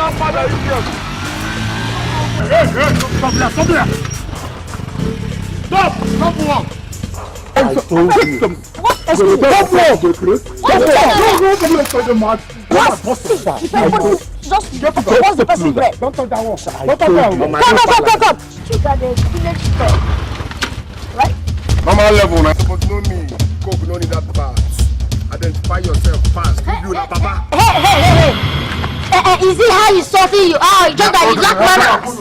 grandfather, idiot! Hey, stop there, stop there! Stop! Stop walk! I told you. What? Stop walk! Stop walk! Just what's the person bread? Don't touch that one. Don't touch that one. Come. You got the village store. Right? Normal level, I suppose no need. Coke, no need that bad. Identify yourself fast. You like Papa. Hey. Is it how he's sorting you? Oh, just that you lack manners.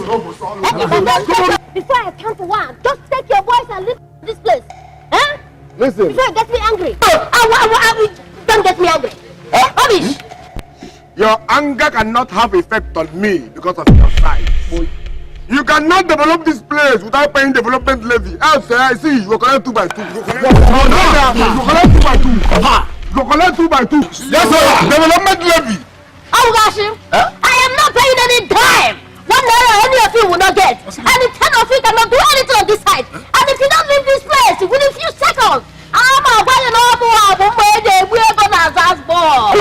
Before I count to one, just take your voice and leave this place. Huh? Listen. Before you get me angry. Don't get me angry. Rubbish. Your anger cannot have effect on me because of your size. You cannot develop this place without paying development levy. Else, I see you collect 2 by 2. You collect 2 by 2. You collect 2 by 2. Yes, sir. Development levy. Oh, gosh, I am not paying any dime. 1 naira any of you will not get. And the 10 of you cannot do anything on this side. And if you don't leave this place within a few seconds, I'm a buying all more. We're gonna ask ball.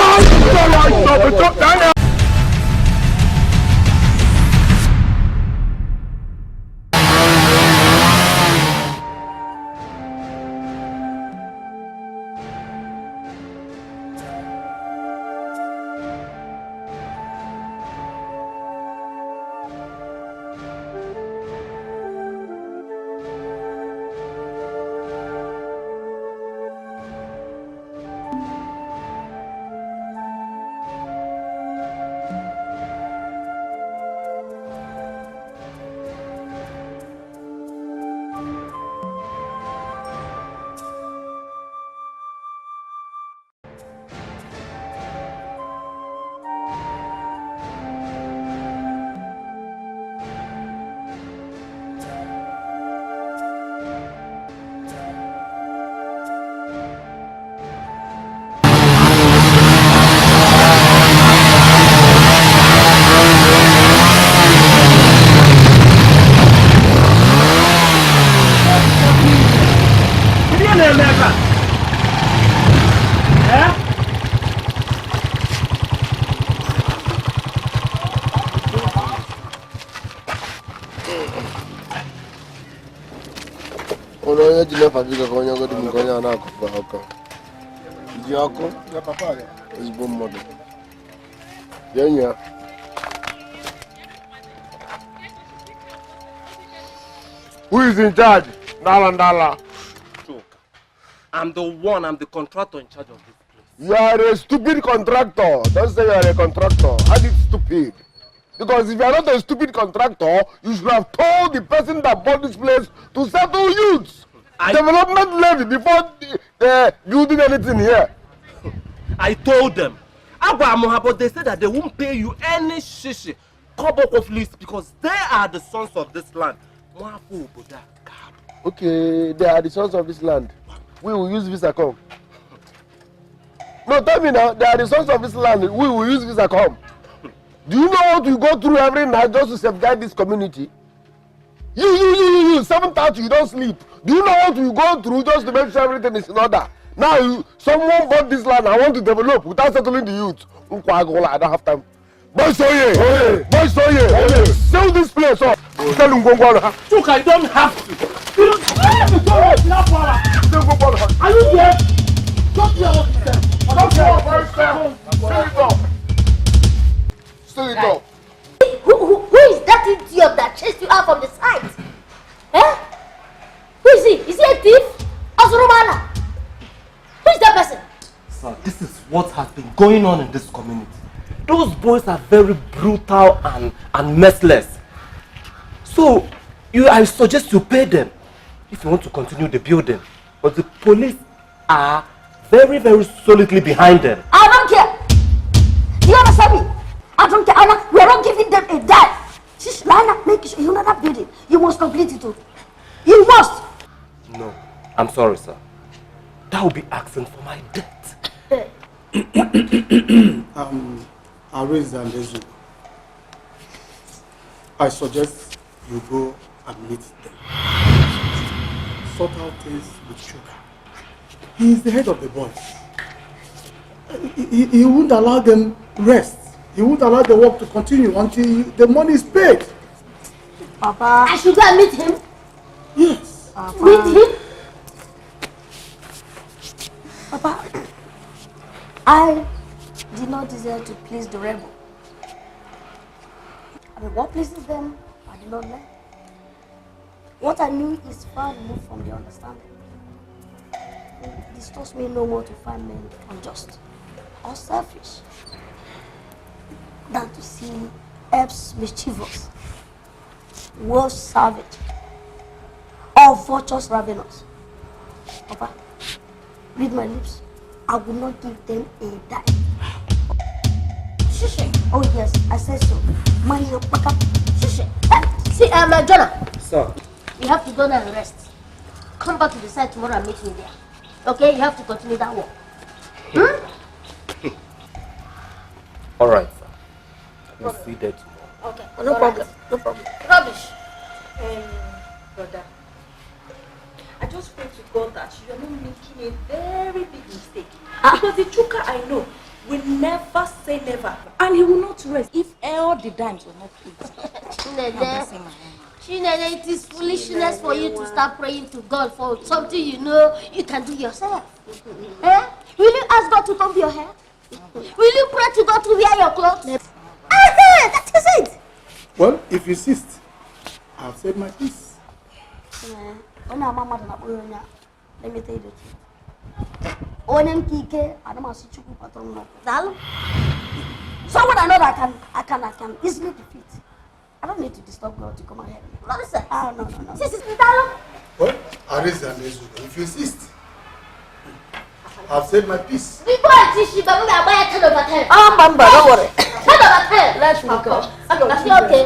Who is in charge? Dala. I'm the contractor in charge of this place. You are a stupid contractor. Don't say you are a contractor. I did stupid. Because if you are not a stupid contractor, you should have told the person that bought this place to settle youths. Development levy before building anything here. I told them. But they said that they won't pay you any shishi, kobo of lease because they are the sons of this land. Okay, they are the sons of this land. We will use Visacom. No, tell me now, they are the sons of this land. We will use Visacom. Do you know what we go through every night just to safeguard this community? You, 7:30, you don't sleep. Do you know what we go through just to make sure everything is in order? Now, someone bought this land, I want to develop without settling the youth. I don't have time. Boys, sell this place up. Tell him go. Look, I don't have to. Are you there? Don't hear what he said. Still it up. Who is that idiot that chased you out from the site? Eh? Who is he? Is he a thief? Azurumana? Who is that person? Sir, this is what has been going on in this community. Those boys are very brutal and merciless. So, I suggest you pay them if you want to continue the building. But the police are very, very solidly behind them. I don't care. You understand me? I don't care. We are not giving them a dime. Just line up, make sure you know that building. You must complete it. You must. No, I'm sorry, sir. That will be asking for my debt. I'll raise the issue. I suggest you go and meet them. Sort out things with Sugar. He is the head of the boys. He won't allow them rest he won't allow the work to continue until the money is paid. Papa. I should go and meet him? Yes. Papa. Meet him? Papa, I did not desire to please the rebel. I mean, what pleases them, I did not learn. What I knew is far removed from the understanding. It disturbs me no more to find men unjust or selfish than to see apes mischievous, wolves savage, or vultures ravenous. Papa, read my lips. I will not give them a dime. Shush. Oh yes, I said so. Money, back up. Shush. See, Jonah. Sir. You have to go there and rest. Come back to the site tomorrow and meet me there. Okay? You have to continue that work. All right, sir. We'll see there tomorrow. Okay. No problem. No problem. Rubbish. Brother, I just pray to God that you are not making a very big mistake. Because the chuka I know will never say never. And he will not rest if all the dimes were not paid. Chinedu, it is foolishness for you to start praying to God for something you know you can do yourself. Will you ask God to comb your hair? Will you pray to God to wear your clothes? That is it. Well, if you insist, I've said my piece. Let me tell you the truth. Someone I know that I can easily defeat. I don't need to disturb God to come and help me. Nonsense. No. Well, if you insist, I've said my piece. Don't worry. 10/10. Let's go. Okay.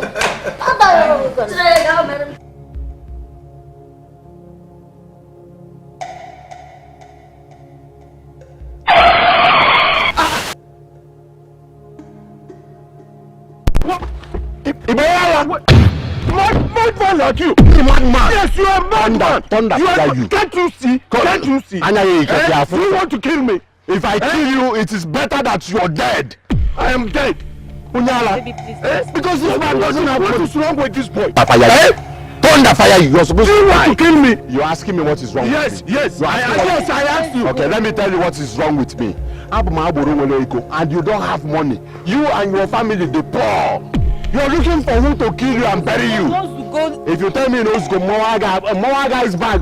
Madman like you! Madman! Yes, you are madman! Thunder, you. Can't you see? Can't you see? You want to kill me? If I kill you, it is better that you are dead. I am dead. Unyala. Because this man doesn't have what is wrong with this boy. Thunder fire you. You're supposed to want to kill me. You're asking me what is wrong with me. Yes, I asked you. Okay, let me tell you what is wrong with me. And you don't have money. You and your family, they poor. You're looking for who to kill you and bury you. If you tell me no go Mowaga is bad.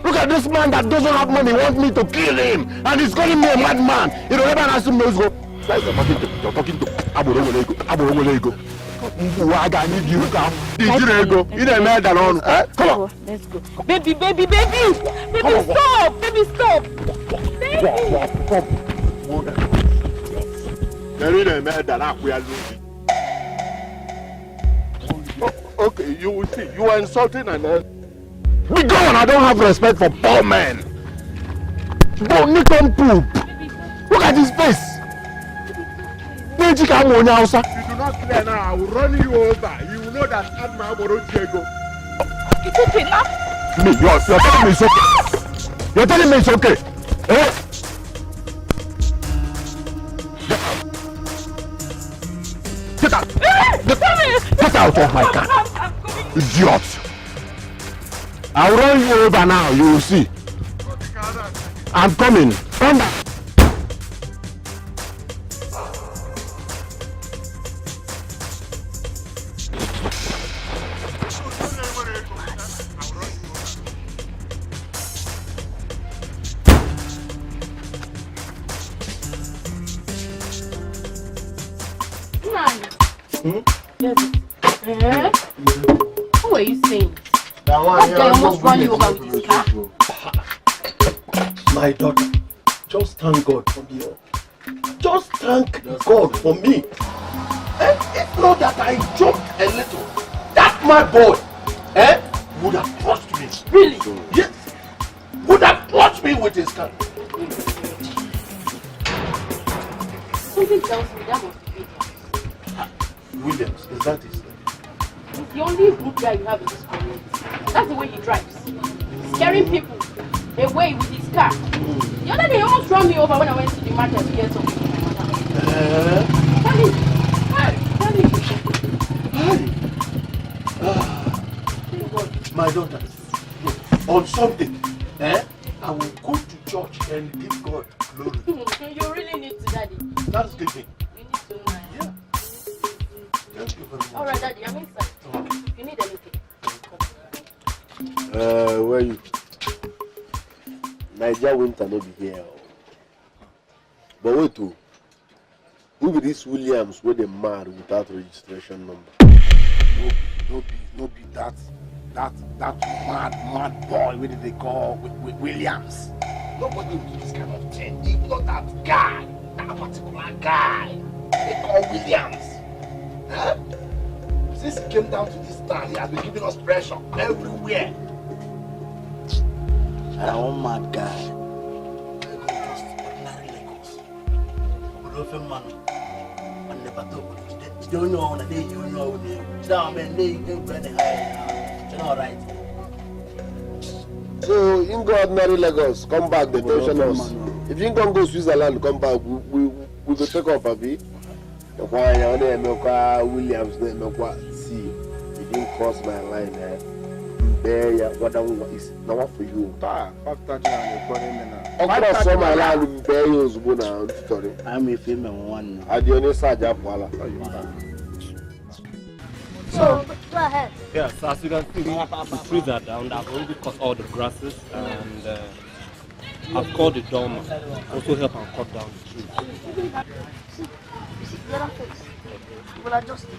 Look at this man that doesn't have money, wants me to kill him, and he's calling me a madman. You don't ever ask him no go. You're talking to Aborongolego. Mowaga need you come. You don't know that on. Come on. Let's go. Baby, stop. Baby, stop. Okay, you will see. You are insulting and be gone. I don't have respect for poor men. Don't need to poop. Look at his face. If you do not clear now, I will run you over. You will know that Adma Diego. It's okay now. Me, you're telling me it's okay. You're telling me it's okay. Eh? Get out! Get out of my car! Idiot! I'll run you over now, you will see. I'm coming. Thunder! Who are you saying? That guy almost run you over with his car. My daughter, just thank God for me. Just thank God for me. And if not that I jumped a little, that my boy would have crushed me. Really? Yes. Would have crushed me with his car. Something tells me that was the Williams, is that his name? He's the only good guy you have in this community. That's the way he drives. Scaring people away with his car. The other day, he almost ran me over when I went to the market to get something for my mother. Tell him. My daughter, on Sunday, I will go to church and give God glory. You really need to, Daddy. That's giving. You need to know. Yeah. Thank you very much. Alright, Daddy, I'm inside. If you need anything, Where you? Nigeria winter no be here. But wait too. Who be this Williams where they mad without registration number? No be that mad boy. What did they call Williams? Nobody will do this kind of thing. Even not that guy, that particular guy. They call Williams. Huh? Since he came down to this town, he has been giving us pressure everywhere. I want mad guy. Just ordinary Lagos. Open man. And never talk. You don't know on the day you know. Down man, they ain't going to hide. You know, right? So in go ordinary Lagos, come back, they tension us. If you can go Switzerland, come back, we go take off a bit. Williams, see, you didn't cross my line there. There, what is now for you? I'm Cross my line, there is good story. I'm a female one. I do only say Japala. so go ahead. Yeah, so as you can see, the trees are down. I've already cut all the grasses and I've called the dorm also help and cut down the trees. See, the other face. We'll adjust it.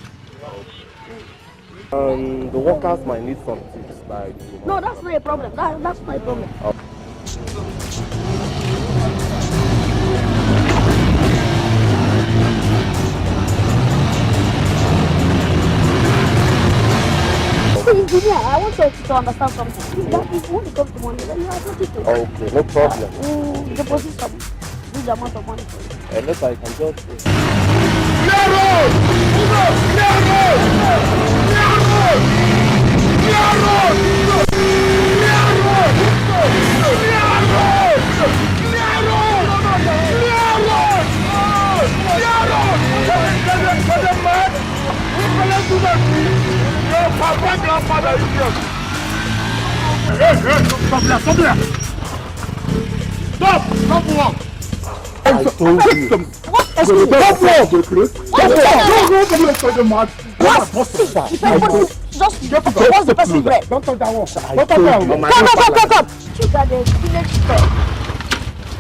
The workers might need some tips like... No, that's not a problem. That's not a problem. Engineer, I want you to understand something. That is when it comes to money, then you have nothing to. Okay, no problem. Deposit some huge amount of money for you. Unless I can just... Stop walk. I told you. What? Excuse me. Stop walk. Just what's the person bread? Don't touch that one. Come. You got the village fair,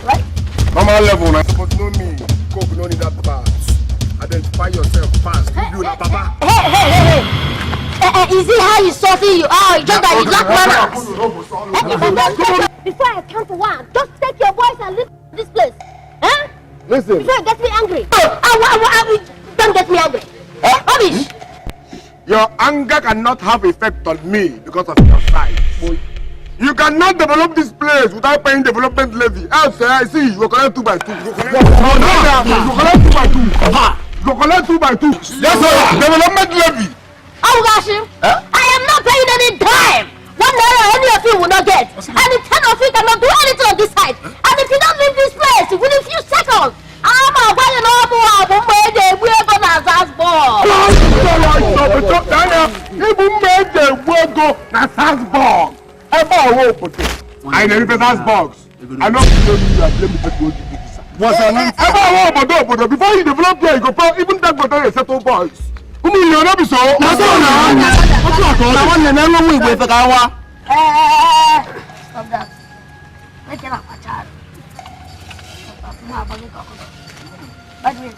right? Normal level, man. But no me. Coke, no need that bad. Identify yourself fast. You na baba. Hey. Is it how he's sorting you? Oh, just that you lack manners. Before I count to one, just take your voice and leave this place. Huh? Listen. Before you get me angry. Don't get me angry. Rubbish. Your anger cannot have effect on me because of your size. You cannot develop this place without paying development levy. Else, I see you collect 2 by 2. You collect 2 by 2. That's all. Development levy. Oh gosh, I am not paying any dime. 1 naira any of you will not get. And the 10 of you cannot do anything on this side. And if you don't leave this place within a few seconds, I'm a buy an album where they will go as ball. Even made the world go na Salzburg. I never Salzburg. I know you are blaming the good visa. Before you develop here, you go even that go to settle boys. Who will you not be so? Stop that. Make it up, my child.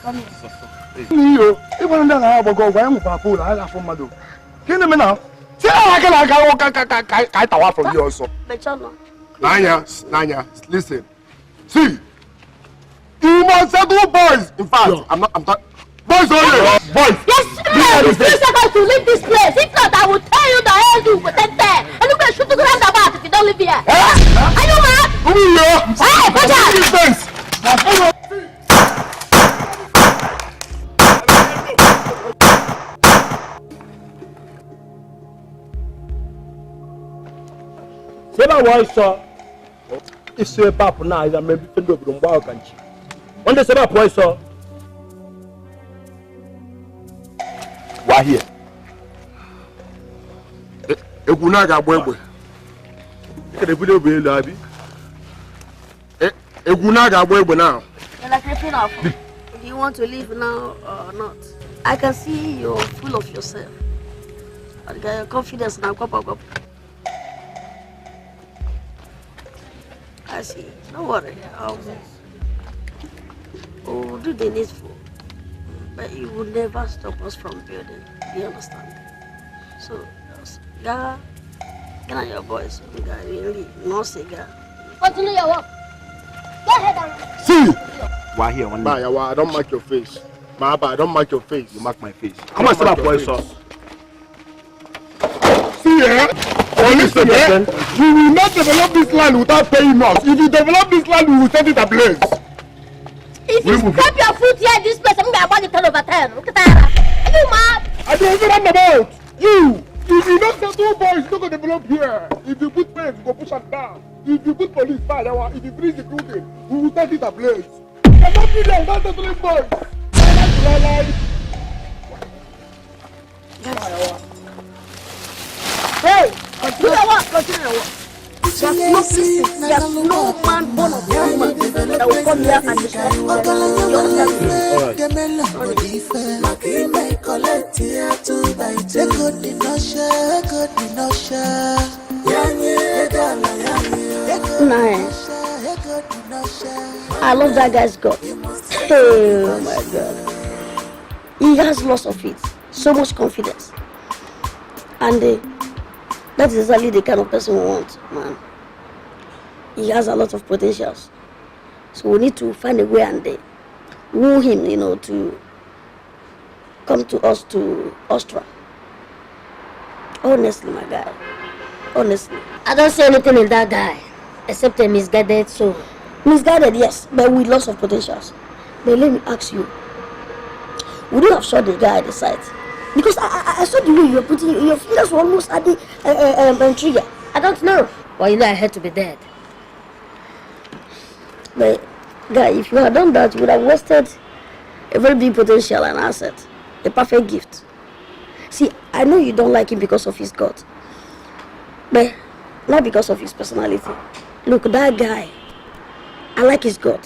Come here. Even though I have a go, I am a fool. I have a mother. Can you now? See, I can go from you also. Nanya, listen. See, you must settle boys. In fact, I'm not. Boys only. Boys. Yes, sir. 3 seconds to leave this place. If not, I will tell you the hell you will take there. And you can shoot the ground about if you don't live here. Are you mad? Who are you? Hey, watch out! Say my voice, sir. It's a pap now, I may be fed up with the country. When they say that boy, so why here? Egunaga Bwebwe. Can you put it away, Labi? Egunaga Bwebwe now. You're like ripping off. Do you want to leave now or not? I can see you're full of yourself. I got your confidence now. Go. I see. Don't worry. We'll do the needful. But it will never stop us from building. Do you understand? So, get on your voice. Really, no cigar. Continue your work. Go ahead and See! Why here? One Maya, I don't mark your face. Maba, I don't mark your face. You mark my face. Come on, say that boy, so. See, listen, we will not develop this land without paying us. If you develop this land, we will set it ablaze. If you step your foot here in this place, I'm going to turn over 10. Look at that. Are you mad? I don't even about you. If you don't settle boys, it's not going to develop here. If you put friends, go push them down. If you put police, fire. If you freeze the recruitment, we will set it ablaze. You cannot be there without settling boys. Hey, continue your work. There's no man born of woman that will come here and destroy you. Nice. I love that guy's God. Oh my God. He has lots of it. So much confidence. And that is exactly the kind of person we want, man. He has a lot of potentials. So we need to find a way and woo him, to come to us to Austria. Honestly, my guy. Honestly. I don't see anything in that guy, except a misguided soul. Misguided, yes, but with lots of potentials. But let me ask you, would you have shot the guy at the site? Because I saw the way you were putting your fingers were almost at the trigger. I don't know. Well, I had to be dead. But, guy, if you had done that, you would have wasted a very big potential and asset. A perfect gift. See, I know you don't like him because of his God. But not because of his personality. Look, that guy, I like his God.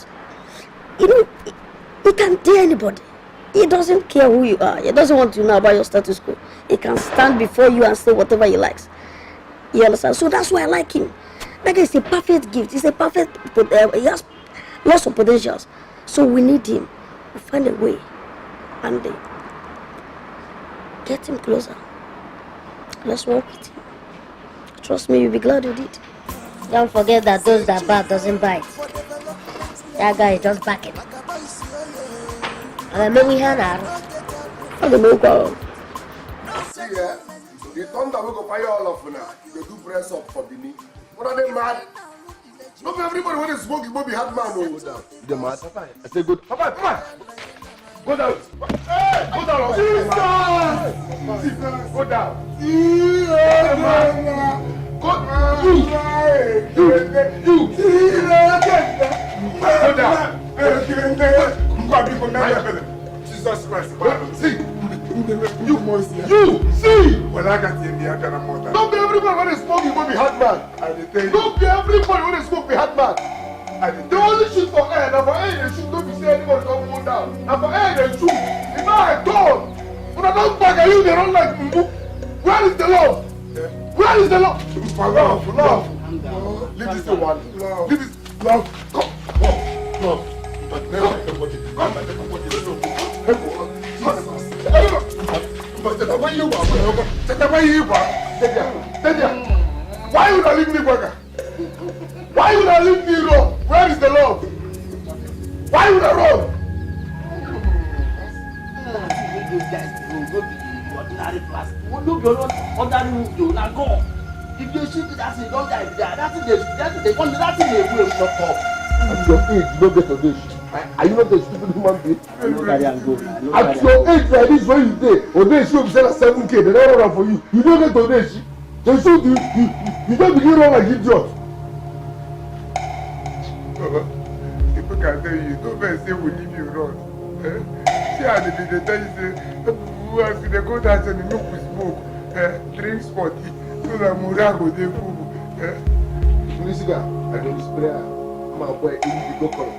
He can dare anybody. He doesn't care who you are. He doesn't want to know about your status quo. He can stand before you and say whatever he likes. You understand? So that's why I like him. That guy is a perfect gift. He's a perfect, he has lots of potentials. So we need him. We find a way and get him closer. Let's work with him. Trust me, you'll be glad you did. Don't forget that those that bite doesn't bite. That guy is just backing. And then we had that. I don't know. See, the thunder will go fire all of now. They do press up for Bini. What are they mad? Not everybody when they smoke, you be hard man over there. They mad. I say good. Papa, come on. Go down. Hey, go down. Jesus. Go down. Go down. Jesus Christ. See. You see. Well, I got in the other mother. Don't be everybody when they smoke, you go be hard man. Don't be everybody when they smoke, be hard man. They only shoot for air. Now for air, they shoot. Don't be say anybody don't go down. Now for air, they shoot. If I told, when I don't back at you, they don't like me. Where is the love? Where is the love? Love. Leave this one. Leave this. Love. Come. Love. Why would I leave me, brother? Why would I leave me wrong? Where is the love? Why would I run? Those guys will go to the ordinary class. What do you ordinary move to? Now go. If you shoot that thing, don't die there. That's it. They want that thing. They will shut up. At your age, you don't get to this. Are you not a stupid human being? At your age like this, when you say, Odeshi will sell a 7K, they don't run for you. You don't get Odeshi. They shoot you. You don't begin run like idiot. look at you. No man say we leave you run. See how they tell you say, who else they go dance and look with smoke, drink spotty, so that Mura go dey full. Listen, I don't spray. My boy, you go come.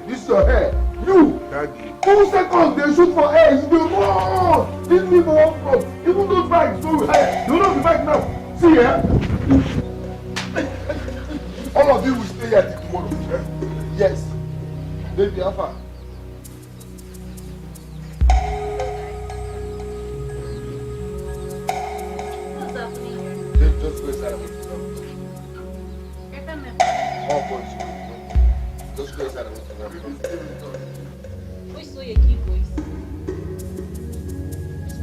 This your hair. You. Daddy. 2 seconds they shoot for hair. You do more. These people won't come. Even those bags so high. You know the bag now. See here. All of you will stay here till tomorrow. Yes. Baby, how far? What's happening? Just go inside and wait for them. All boys. Just go inside and wait for them. Who saw your key boys?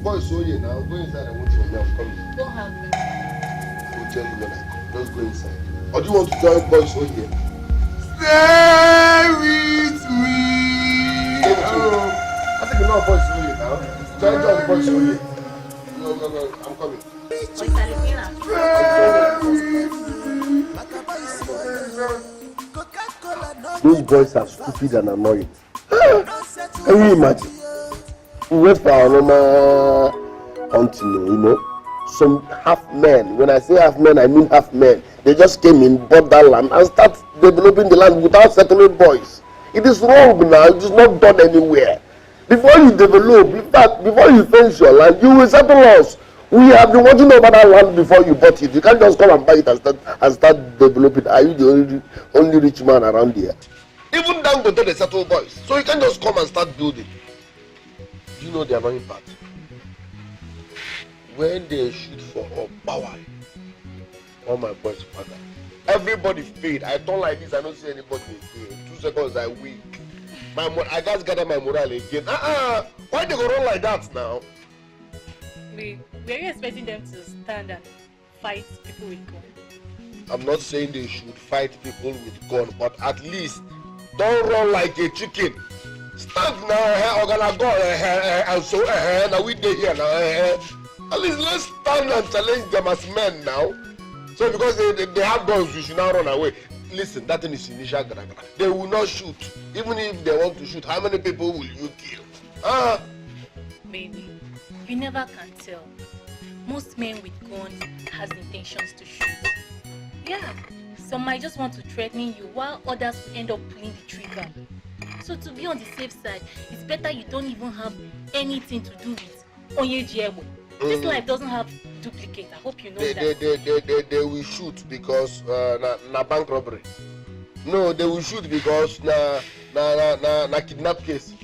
Boys, so here now. Go inside and wait for me. I'm coming. Don't have me. I will tell you when I come. Just go inside. Or do you want to join boys so here? Stay with me. I think you're not boys so here now. Join boys so here. No, I'm coming. Those boys are stupid and annoying. Can you imagine? We went for our normal hunting, you know. Some half men. When I say half men, I mean half men. They just came in, bought that land, and start developing the land without settling boys. It is wrong now. It is not done anywhere. Before you develop, in fact, before you fence your land, you will settle us. We have been watching over that land before you bought it. You can't just come and buy it and start developing. Are you the only rich man around here? Even down to the settle boys. So you can't just come and start building. Do you know the annoying part? When they shoot for power, all my boys father. Everybody paid. I turn like this, I don't see anybody again. 2 seconds, I weak. I just gather my morale again. Why they go run like that now? Were you expecting them to stand and fight people with guns? I'm not saying they should fight people with gun, but at least don't run like a chicken. Stand now, gonna go and so now we dey here now. At least let's stand and challenge them as men now. So because they have guns, we should now run away. Listen, that thing is initial gragra. They will not shoot. Even if they want to shoot, how many people will you kill? Maybe. You never can tell. Most men with guns has intentions to shoot. Yeah, some might just want to threaten you while others will end up pulling the trigger. So to be on the safe side, it's better you don't even have anything to do with Onyejiebo. This life doesn't have duplicate. I hope you know that. They will shoot because na bank robbery. No, they will shoot because na kidnap case.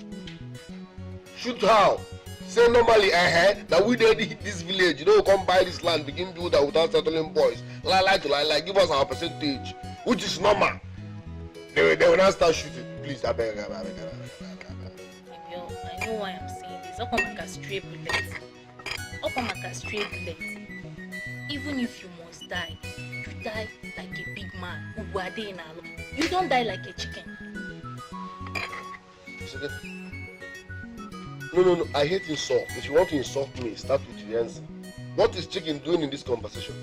Shoot how? Say normally, that we did hit this village, you know, come buy this land, begin do that without settling boys. Like, give us our percentage, which is normal. They will not start shooting. Please, I beg. I know why I'm saying this. Up on a stray bullet. Up on a stray bullet. Even if you must die, you die like a big man. You don't die like a chicken. No, I hate insult. If you want to insult me, start with your answer. What is chicken doing in this conversation?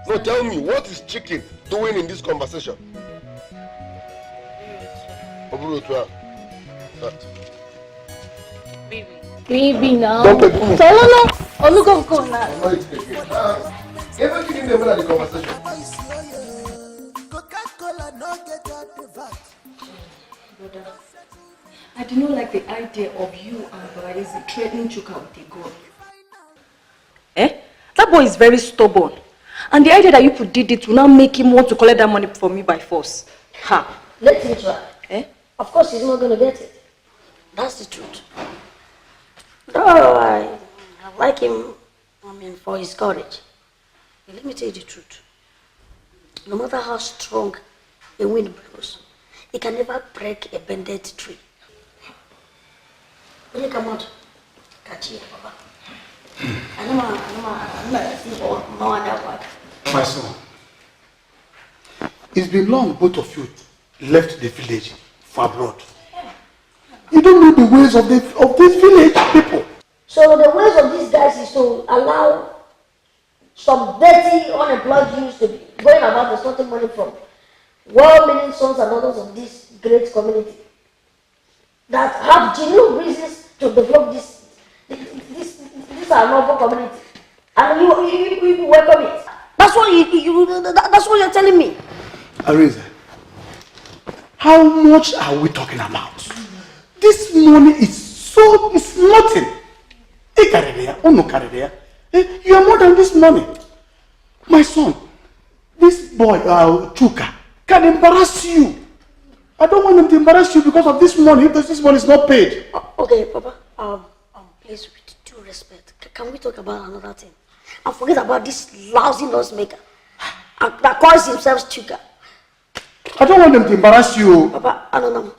No, tell me, what is chicken doing in this conversation? Baby now. Don't make me. No. Oh, look now. Everything in the middle of the conversation. Brother, I do not like the idea of you and Barisi threatening Chuka with a gun. That boy is very stubborn. And the idea that you did it will now make him want to collect that money from me by force. Ha! Let him try. Of course he's not going to get it. That's the truth. No, I like him, for his courage. But let me tell you the truth. No matter how strong a wind blows, it can never break a bended tree. When you come out, catch it, Papa. My son, it's been long both of you left the village for abroad. You don't know the ways of this village people. So the ways of these guys is to allow some dirty, unemployed youths to be going about extorting money from well-meaning sons and daughters of this great community that have genuine reasons to develop this our noble community, and you welcome it. That's what that's what you're telling me. Ariza, how much are we talking about? This money it's nothing. You are more than this money. My son, this boy, Chuka, can embarrass you. I don't want him to embarrass you because of this money, because this money is not paid. Okay, Papa, please, with due respect, can we talk about another thing? And forget about this lousy nose maker that calls himself Chuka. I don't want them to embarrass you. Papa, I don't know.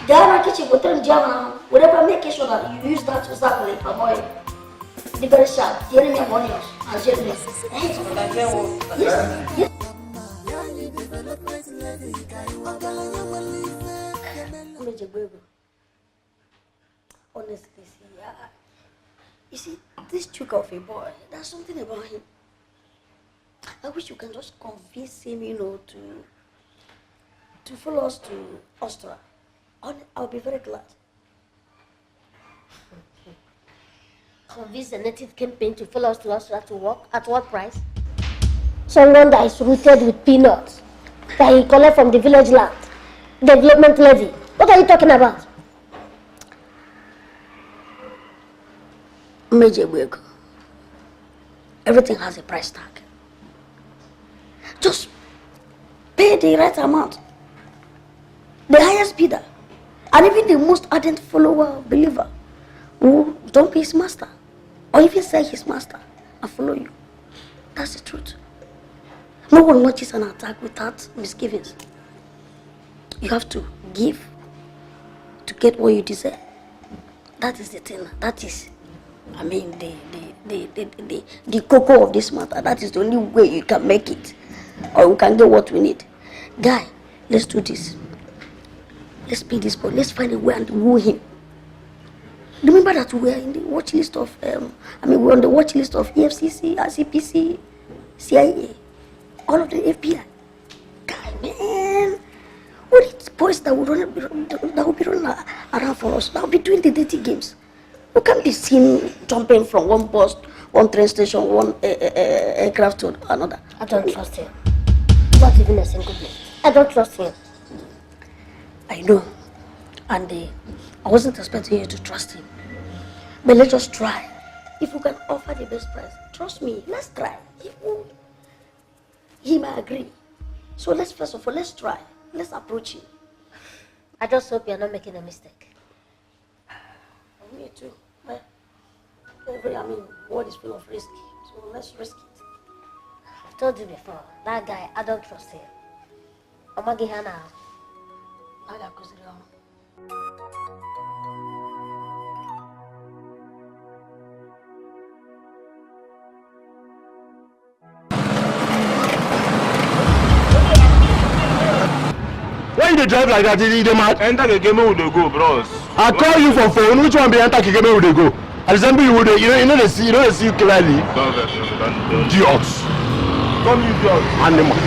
They are kitchen, but whatever, make sure that you use that to start with oil. The very sharp, the enemy of onions, and gently. Yes. Honestly, you see, this trick of a boy, there's something about him. I wish you can just convince him, to follow us to Austria. I'll be very glad. Convince the native campaign to follow us to Austria to work? At what price? Someone that is rooted with peanuts that he collect from the village land. Development levy. What are you talking about? Everything has a price tag. Just pay the right amount. The highest bidder. And even the most ardent follower, believer, who don't be his master. Or even say his master and follow you. That's the truth. No one launches an attack without misgivings. You have to give to get what you deserve. That is the thing. That is, the cocoa of this matter. That is the only way you can make it. Or we can get what we need. Guy, let's do this. Let's pay this boy. Let's find a way and woo him. Remember that we are in the watch list of, we're on the watch list of EFCC, RCPC, CIA, all of the FBI. Guy, man. All these boys that will be running around for us, that will be doing the dirty games. We can't be seen jumping from one bus, one train station, one aircraft to another. I don't trust him. Not even a single bit. I don't trust him. I know. And I wasn't expecting you to trust him. But let's just try. If we can offer the best price, trust me, let's try. He might agree. So let's first of all, let's try. Let's approach him. I just hope you're not making a mistake. Me too. But world is full of risk. So let's risk it. I've told you before, that guy, I don't trust him. Omagihana. I got Kuzirion. Why you drive like that? Did you mad? Enter the game with the go, bros. I call you for phone. Which one be enter the game with the go? Example, you know they see you clearly. Idiots. Come idiot. Animal.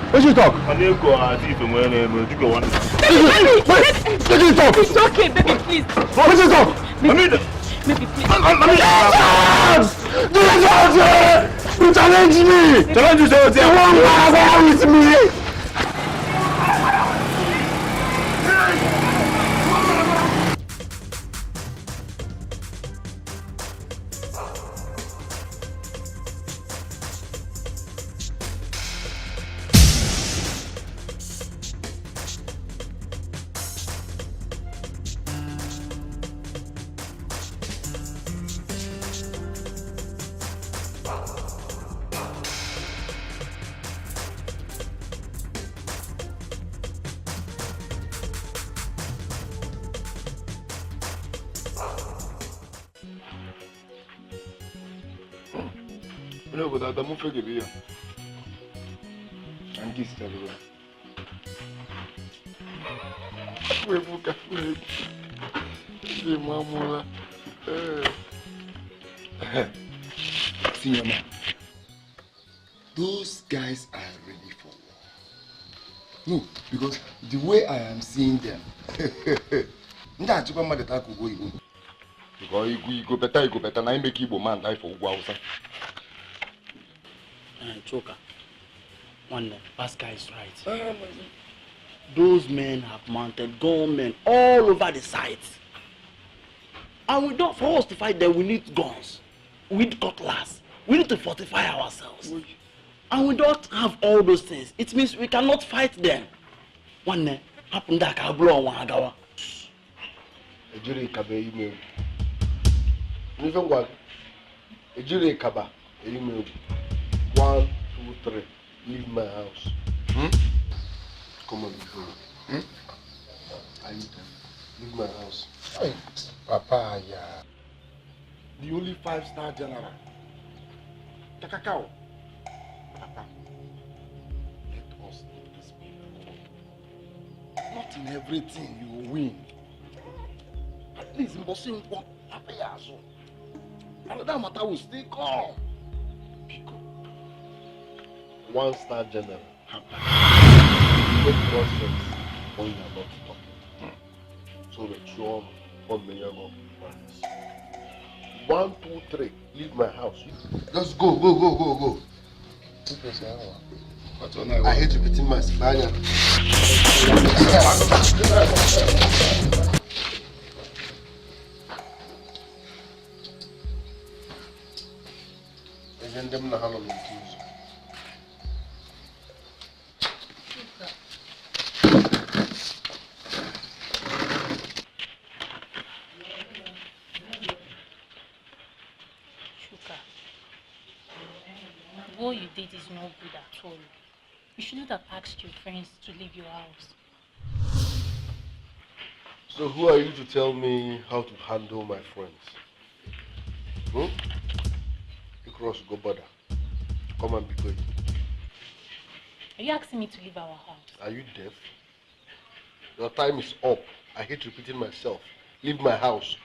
What you talk? I need to go and see if I'm going to go one. What you talk? It's okay, baby, please. What you talk? Maybe You challenge me! Challenge you, sir. You won't go with me! No, but I'm not going to and this is everywhere. We're going to see Mamula. Senior man, those guys are ready for war. No, because the way I am seeing them, because you go better, now you make Igbo man die for Ugwausa. Choker, one Pascal is right. Those men have mounted gunmen all over the site. And we don't, for us to fight them, we need guns. We need cutlass. We need to fortify ourselves. And we don't have all those things. It means we cannot fight them. One day, happen that I blow one agawa. Ejiri kaba email. Even one. Ejiri kaba email. 1, 2, 3. Leave my house. Come on, before. I leave my house. Hey, Papa, yeah. The only 5-star general. Kakakao. Papa, let us take this people. Not in everything you win. At least in bossing one, another matter will still come. 1-star general. Make more sense when you are not talking. So the sure what may you go. 1, 2, 3. Leave my house. Just go. I hate repeating my Spanish. Isn't them the Halloween keys? What you did is not good at all. You shouldn't have asked your friends to leave your house. So who are you to tell me how to handle my friends? You cross go border. Come and be good. Are you asking me to leave our house? Are you deaf? Your time is up. I hate repeating myself. Leave my house.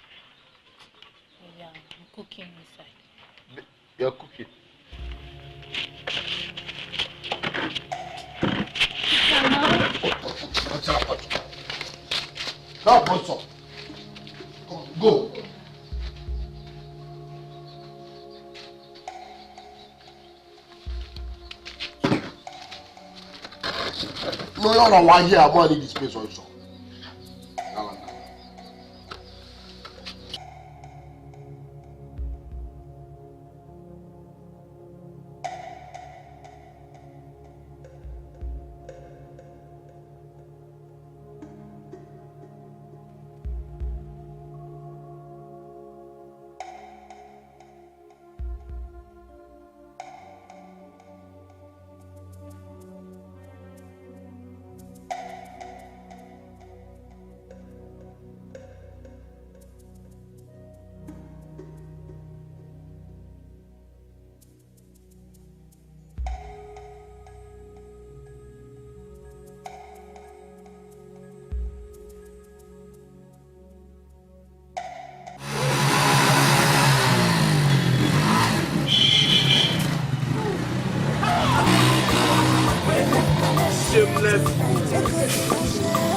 Yeah, I'm cooking inside. You're cooking. Now, what's up? Come on, go. No, you're not one here. I'm going to need this place also.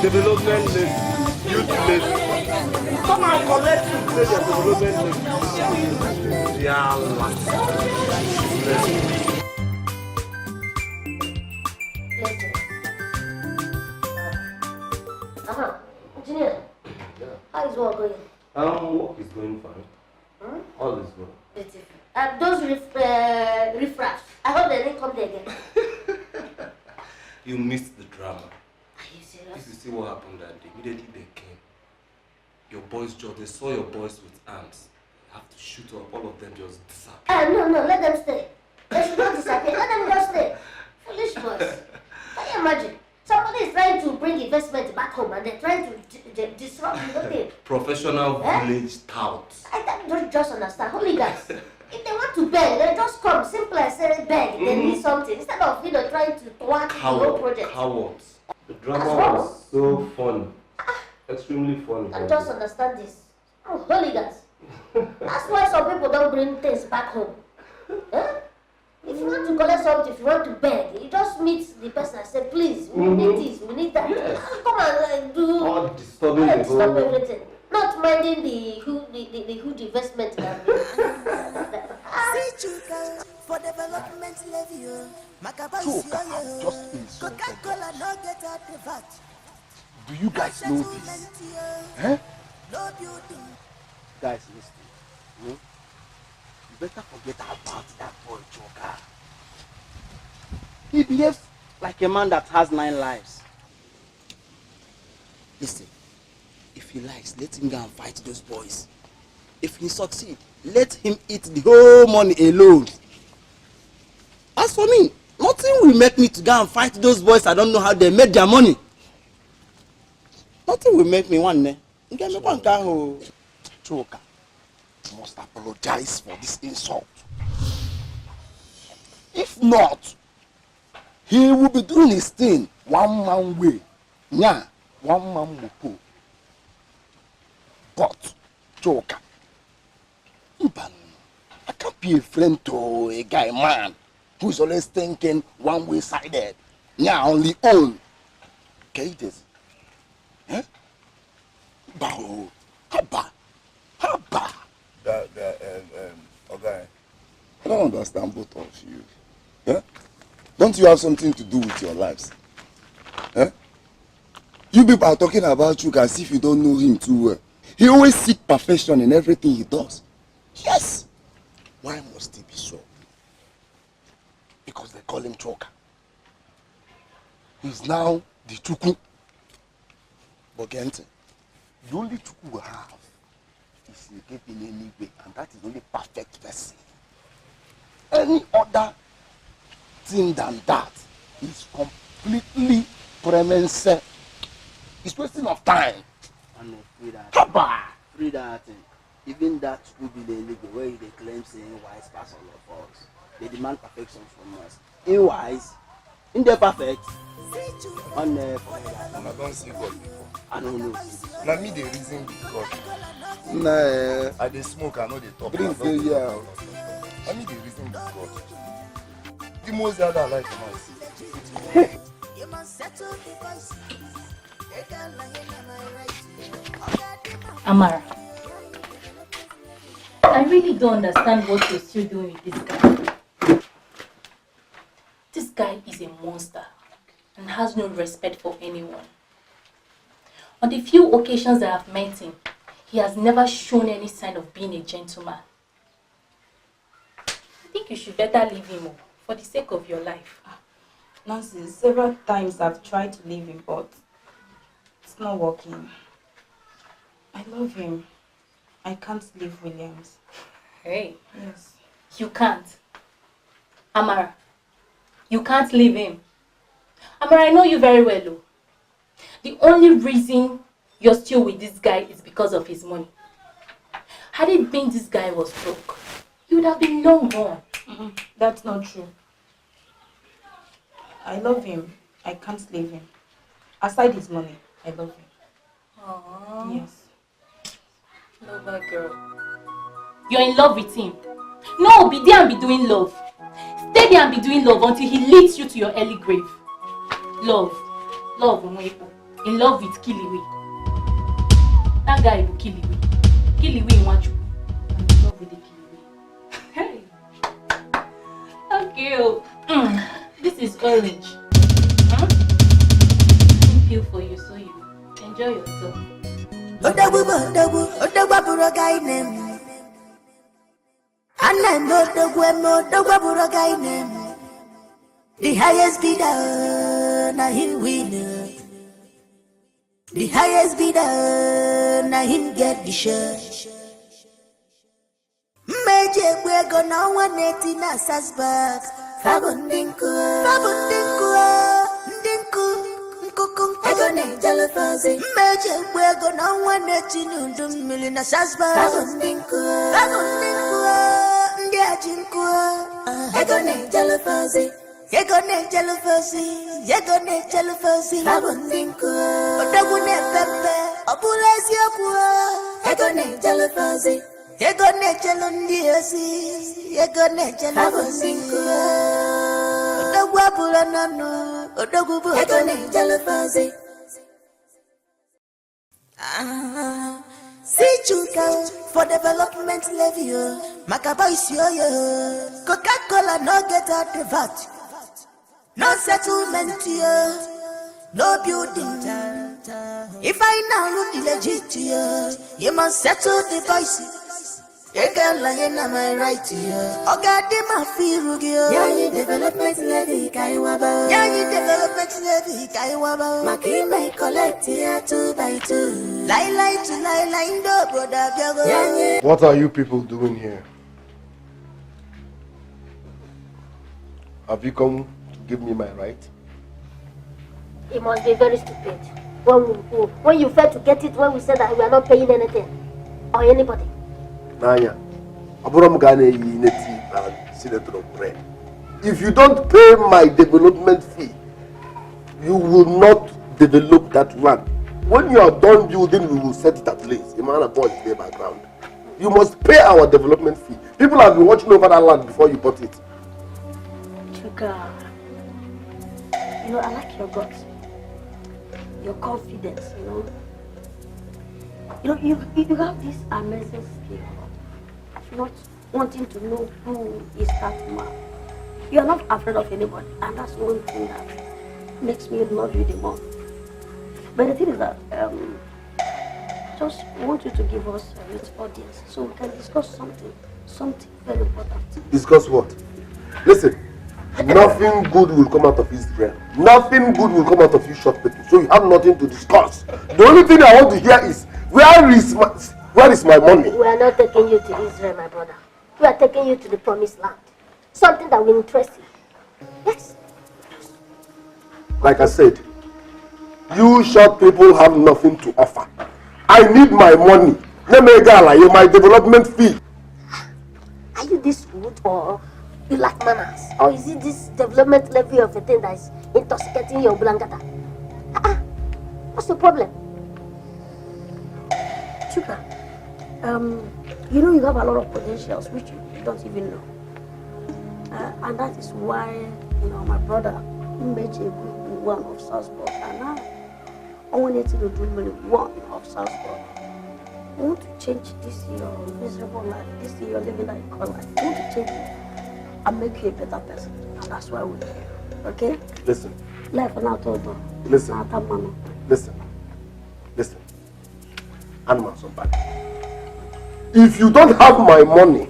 Developmentless, youthless. Come and collect you to your developmentless. Yeah, Engineer, how is work going? Work is going fine. All is good. Beautiful. Those riffraffs, I hope they didn't come there again. You missed the drama. Are you serious? If you see what happened that day, immediately they came. Your boys, they saw your boys with arms. You have to shoot up, all of them just disappear. No, let them stay. They should not disappear. Let them just stay. Foolish boys. Can you imagine? Somebody is trying to bring investment back home and they're trying to disrupt the thing. Professional village touts. I don't just understand. Hooligans. If they want to beg, they just come. Simple as say beg. They need something. Instead of trying to thwart the whole project. Cowards. The drama was so funny. Extremely funny. I just understand this. Oh, hooligans. That's why some people don't bring things back home. If you want to collect something, if you want to beg, you just meet the person and say, please, we need this, we need that. Yes. Come and do. Not disturbing the Stop everything. Not minding the huge investment. For development level, Coca-Cola no get at the vat. Do you guys know this? Eh? Guys, listen. You better forget about that boy Joker. He behaves like a man that has 9 lives. Listen, if he likes, let him go and fight those boys. If he succeeds, let him eat the whole money alone. As for me, nothing will make me to go and fight those boys. I don't know how they made their money. Nothing will make me one day. Joker must apologize for this insult. If not, he will be doing his thing one man way. Yeah, one man will pull. But, Joker, I can't be a friend to a guy, man, who's always thinking one-way sided. Yeah, only own. Ikedieze. Eh? Bao. Haba. Okay. I don't understand both of you. Yeah? Don't you have something to do with your lives? Eh? You people are talking about you as if you don't know him too well. He always seeks perfection in everything he does. Yes. Why must he be so? Because they call him Joker. He's now the Chuku. But Gente, the only Chuku we have is in any way, and that is the only perfect person. Any other thing than that is completely premise. It's wasting of time. And free that. Haba! Free that thing. Even that will be the illegal where they claim saying wise person of us. They demand perfection from us. In wise, in the perfect, on the I don't see God before. I don't know. Now me the reason with God. Nah, I dey smoke, I know they talk. Bring failure out. I me the reason with God. The most that I like now is Amara, I really don't understand what you're still doing with this guy. This guy is a monster and has no respect for anyone. On the few occasions I have met him, he has never shown any sign of being a gentleman. I think you should better leave him for the sake of your life. Nancy, several times I've tried to leave him, but it's not working. I love him. I can't leave Williams. Hey. Yes. You can't. Amara, you can't leave him. Amara, I know you very well, though. The only reason you're still with this guy is because of his money. Had it been this guy was broke, you would have been long gone. That's not true. I love him. I can't leave him. Aside his money, I love him. Aww. Yes. Love that girl. You're in love with him. No, be there and be doing love. Stay there and be doing love until he leads you to your early grave. Love. Love, Umwepo. In love with Kiliwe. That guy will Kiliwe. Kiliwe in Wachu. I'm in love with the Kiliwe. Hey. Okay. This is orange. Let me peel for you so you enjoy yourself. ODOGWU buro guy name. And ODOGWU buro guy name. The highest bidder, na him win. The highest bidder, na him get the share. Meje we go na 180 na Sasbak. Fabundinku. Ego ne jalafazi. Meje we go na 180 nundum million Sasbak. Fabundinku. Ndi ajinku. Ego ne jalafazi. Ego ne jalafazi. Fabundinku. ODOGWU ne pepe. Obulesi okwo. Ego ne jalafazi. Ego ne jalundi esi. See Chuka for development levy. Macaboys yo. Coca-Cola no get out the VAT. No settlement yo. No building. If I now look legit you must settle the voice. You can lie on my right here. Oh God, they ma feel you. Yeah, development levy kaiwaba. Yeah, development levy kaiwaba. Maki may collect here 2 by 2. Lie to lie, no brother. Yeah. What are you people doing here? Have you come to give me my right? It must be very stupid. When you failed to get it when we said that we are not paying anything or anybody. Nanya, if you don't pay my development fee, you will not develop that land. When you are done building, we will set it ablaze. The man of God is there background. You must pay our development fee. People have been watching over that land before you bought it. Chuka, I like your guts, your confidence. You have this amazing skill of not wanting to know who is that man. You are not afraid of anybody, and that's one thing that makes me love you the more. But the thing is that just want you to give us a rich audience so we can discuss something very important. Discuss what? Listen, nothing good will come out of Israel. Nothing good will come out of you short people. So you have nothing to discuss. The only thing I want to hear is where is my money? We are not taking you to Israel, my brother. We are taking you to the promised land. Something that will interest you. Yes. Like I said, you short people have nothing to offer. I need my money. Let me get my development fee. Are you this rude or you lack manners? Or is it this development levy of a thing that is intoxicating your blankata? What's the problem? Chuka, you have a lot of potentials which you don't even know. And that is why, my brother made a good one of Salzburg. And now, I wanted to do one of Salzburg. I want to change this your miserable life, this your living that you call life. I want to change it and make you a better person. And that's why we're here. Okay? Listen. Life not over. Listen. Listen. Animal somebody. If you don't have my money,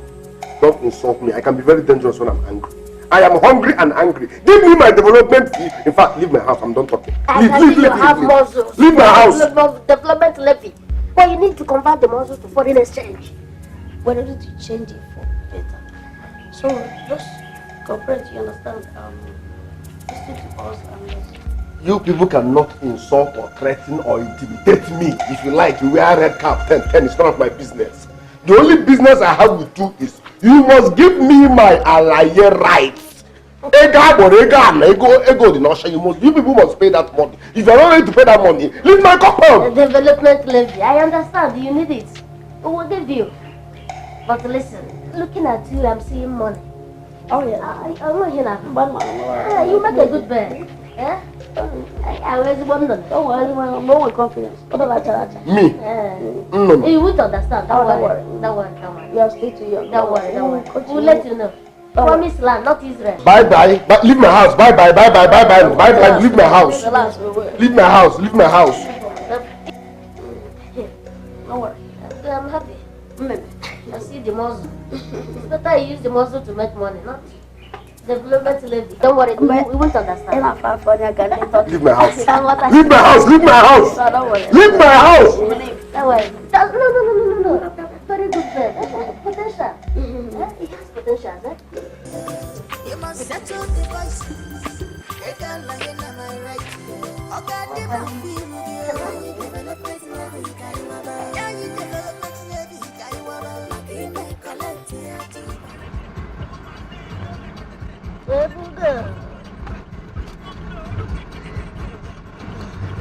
don't insult me. I can be very dangerous when I'm angry. I am hungry and angry. Give me my development fee. In fact, leave my house. I'm done talking. Leave my house. Development levy. But you need to convert the muscles to foreign exchange. We need to change it for better. So just cooperate. You understand? Listen to us and. You people cannot insult or threaten or intimidate me. If you like, you wear red cap 10. It's none of my business. The only business I have with you is you must give me my alaye rights. You people must pay that money. If you're not ready to pay that money, leave my compound. The development levy, I understand. You need it. We will give you. But listen, looking at you, I'm seeing money. Oh yeah. I'm not here now. You make a good man. Yeah? I always wonder. Don't worry, no one confidence. Me? You would understand. Don't worry. You are still too young. Don't worry. We'll let you know. Promised land, not Israel. Bye. But leave my house. Bye. Leave my house. Leave my house. Don't worry. I'm happy. I see the muscle. It's better I use the muscle to make money, not development levy. Don't worry, we won't understand. Leave my house. Leave my house. Don't worry. No. Very good man. Potential. He has potential, You must settle the voice. You can't lie in my right. Oh God, they must feel you. Development levy,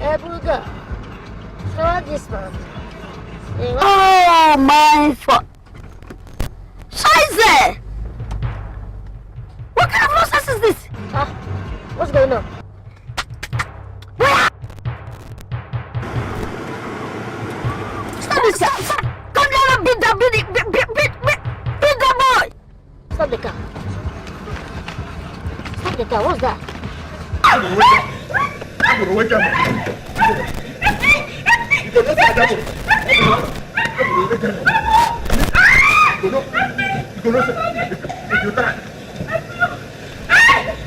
Ebuga. Show this man. Oh my fuck. Scheiße! going on? Stop this car! Come down and beat that boy! Stop the car. Stop the car, what's that? I'm gonna wake up. You don't know that devil. You don't know if you die.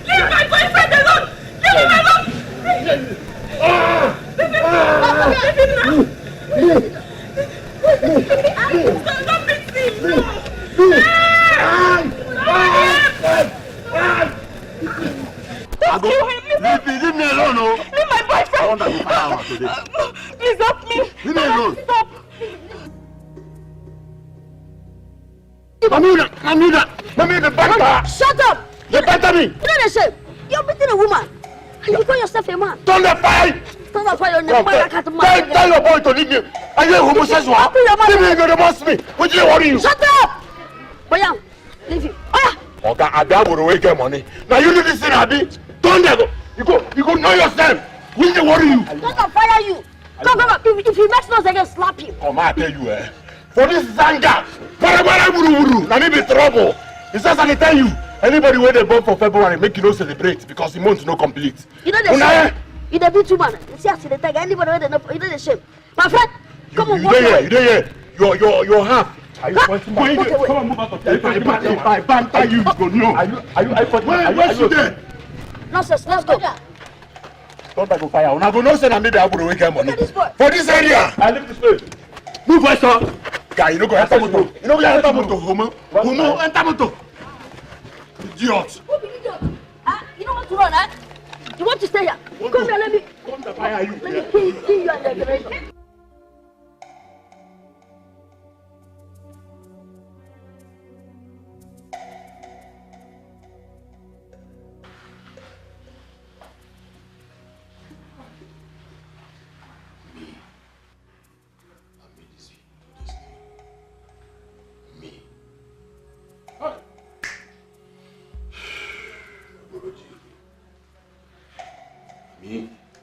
Leave my boyfriend alone! Leave him alone! Don't mix him! Leave me alone, no! Leave my boyfriend! I want that to fire out today. Please help me! Leave me alone! Stop! Mommy, the banter! Shut up! You banter me! You know the shame. You're beating a woman. And you call yourself a man. Turn the fire! Turn the fire on the fire. Tell your boy to leave me. Are you a homosexual? Leave me, you're the boss me. What do you worry you? Shut up! Boyan, leave him. Okay, Abi will wake your money. Now you do this thing, Abi. Turn there. You go know yourself. Will they worry you? Don't fire you. Come. If he makes noise again, slap him. Come on, I tell you, for this zanga, now maybe trouble. It's just I tell you, anybody where they born for February, make you no celebrate because the month no complete. You know the shame. You the beat woman. You see, I see the tag. Anybody where they know, you know the shame. My friend, come on, walk away. You there. You're half. Are you pointing back? Come on, move out of here. If I banter you, you go no. Are you where's you there? Nonsense, let's go. Don't back on fire. Now go no say na me dey able to wake money. For this area. I leave this place. Move west, sir. Guy, you no go enter motor. You no go enter motor, homo. Homo, enter motor. Idiot. Who be idiot? You don't want to run, huh? You want to stay here? Come here, let me. Come to fire you. Let me kill you and the generation.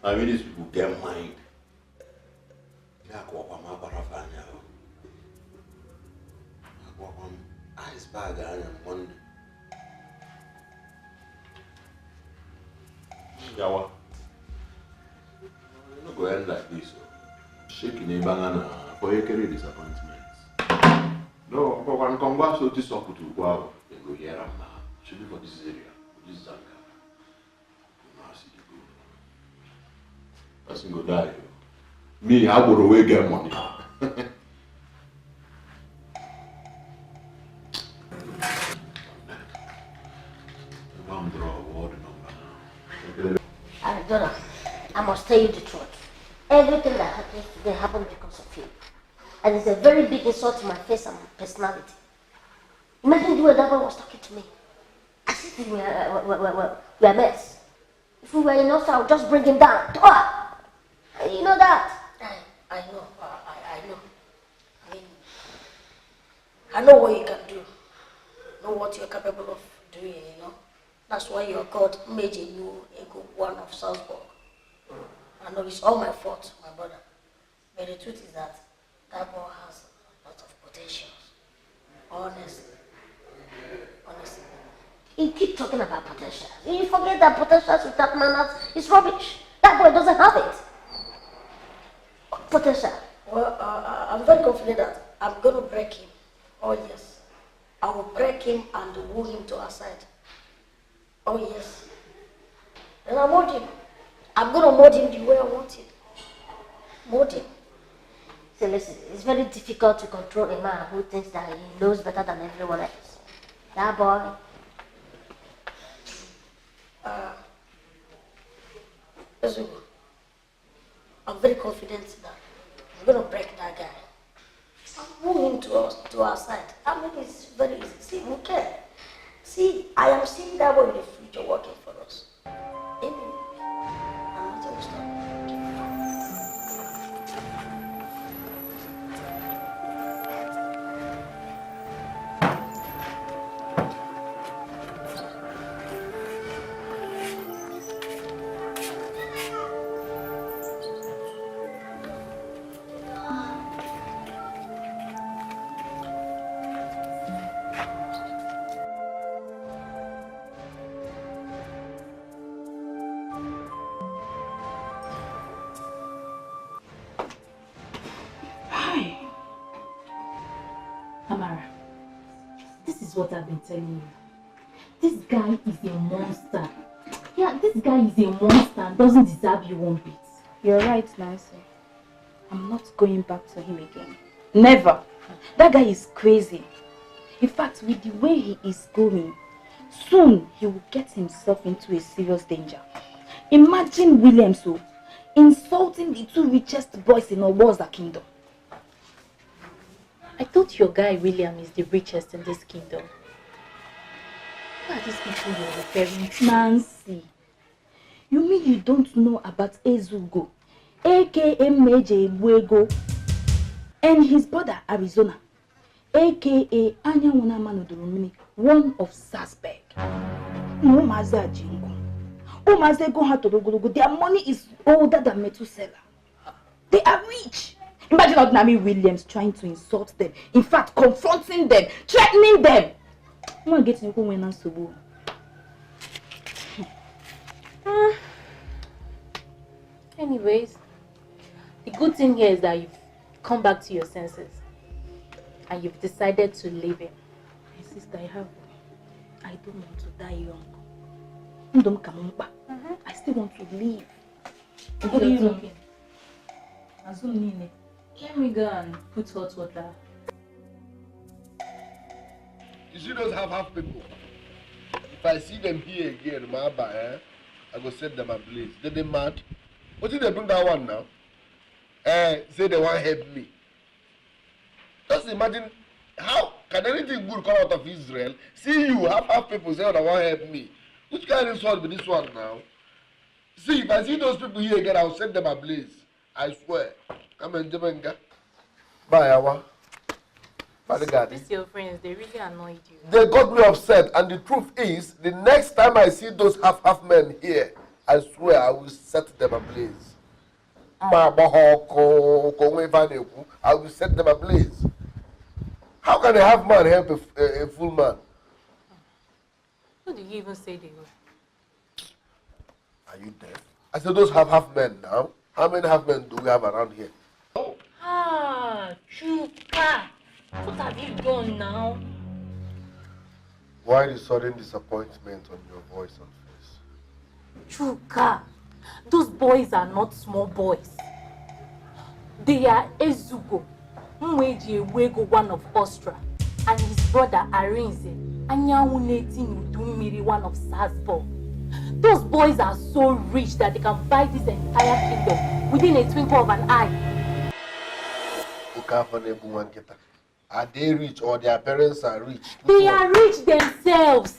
I mean, these people get mind. Ice bag and one. Yawa. No go end like this. Shaking a banana for your career disappointments. No, but when come back to this up to go, they go here and now. Should be for this area. This is Zanga. Person go die. Me, I go away get money. Donna, I must tell you the truth. Everything that happens today happened because of you. And it's a very big insult to my face and my personality. Imagine the way that boy was talking to me. As if we were a mess. If we were in Osita, I would just bring him down. You know that? I know. I know. I mean, I know what you can do. Know what you're capable of doing, you know. That's why your God made you a good one of Salzburg. I know it's all my fault, my brother. But the truth is that boy has a lot of potential. Honestly. You keep talking about potential. You forget that potential with that man is rubbish. That boy doesn't have it. Potential. Well, I'm very confident that I'm going to break him. Oh, yes. I will break him and woo him to our side. Oh, yes. And I mold him. I'm going to mold him the way I want it. Mold him. So listen, it's very difficult to control a man who thinks that he knows better than everyone else. That boy. I'm very confident that I'm going to break that guy. I'll move him to our side. I mean, it's very easy. See, we can. See, I am seeing that boy in the future working for us. Anyway, I'm not going to stop. is what I've been telling you. This guy is a monster. Yeah, this guy is a monster and doesn't deserve you one bit. You're right, Nancy. I'm not going back to him again. Never. That guy is crazy. In fact, with the way he is going, soon he will get himself into a serious danger. Imagine William insulting the two richest boys in Oboza kingdom. I thought your guy William is the richest in this kingdom. Who are these people you're referring to? Nancy, you mean you don't know about Ezugo, aka Meje Buego, and his brother Arizona, aka Anyawuna Manodorumini, one of Sasberg? No Maza Jingo. Oh Mazego Hatodogologo, their money is older than Methuselah. They are rich. Imagine Ordinary Williams trying to insult them. In fact, confronting them, threatening them. I'm not getting you when I'm so. Anyways, the good thing here is that you've come back to your senses and you've decided to leave him. My sister, I don't want to die young. I still want to live. What are you talking? Let me go and put hot water. You see those half people? If I see them here again, I go set them ablaze. They mad. What did they bring that one now? Say they want to help me. Just imagine, how can anything good come out of Israel? See you, half people say they want to help me. Which kind of insult with this one now? See, if I see those people here again, I'll set them ablaze. I swear. I'm in Jamaica. Bye, Awa. These your friends, they really annoyed you. They got me upset, and the truth is, the next time I see those half men here, I swear I will set them ablaze. I will set them ablaze. How can a half man help a full man? Who do you even say they were? Are you deaf? I said those half men now. How many half men do we have around here? Oh. Chuka. What have you done now? Why the sudden disappointment on your voice and face? Chuka, those boys are not small boys. They are Ezugo, Mweji Ewego, one of Ostra, and his brother Arinze, Anyawuneti Udumiri, one of Sasbo. Those boys are so rich that they can buy this entire kingdom within a twinkle of an eye. Are they rich or their parents are rich? They are rich themselves.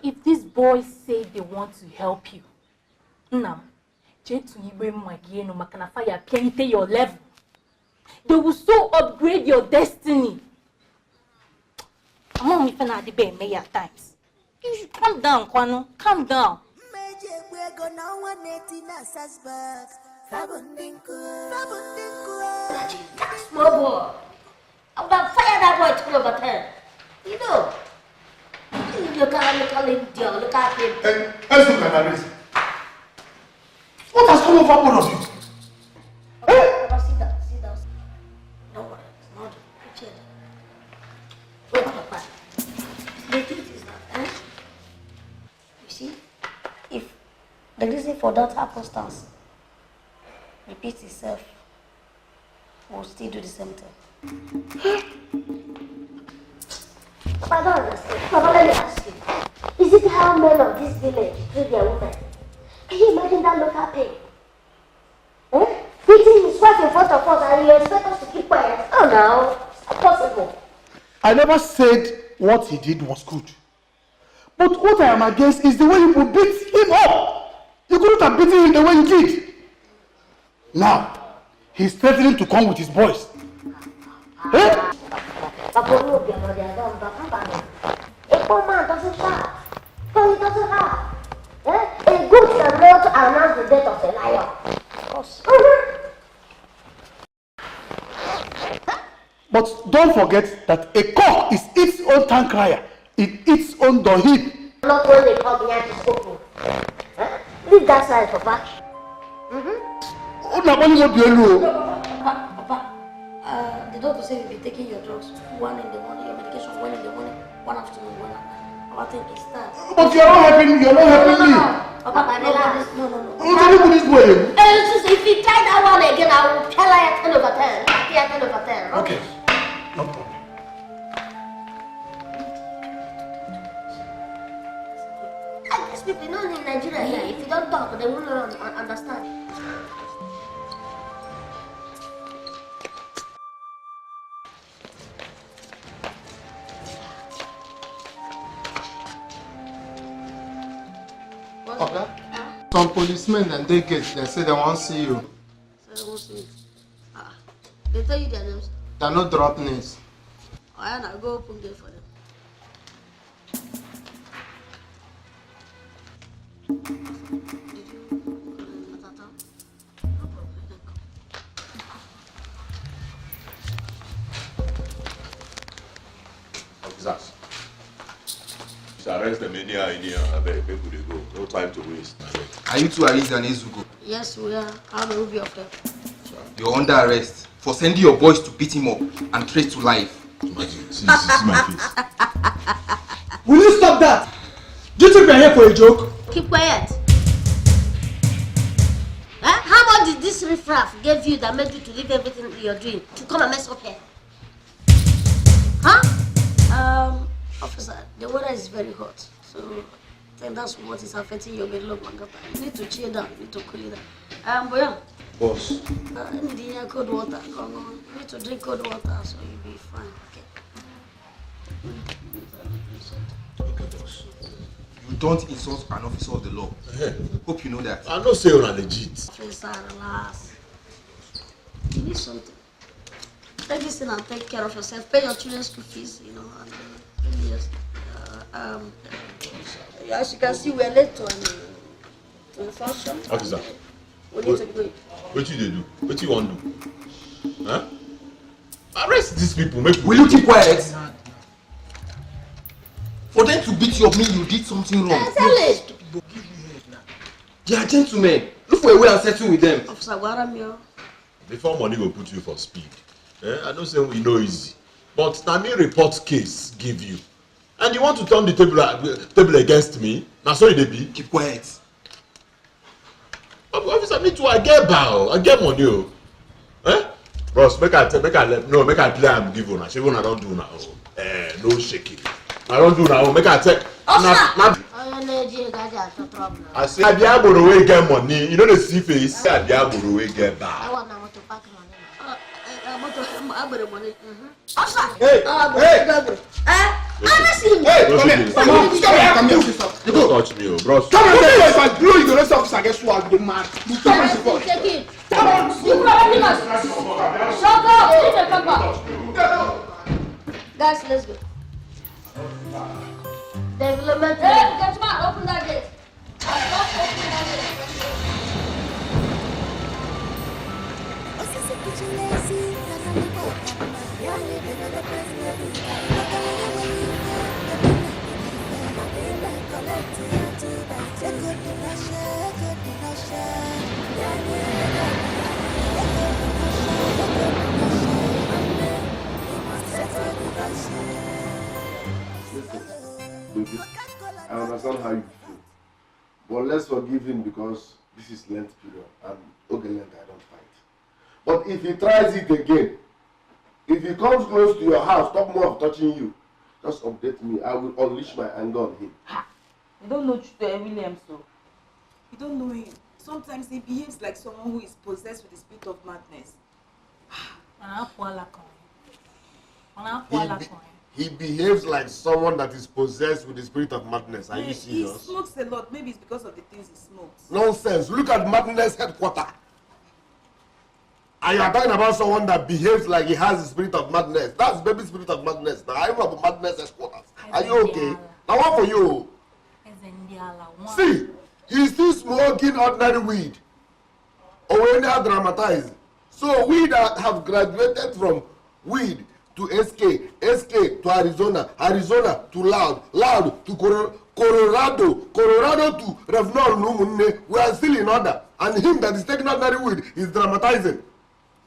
If these boys say they want to help you, your level, they will so upgrade your destiny. I'm even at the bay many times. You should calm down, Kwano. Calm down. Small boy. I would have fired that boy 2 over 10. You know. Look at him, dear. Look at him. Let's look at this. What has come over both of you? Sit down. Don't worry, it's not Richard. Wait, Papa. The truth is that, you see, if the reason for that apostasy repeats itself, we'll still do the same thing. Papa, I don't understand. Papa, let me ask you. Is it how men of this village treat their women? Can you imagine that local pain? Beating his wife in front of us and you expect us to keep quiet? Oh no, it's not possible. I never said what he did was good. But what I am against is the way you would beat him up. You couldn't have beaten him the way you did. Now, he's threatening to come with his boys. A poor man doesn't shout. No, he doesn't have. A goat cannot announce the death of a lion. Of course. But don't forget that a cock is its own town crier. It eats own door heap. Not when they come behind his opening. Leave that side, Papa. Oh, the doctor said you'll be taking your drugs 1 in the morning, your medication 1 in the morning, 1 afternoon, 1 at night. I think it's time. But you're not helping me. Papa, relax. No. Look this way. If you try that one again, I will tell her 10 over 10. 10 over 10. Okay. No problem. And these people, in Nigeria here, if you don't talk, they won't understand. Okay. Some policemen and they say they won't see you. So they won't see you. They tell you their names. They're not drop names. I'll go open gate for them. Officers. Arrest them anyhow, I beg, people they go. No time to waste. Are you two Aliza and Ezugo? Yes, we are. How many will be of them? You're under arrest for sending your boys to beat him up and trace to life. Imagine, see my face. Will you stop that? Do you think we're here for a joke? Keep quiet. How much did this riffraff give you that made you to leave everything you're doing to come and mess up here? Officer, the weather is very hot, so I think that's what is affecting your middle of Mangata. You need to chill down, you need to cool it down. Boyan. Boss. In the cold water, come on. You need to drink cold water so you'll be fine, Okay, boss. You don't insult an officer of the law. Hope you know that. I know say you're legit. Officer, relax. You need something. Take this in and take care of yourself. Pay your children's school fees, and yes. As you can see, we are late to the function. Officer. We need to go. What you do? What you want to do? Huh? Arrest these people. Will you keep quiet? For them to beat you up, mean you did something wrong. Exactly. They are gentlemen. Look for a way and settle with them. Officer, Guaramio. Before money will put you for speed. I don't say we know easy. But now me report case give you. And you want to turn the table against me? Now sorry they be. Keep quiet. Officer, me too, I get bow. I get money. Bros, make I play am give una. Shey una don do now. No shaking. I don't do now. Make I take. I say Adiaboro wey get money. You know the see face. Adiaboro wey get bow. Hey! Arrest him! Hey! Come here! Come here! Don't touch me, bros. Come on! If I blow you, the rest of us, I guess who I'll be mad. Take it! Come on! You probably must! Shut up! Leave the paper! Guys, let's go. Development. Hey, get man, open that gate. Listen, I understand how you feel, but let's forgive him because this is Lent period and okay, Lent I don't fight. But if he tries it again, if he comes close to your house, stop more of touching you, just update me. I will unleash my anger on him. You don't know Williams, so. You don't know him. Sometimes he behaves like someone who is possessed with the spirit of madness. He behaves like someone that is possessed with the spirit of madness. Are you serious? He smokes a lot. Maybe it's because of the things he smokes. Nonsense. Look at madness headquarters. And you are talking about someone that behaves like he has the spirit of madness. That's baby spirit of madness. Now I have madness headquarters. Are you okay? Now what for you? See, he's still smoking ordinary weed. Or when they are dramatized. So we that have graduated from weed to SK to Arizona to Loud to Colorado to Revlon, we are still in order. And him that is taking ordinary weed is dramatizing.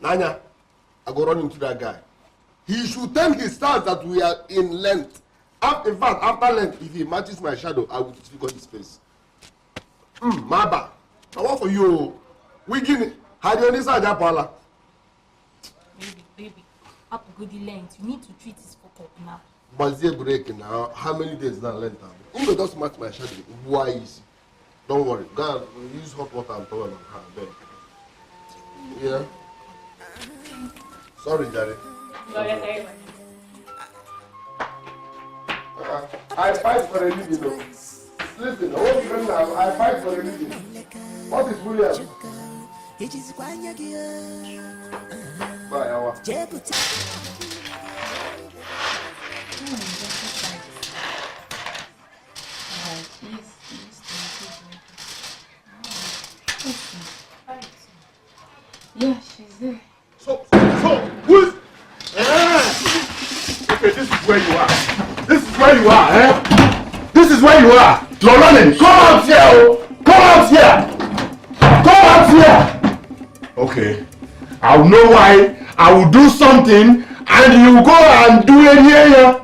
Nanya, I go run into that guy. he should tell his stars that we are in length. In fact, after length, if he matches my shadow, I will disfigure his face. Maba. I want for you. We give it. How do you understand that, Paula? Baby, up good length. You need to treat his fuck up now. But they break now. How many days now length? If you just match my shadow, why is it? Don't worry. Go and use hot water and towel on her bed. Yeah. Sorry, Daddy. I fight for a living, though. Listen, I want to tell you now, I fight for a living. What is William? Bye, Awa. Yeah, she's there. So, who's... Okay, this is where you are. This is where you are, eh? This is where you are. You're running. Come out here, oh. Come out here. Come out here. Okay. I'll know why. I will do something and you go and do it here.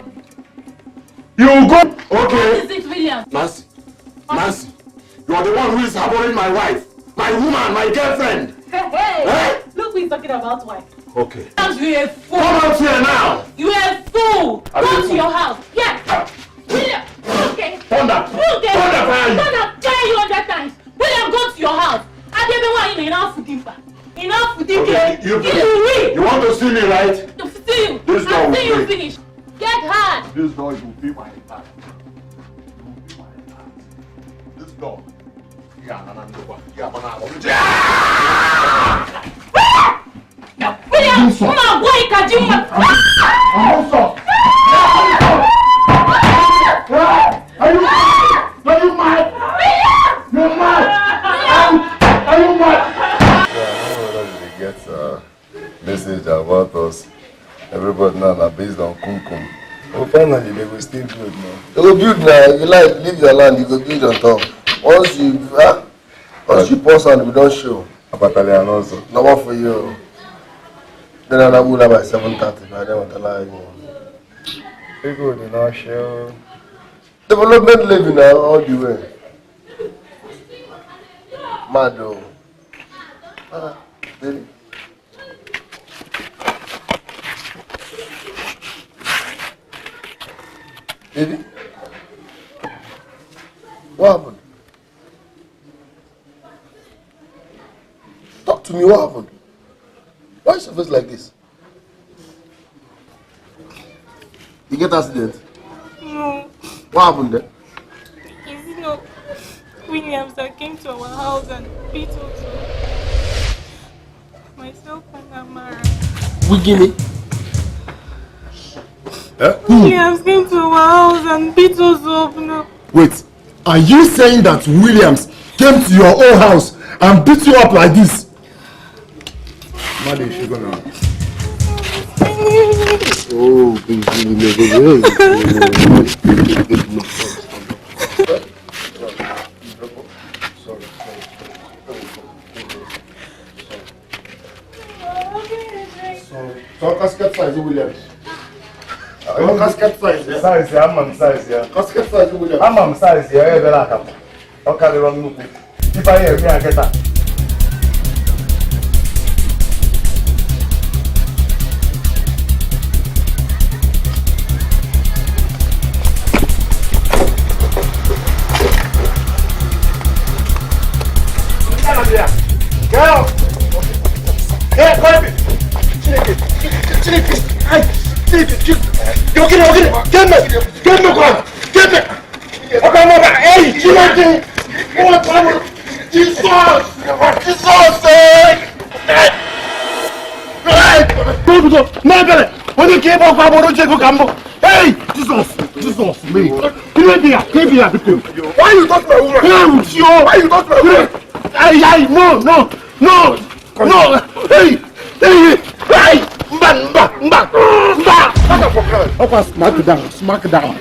You will go. Okay. What is it, William? Nancy. Nancy. You are the one who is harboring my wife. My woman, my girlfriend. Hey. Eh? Look who is talking about wife. Okay. You a fool. Come out here now. You a fool. Go to your house. Yeah. William. Okay. Thunder. Okay. Thunder fire you. Thunder fire you 100 times. William, go to your house. I didn't want you enough for differ. Enough for differ. Okay. You want to see me, right? To see you. This door will see you break. finish. Get hard. This door will be my heart. This door. William, come on, boy, Kajima. Are you mad? You're mad. Are you mad? Yeah, I don't know whether they get message about us. Everybody now are based on kumkum. Well, finally, they will still build now. They will build now. You like, leave your land, you go build on top. Once you pause and we don't show. A battalion also. No one for you. Then I will have by 7:30. I don't want to lie anymore. People do not show. Development living now all the way. Mad though. Really? Baby? What happened? Talk to me, what happened? Why is your face like this? You get accident? No. What happened there? Is it not Williams that came to our house and beat us? Myself and Amara. Wigini? Williams came to our house and beat us up now. Wait, are you saying that Williams came to your own house and beat you up like this? Mother, she gonna. Oh, So casket size Williams. Casket size. Size, yeah, I'm size, yeah. Casket size Williams. I'm size, yeah. I better come. Okay, the wrong look. If I hear me, I get that. Girl! Hey, baby! Chinedu! Yo, get me! Get me, God! Get me! Okay, mama! Hey, Chinedu! Jesus! Jesus! Hey! No, when you came up, I want to go. Hey! Jesus! Jesus! Me! Why you touch my woman? Why you touch my woman? Hey! No! Hey! Mba! Smack down.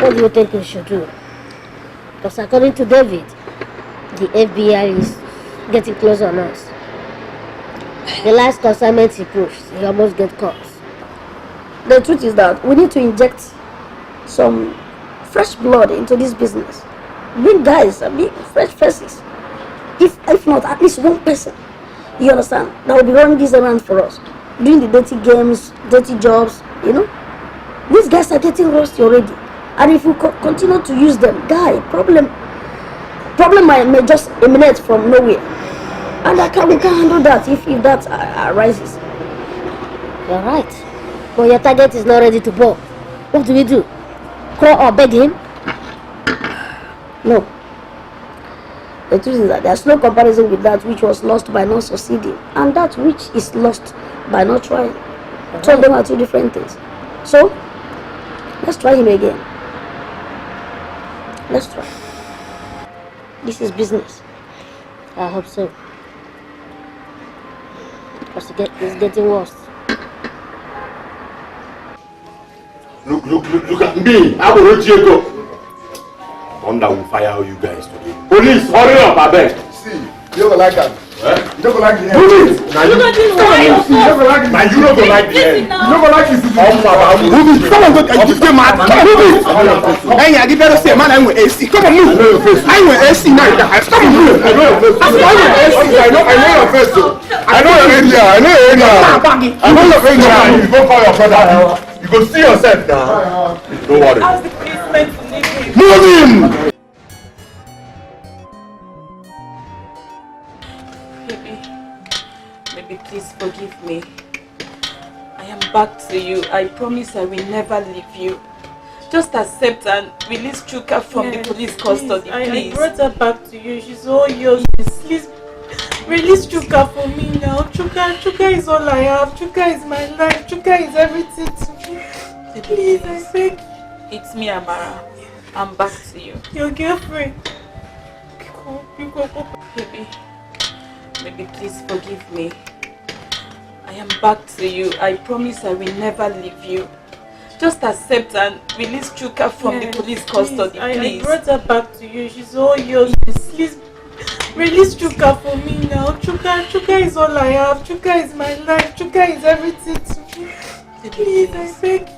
what do you think we should do? Because according to David, the FBI is getting close on us. The last consignment he pushed, he almost got caught. The truth is that we need to inject some fresh blood into this business. Bring guys, fresh faces. If not, at least one person. You understand? That will be running this around for us. Doing the dirty games, dirty jobs, you know. These guys are getting rusty already. And if we continue to use them, problem may just emanate from nowhere. And we can't handle that if that arises. You're right. But your target is not ready to ball. What do we do? Call or beg him? No. The truth is that there's no comparison with that which was lost by not succeeding and that which is lost by not trying. Two of them are two different things. So, let's try him again. Let's try. This is business. I hope so. Because it's getting worse. Look at me. I will let you go. Thunder will fire you guys today. Police, hurry up, I beg. See, you don't like that. You don't like the end. Move it! Now you don't like it. Now you don't like the end. You don't like it. Move it! Come on, go. You get mad. Come on, move it! Hey, I give you say, man, I'm with AC. Come on, move. I'm with AC now. Come on, move. I know your face. I know your area. I know your area. I know your area. You go call your brother. You go see yourself now. Don't worry. How's the policeman to leave him? Move him! Baby, please forgive me. I am back to you. I promise I will never leave you. Just accept and release Chuka from the police custody, please. I brought her back to you. She's all yours. Please release Chuka for me now. Chuka is all I have. Chuka is my life. Chuka is everything to me. Please, I beg. It's me, Amara. I'm back to you. Your girlfriend. Baby, please forgive me. I am back to you. I promise I will never leave you. Just accept and release Chuka from the police custody, please. I brought her back to you. She's all yours. Please release Chuka for me now. Chuka is all I have. Chuka is my life. Chuka is everything to me. Please, I beg.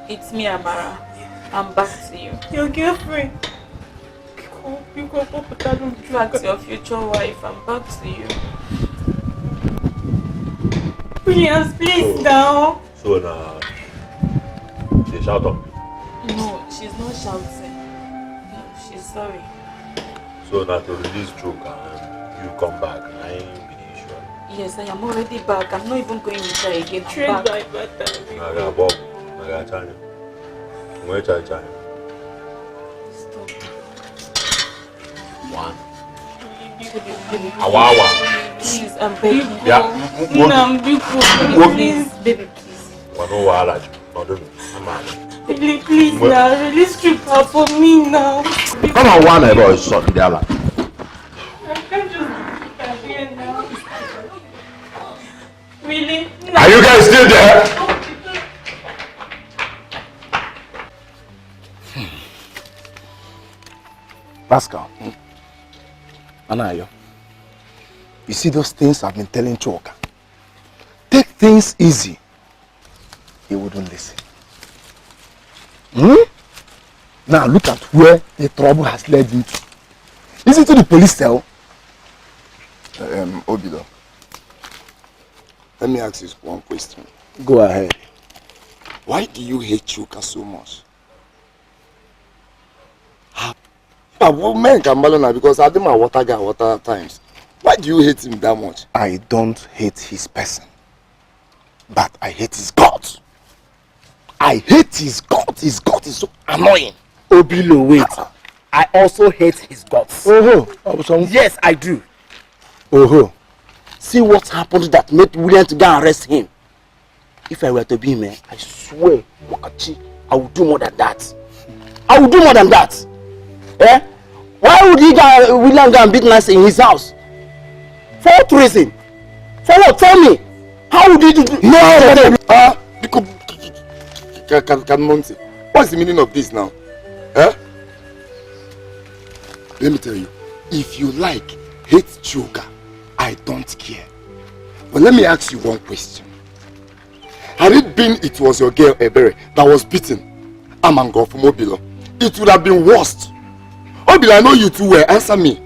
It's me, Amara. I'm back to you. Your girlfriend. Back to your future wife. I'm back to you. Williams, please now. So now, they shout on me. No, she's not shouting. No, she's sorry. So now to release joke and you come back, and I ain't be the issue. Yes, I am already back. I'm not even going with her again. Trade I'm by back. butter. I got Bob, I got China. Where China? Stop. One. Awawa. Please, I'm begging. Yeah. Please, baby, please. One over large. No, don't. I'm mad. Baby, please now. Release Chuka for me now. Come on, one about shot the other. I can't just keep her here now. Really? No. Are you guys still there? Pascal, Anayo, you see those things I've been telling Choka? Take things easy. He wouldn't listen. Now look at where the trouble has led into. Is it to the police cell? Obido, let me ask you one question. Go ahead. Why do you hate Chuka so much? Well, men can balance because I do my water guy water times. Why do you hate him that much? I don't hate his person, but I hate his God. I hate his God. His God is so annoying. Obilo, wait. I also hate his guts. Yes, I do. See what happened that made William to go and arrest him. If I were to be him, I swear, Wakachi, I would do more than that. I would do more than that. Eh? Why would William go and beat Nancy in his house? For what reason? For what? Tell me. How would he do? Can Monty, what's the meaning of this now? Eh? Let me tell you, if you like, hate Chuka, I don't care. But let me ask you one question. Had it been it was your girl Ebere that was beaten Amango from Obilo, it would have been worse. Obilo, I know you too well. Answer me.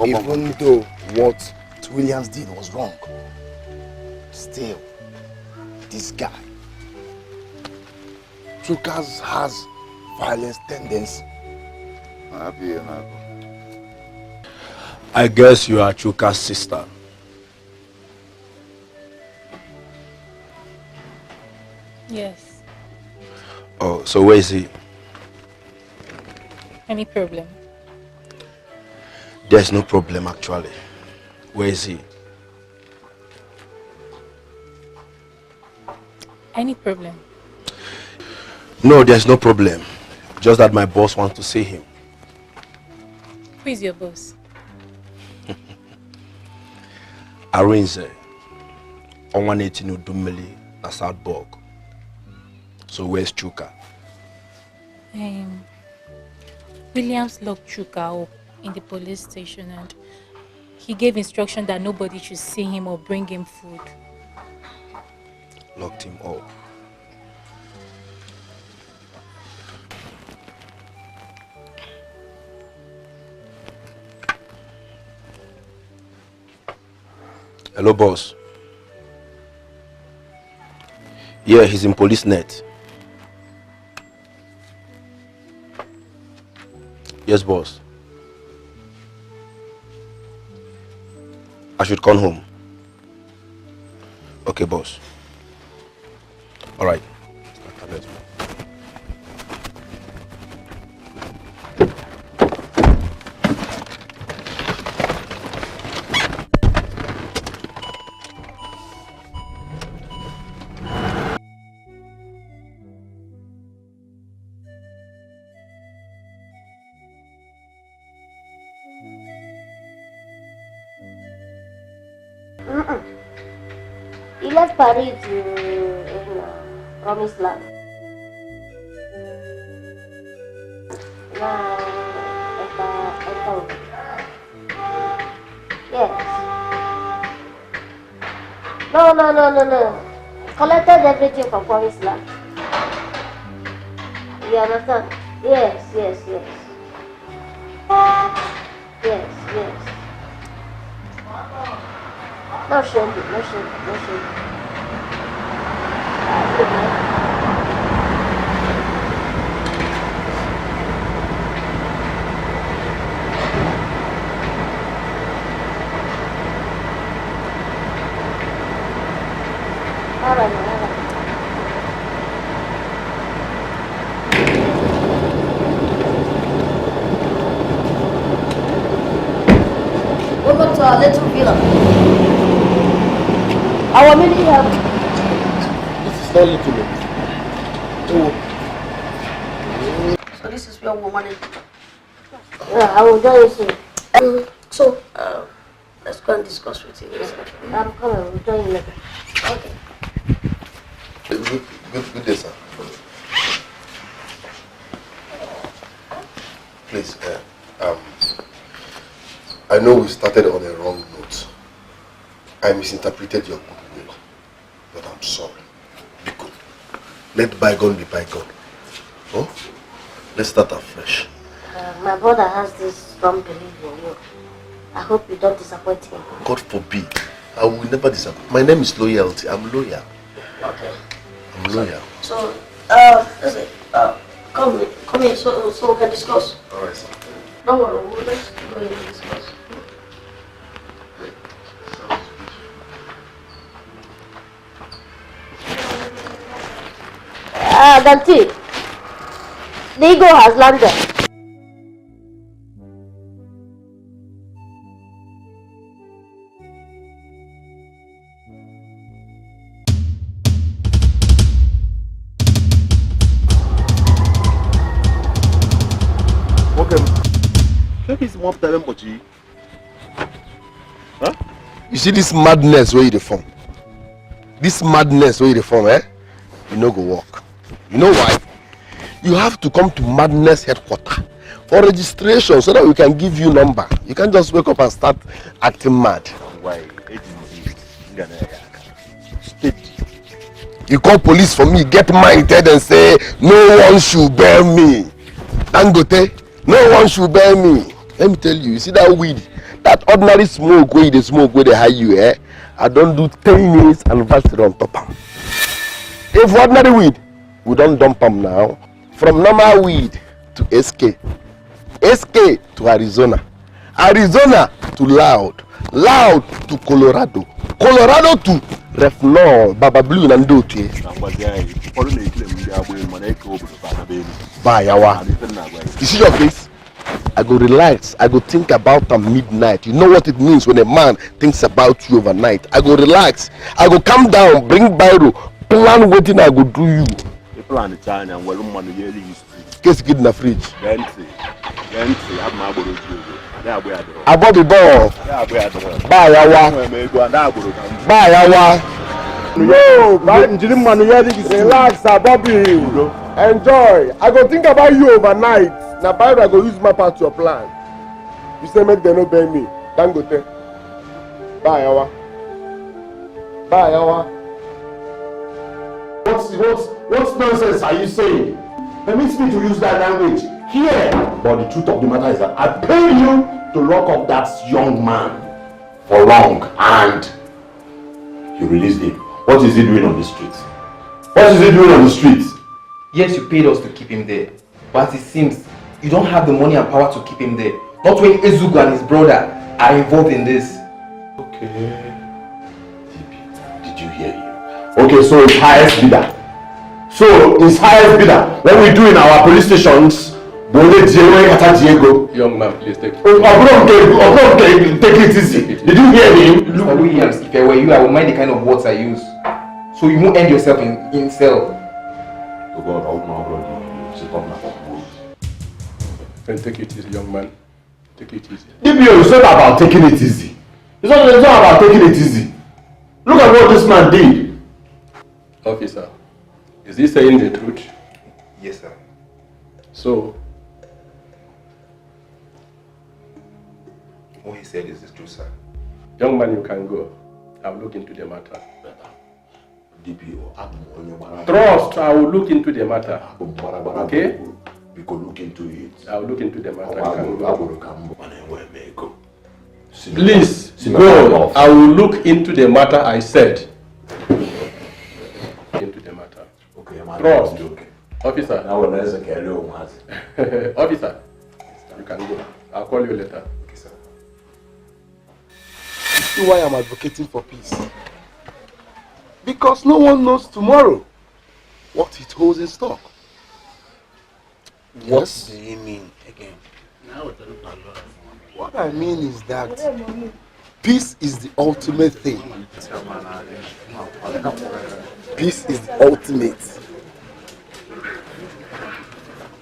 Even though what Williams did was wrong, still, this guy, Chukas has violence tendency. I guess you are Chuka's sister. Yes. Oh, so where is he? Any problem? There's no problem actually. Where is he? Any problem? No, there's no problem. Just that my boss wants to see him. Who is your boss? Arinze. On 118 Udumeli, na Southburg. So where's Chuka? Williams locked Chuka up in the police station and he gave instruction that nobody should see him or bring him food. Locked him up. Hello, boss. Yeah, he's in police net. Yes, boss. I should come home. Okay, boss. All right. He left Paris in Promised Land. Yes. No. Collected everything from Promised Land. You understand? Yes. No shame. Good night. All right. Welcome to our little villa. Our mini help. This is not little. So this is where woman is. Yeah, I will join you soon. So, let's go and discuss with you. I'm coming. We'll join you later. Okay. Good day, sir. Please, I know we started on a wrong note. I misinterpreted your goodwill, but I'm sorry. Be good. Let bygone be bygone. Oh? Let's start afresh. My brother has this strong belief in you. I hope you don't disappoint him. God forbid. I will never disappoint. My name is Loyalty. I'm loyal. Okay. I'm loyal. So, listen, come here so we can discuss. Alright, sir. Don't worry, we'll just go in and discuss. Danti, the eagle has landed. Huh? You see this madness where you form? This madness where you form, eh? You no go walk. You know why? You have to come to Madness headquarters for registration so that we can give you number. You can't just wake up and start acting mad. Why? You call police for me, get minded and say, no one should bear me. Dangote, no one should bear me. Let me tell you, you see that weed, that ordinary smoke where they smoke where they hide you, eh? I don't do 10 years anniversary on top of them. If ordinary weed, we don't dump them now. From normal weed to SK. SK to Arizona. Arizona to Loud. Loud to Colorado. Colorado to Refnol, Baba Blue and Doty. You see your face? I go relax. I go think about them midnight. You know what it means when a man thinks about you overnight. I go relax. I go calm down, bring Biro, plan waiting I go do you. Plan the China and well money yearly used to. Case get in the fridge. Gently, I'm not going to do it. Above the ball. Bye, no, relax, Bobby. Enjoy. I go think about you overnight. Now, Bible, I go use my part to your plan. You say make them obey me. Dangote. Bye, What nonsense are you saying? Permit me to use that language here. But the truth of the matter is that I paid you to lock up that young man for long and you released him. What is he doing on the streets? What is he doing on the streets? Yes, you paid us to keep him there. But it seems you don't have the money and power to keep him there. Not when Ezugu and his brother are involved in this. Okay. Did you hear him? Okay, so it's highest bidder. So it's highest bidder. When we do in our police stations, young man, please take it. Take it easy. Did you hear him? Mr. Williams, if I were you, I would mind the kind of words I use. So you won't end yourself in cell. Then take it easy, young man. Take it easy. DPO, it's not about taking it easy. It's not about taking it easy. Look at what this man did. Officer, is he saying the truth? Yes, sir. So, what he said is the truth, sir. Young man, you can go. I'll look into the matter. DPO, trust, I will look into the matter. Okay? We could look into it. I'll look into the matter. Please, go. I will look into the matter I said. Into the matter. Okay, trust. Okay. Officer. Officer, you can go. I'll call you later. Okay, sir. See why I'm advocating for peace. Because no one knows tomorrow what it holds in stock. What do you mean again? What I mean is that peace is the ultimate thing. Peace is the ultimate.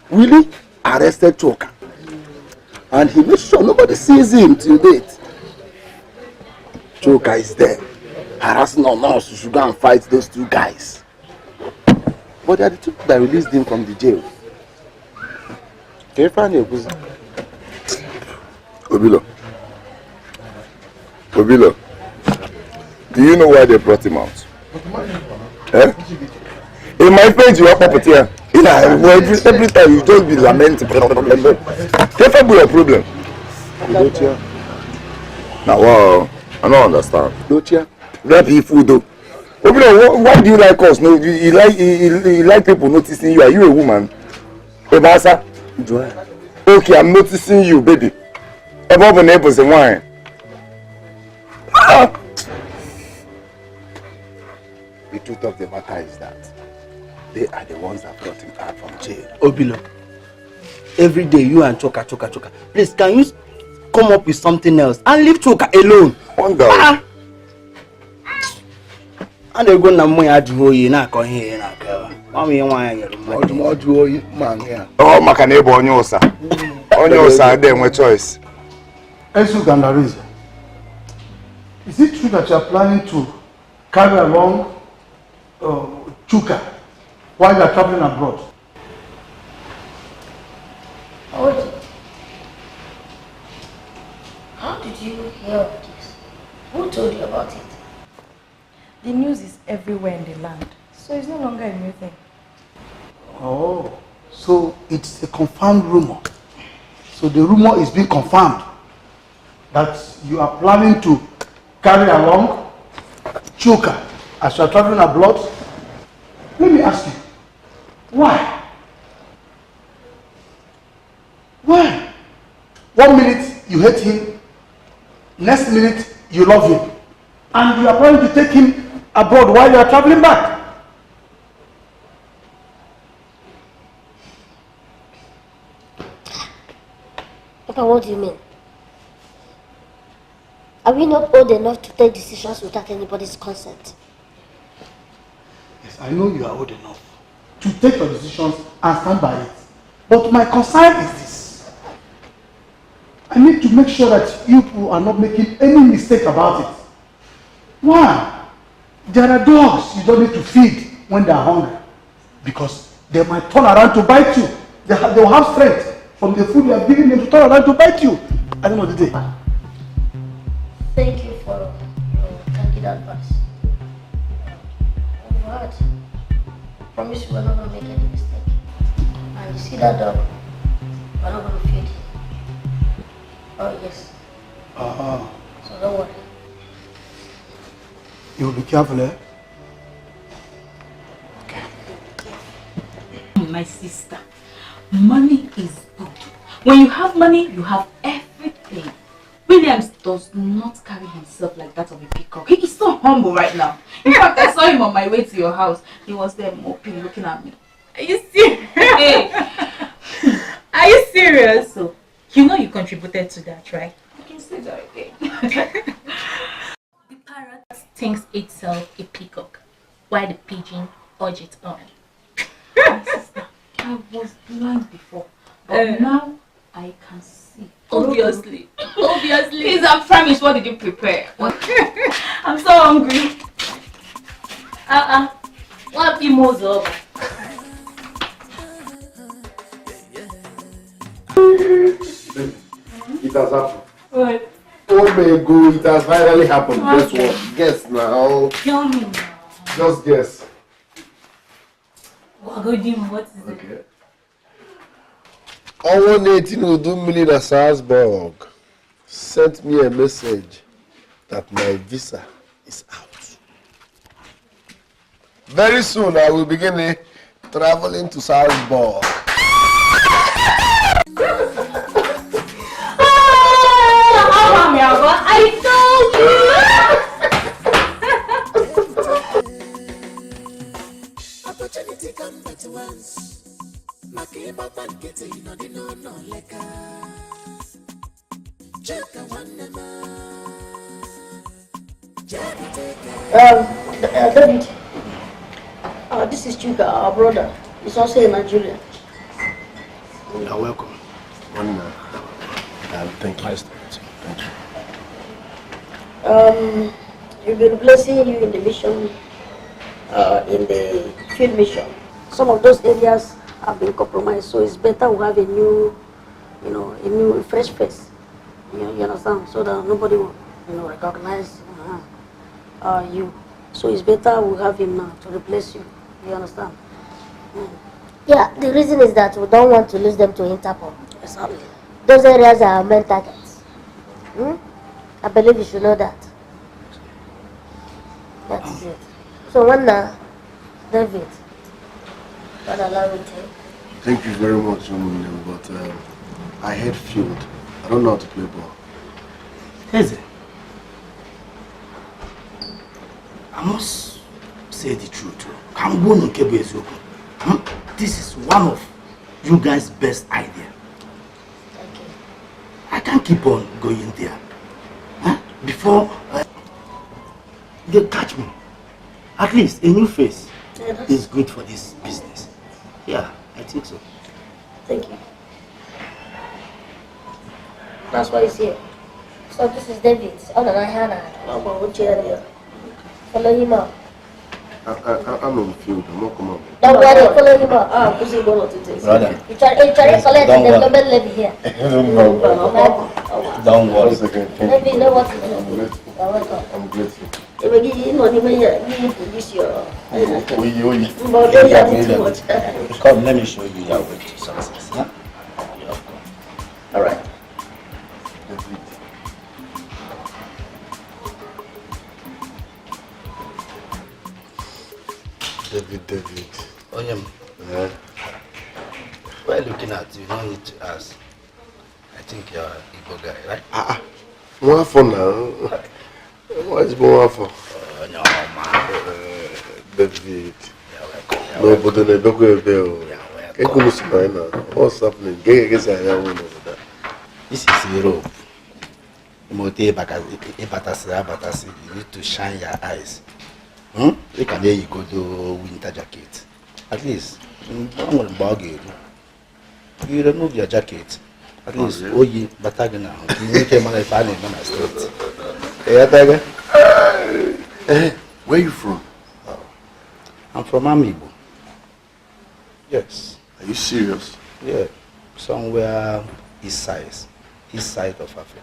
Willie arrested Choka, and he made sure nobody sees him till date. Choka is there, harassing on us. We should go and fight those two guys. But they are the two that released him from the jail. Can you find your cousin? Obilo, do you know why they brought him out? Eh? In my page, you have property here. Every time you just be lamenting. What's your problem? Now, wow, I don't understand. That be food though. Obilo, why do you like us? No, you like people noticing you. Are you a woman? Ebasa? Okay, I'm noticing you, baby. Above the neighbors and wine. The truth of the matter is that they are the ones that brought him out from jail. Obilo, every day you and Choka. Please, can you come up with something else and leave Choka alone? Wonder. And they're going to money at you na come here na go. Mama you want man here. Oh, makanebo onyosa. Onyosa dem with choice. Escalating. Is it true that you are planning to carry along Chuka while you are traveling abroad? How did you hear of this? Who told you about it? The news is everywhere in the land, so it's no longer a new thing. Oh, so it's a confirmed rumor. So the rumor is being confirmed that you are planning to carry along choker as you are traveling abroad. Let me ask you, why? Why? 1 minute you hate him, next minute you love him, and you are planning to take him abroad while you are traveling back. Papa, what do you mean? Are we not old enough to take decisions without anybody's consent? Yes, I know you are old enough to take your decisions and stand by it. But my concern is this. I need to make sure that you people are not making any mistake about it. One, there are dogs you don't need to feed when they are hungry because they might turn around to bite you. They will have strength from the food you have given them to turn around to bite you at the end of the day. Thank you for your candid advice. What? Promise you we're not going to make any mistake. And you see that dog? We're not going to feed it. Oh, yes. So don't worry. You will be careful, eh? My sister, money is good. When you have money, you have everything. Williams does not carry himself like that of a peacock. He is so humble right now. In fact, I saw him on my way to your house. He was there moping, looking at me. Are you serious? Hey. Are you serious? So, you know you contributed to that, right? You can say that again. The parrot thinks itself a peacock, while the pigeon urges it on. My sister, I was blind before, but now I can see. Obviously. Obviously. Please, I'm famished. What did you prepare? I'm so hungry. What emos over? It has happened. What? Oh my God, it has finally happened. Guess what? Guess now. Tell me now. Just guess. What is it? Okay. Owo 18 Udumili na Salzburg sent me a message that my visa is out. Very soon I will begin traveling to Salzburg. I told you! Opportunity come but once. Makiba pankete no di no leka. Cheka one ma. David, this is Chuka, our brother. He's also a Nigerian. You are welcome. Thank you. Thank you. We'll be replacing you in the mission, in the field mission. Some of those areas have been compromised, so it's better we have a new, a new fresh face. You understand? So that nobody will, recognize you. So it's better we have him now to replace you. You understand? Yeah, the reason is that we don't want to lose them to Interpol. Exactly. Those areas are our main targets. I believe you should know that. That's it. So when David, God allow me to. Thank you very much, but I hate field. I don't know how to play ball. Eze, I must say the truth. This is one of you guys' best idea. Thank you. I can't keep on going there. Before they catch me. At least a new face is good for this business. Yeah, I think so. Thank you. That's why he's here. So this is David. Oh, no, Hannah. Follow him up. I'm on the field. I'm not coming up. Don't worry, follow him up. Brother. You try to collect the government levy here. No. Don't worry. Once again, thank you. You know what to do. I'm grateful. You're welcome. I'm grateful. You know, you introduce your... Come, let me show you your way to success. Huh? Yeah, of course. All right. David. Onyem. Yeah. We're looking at you, don't need to ask. I think you're an Igbo guy, right? One for now. What is one for? No, man. David. No, but then I don't go there. What's happening? This is Europe. You need to shine your eyes. You can hear you go to winter jacket. At least, you remove your jacket. At least, you batag now. You make a man if I name my state. Where are you from? I'm from Amibo. Yes. Are you serious? Yeah. Somewhere east side of Africa.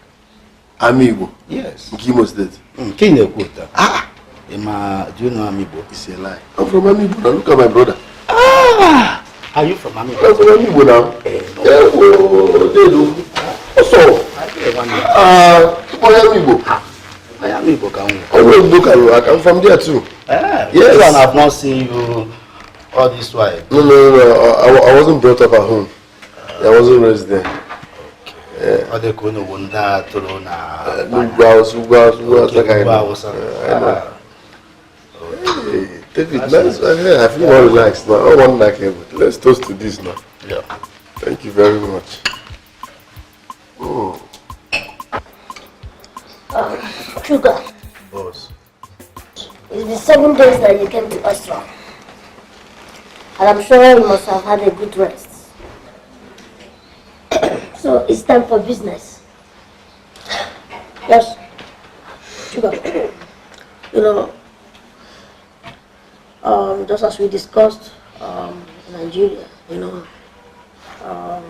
Amibo? Yes. Kimo State? Chinedu. Do you know Amibo? It's a lie. I'm from Amibo. Now look at my brother. Are you from Amibo? I'm from Amibo now. What's up? Amibo. I'm from there too. Yes. And I've not seen you all this while. No. I wasn't brought up at home. I wasn't raised there. I David, nice. I feel more relaxed now. I want like it. Let's toast to this now. Yeah. Thank you very much. Sugar. Boss. It's been 7 days that you came to Ostra. And I'm sure you must have had a good rest. So it's time for business. Yes. Sugar. You know, just as we discussed, Nigeria, you know, I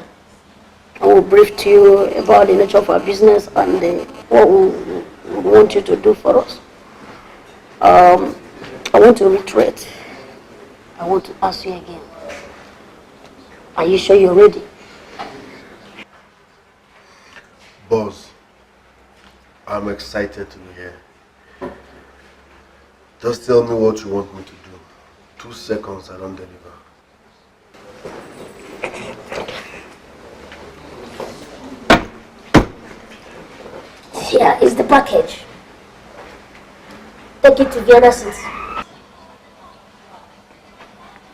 will brief to you about the nature of our business and what we want you to do for us. I want to reiterate. I want to ask you again. Are you sure you're ready? Boss, I'm excited to be here. Just tell me what you want me to do. 2 seconds, I don't deliver. Here is the package. Take it to Vienna City.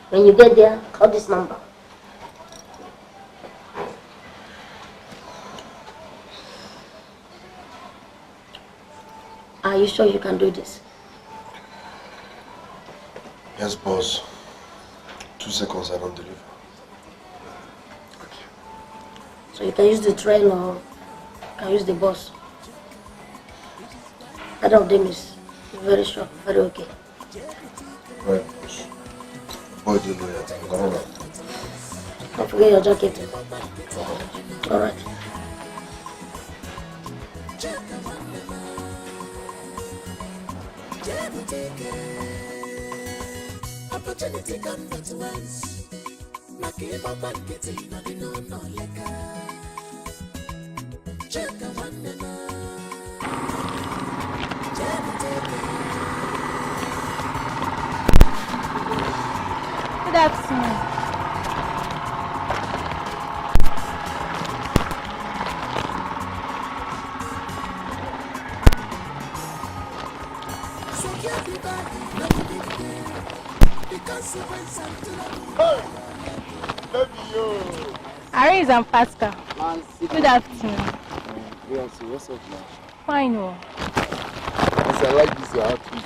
When you get there, call this number. Are you sure you can do this? Yes, boss. 2 seconds, I don't deliver. So you can use the train or you can use the bus. Either of them is very sure, very okay. Right, boss. Boy, do loyal. I'm gonna run. Don't forget your jacket. Alright. Opportunity comes at once. Knock it up and get it, no, no, leka. Check a one and Good afternoon. Aris and Pascal. Good afternoon. What's up now? Fine. I like this your outfit.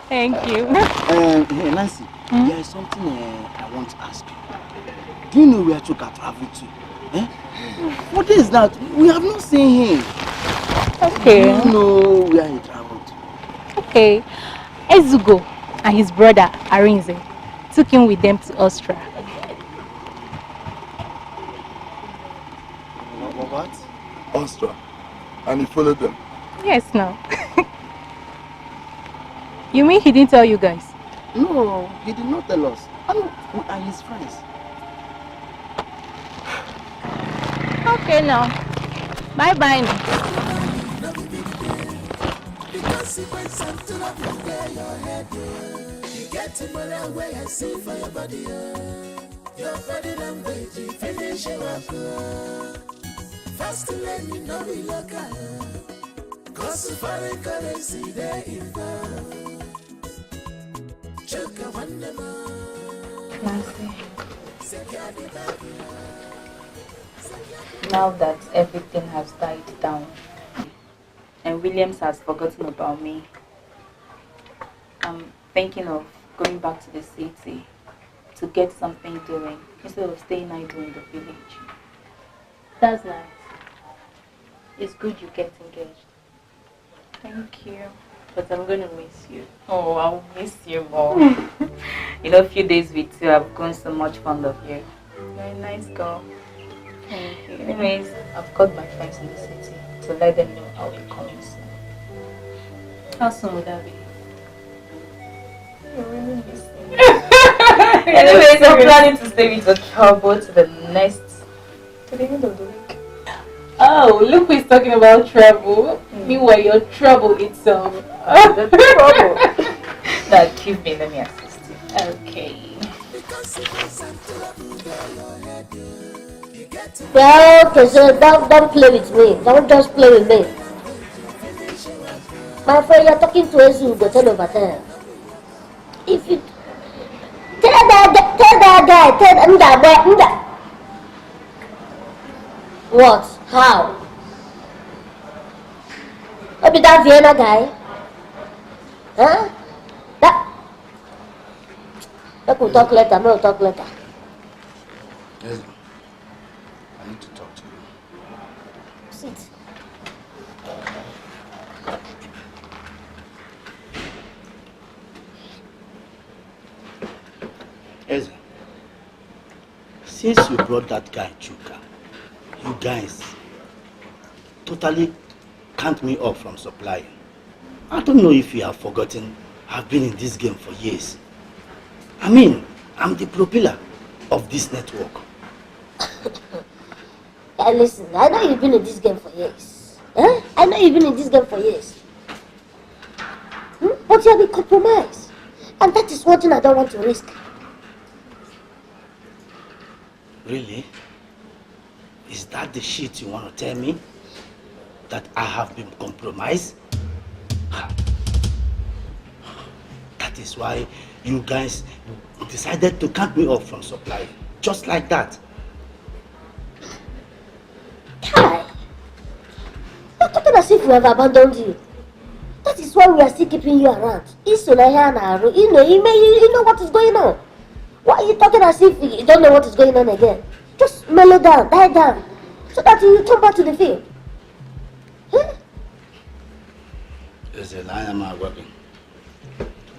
Thank you. Hey, Nancy, there is something I want to ask you. Do you know where Chuka traveled to? What is that? We have not seen him. Okay. Do you know where he traveled? Okay. Ezugo and his brother Arinze took him with them to Austria. What? Ostra, and he followed them. Yes, now. You mean he didn't tell you guys? No, he did not tell us. And we are his friends. Okay, now. Bye-bye now. You get to more way I see for your body. Your body language, you finish your work. Fast to let me know we look at. Cause foreign currency there in the Choke one Now that everything has died down and Williams has forgotten about me, I'm thinking of going back to the city to get something doing instead of staying idle in the village. That's nice. It's good you get engaged. Thank you. But I'm going to miss you. Oh, I'll miss you more. You know, a few days with you, I've grown so much fond of you. You're a nice girl. Thank you. Anyways, I've got my friends in the city to let them know I'll be coming soon. How soon would that be? You really miss me. Anyways, I'm planning to stay with the trouble to the end of the week. Oh, look who's talking about trouble. Meanwhile, your trouble itself. The trouble. Now, give me, let me assist you. Okay. Yeah, okay, so don't play with me. Don't just play with me. My friend, you're talking to Ezu, go tell over there. If you tell that guy, what? How? Maybe that Vienna guy? Huh? That we'll talk later, we'll talk later. Yes, I need to talk to you. Sit. Eze, since you brought that guy Chuka, you guys totally canned me off from supplying. I don't know if you have forgotten, I've been in this game for years. I mean, I'm the propeller of this network. Hey, listen, I know you've been in this game for years. Huh? I know you've been in this game for years. But you have been compromised. And that is one thing I don't want to risk. Really? Is that the shit you want to tell me? That I have been compromised? That is why you guys decided to cut me off from supply. Just like that. Kai! You're talking as if we have abandoned you. That is why we are still keeping you around. You know what is going on. Why are you talking as if you don't know what is going on again? Just mellow down, die down, so that you come back to the field. Huh? There's a line I'm working.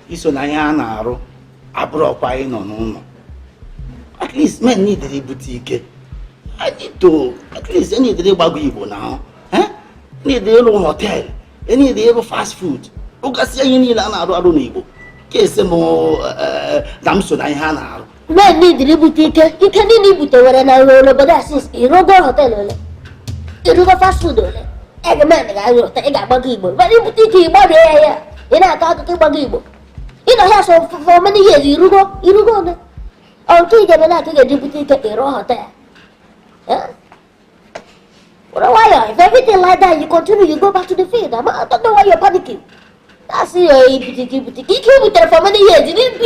Iso na ya na arụ abụrụ ọkwa ị nọ n'ụlọ. At least men need to bute ike. I need to, at least I need to gbago Igbo now. Need to go hotel. I need to go fast food. Ụgasị ihe niile a na-arụ arụ n'Igbo. Kese mo damso na ihe a na-arụ. Men need to bute ike. Ike niile ibute were na obodo a since ịrụgo hotel ole. Ịrụgo fast food ole. Ege men ga-arụ hotel, ị ga-agbago Igbo. But ibute ike ịgbago ya. Ị na-akọ akụkọ ịgbago Igbo. You know, here so for many years, you go on. Until you get a like a deputy take a raw hotel. Yeah? Well, why? If everything like that, you continue, you go back to the field. I don't know why you're panicking. That's it, boutique. You came with her for many years. You didn't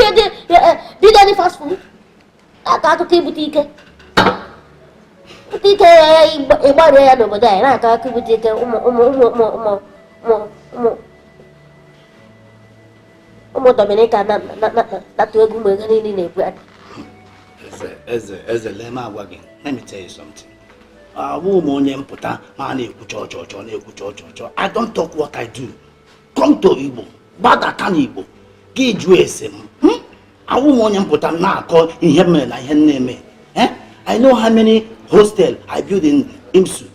did any fast food. I can't keep boutique. Boutique, a barrier over there. I can't keep boutique. Let me tell you something. I don't talk what I do. Come to Igbo. Bada kan Igbo. Give you a sim. I won't put a now call Iheme na Iheme. I know how many hostels I build in Imsu.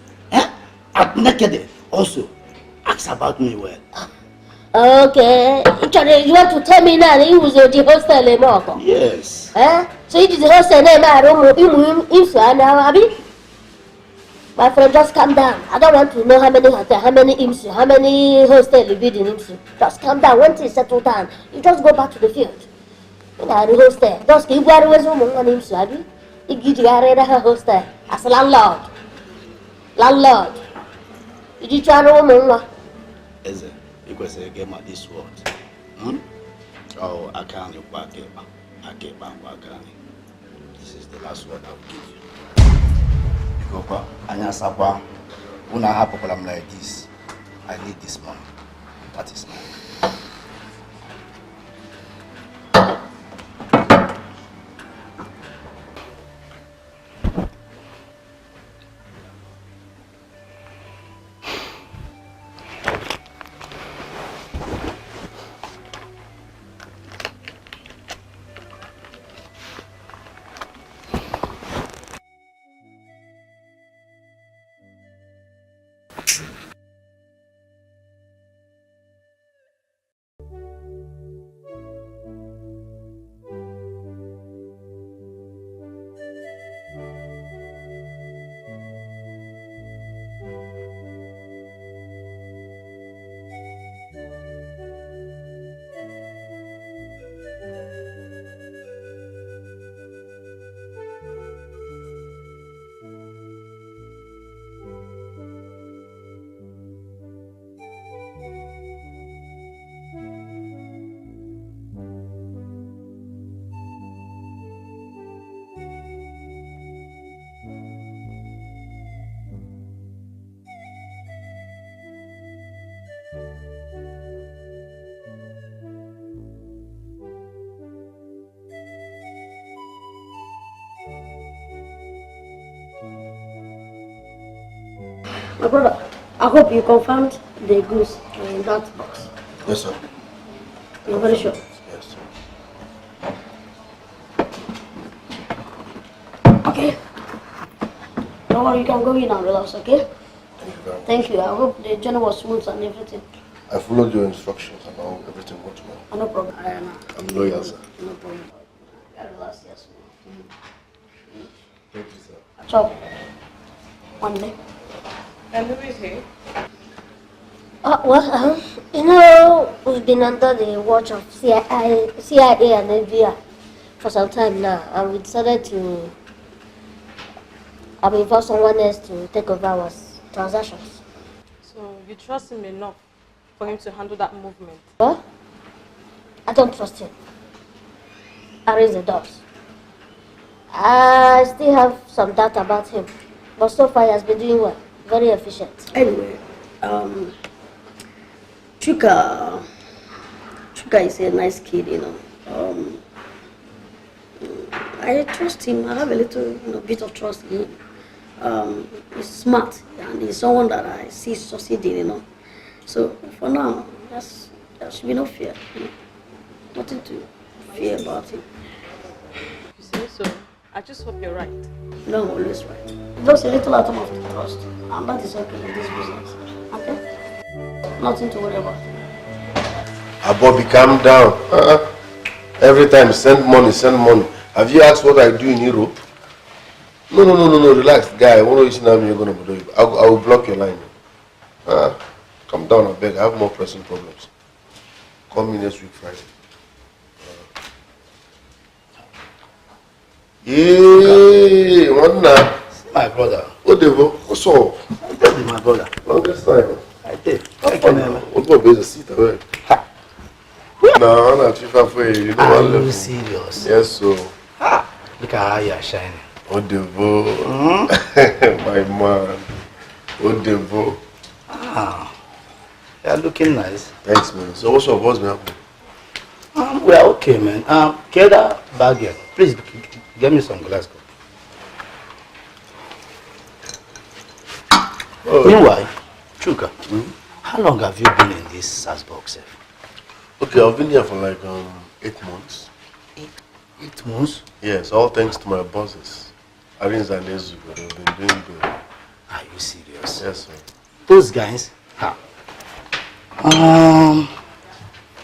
At naked also, ask about me well. Okay. You want to tell me now that he was the hostel anymore? Yes. So he is the hostel name. I don't know. My friend, just calm down. I don't want to know how many hotels, how many IMSU, how many hostels you build in IMSU. Just calm down. Once you settle down, you just go back to the field. You know, the hostel. Just keep going with someone on IMSU, have you? You get a hostel as a landlord. Landlord. You try to know. Eze, because I gave my this word. Oh, I can't look back. This is the last word I will give you. Because Anya Sapa, when I have a problem like this, I need this money. That is mine. My brother, I hope you confirmed the goods in that box. Yes, sir. You're very sure? Yes. Okay. Don't worry, you can go in and relax, okay? Thank you very much. Thank you. I hope the journey was smooth and everything. I followed your instructions and all, everything went well. No problem. I'm loyal, sir. No problem. Relax, yes. Thank you, sir. Chop. One day. And who is he? Well, you know, we've been under the watch of CIA and FBI for some time now, and we decided to involve someone else to take over our transactions. So you trust him enough for him to handle that movement? Well, I don't trust him. I raise the doors. I still have some doubt about him, but so far he has been doing well, very efficient. Anyway, Chuka is a nice kid, you know. I trust him. I have a little, bit of trust in him. He's smart, and he's someone that I see succeeding, you know. So for now, there should be no fear. Nothing to fear about him. You say so? I just hope you're right. No, I'm always right. Just a little atom of trust, and that is okay in this business. Okay? Nothing to worry about. Bobby, calm down. Every time, send money, send money. Have you asked what I do in Europe? No, relax, guy. What are you saying? You're going to do? I will block your line. Calm down, I beg. I have more pressing problems. Call me next week, Friday. Hey, what now? My brother. Odevo, what's up? My brother. Longest time. I did. What about the seat? No, I'm not for you. Are you serious? Yes, so. Look at how you are shining. Odevo. My man. Odevo. You are looking nice. Thanks, man. So what's up? What's been happening? We are okay, man. Get that bag here. Please, get me some glass. Meanwhile, Chuka, how long have you been in this SAS box? Okay, I've been here for like 8 months. 8 months? Yes, all thanks to my bosses. Arins and Ezugo, they've been doing good. Are you serious? Yes, sir. Those guys,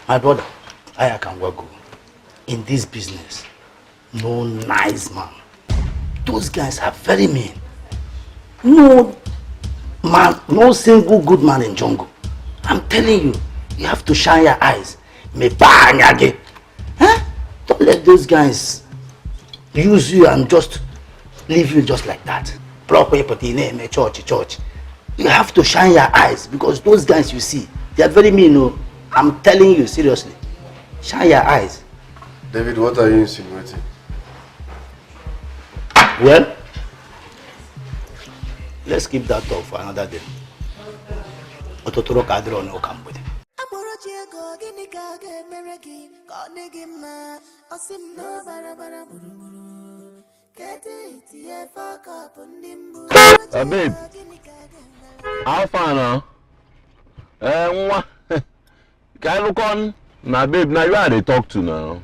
my brother, I can work in this business. No nice man. Those guys are very mean. No man, no single good man in jungle. I'm telling you, you have to shine your eyes. Me bang again. Huh? Don't let those guys use you and just leave you just like that. Proper church. You have to shine your eyes because those guys you see, they are very mean. No, I'm telling you seriously. Shine your eyes. David, what are you insinuating? Well, let's keep that talk for another day. Ototoro kadro no kambode. Babe, how far now? Can you look on? Now, babe, now you are they talk to now.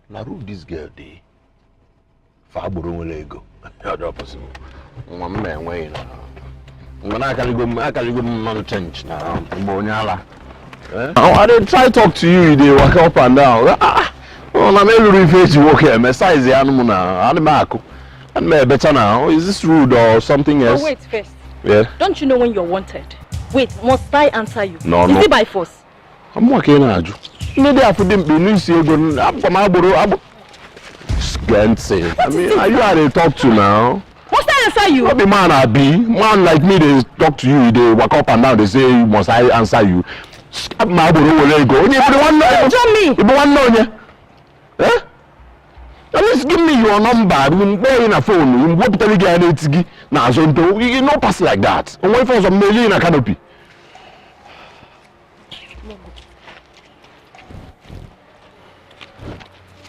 Now, who this girl dey? Faburu will go. How possible? One man way now. When I can go man change now. Monyala. I didn't try to talk to you, they walk up and down. Oh, I'm every face you walk here. My size the animal now. Animal. And me better now. Is this rude or something else? Oh, wait first. Yeah. Don't you know when you're wanted? Wait, must I answer you? No. Is it by force? I'm working now. Maybe I for them be news here going. I'm from Aburo. Can't say. I mean, are you how they talk to now? Must I answer you? What be man I be? Man like me, they talk to you. They walk up and down. They say, must I answer you? My Aburo will go. You one know. You one know. Eh? At least give me your number. We go in a phone. We go to Ikedieze. Now, so you know, pass like that. And wait for some million in a canopy.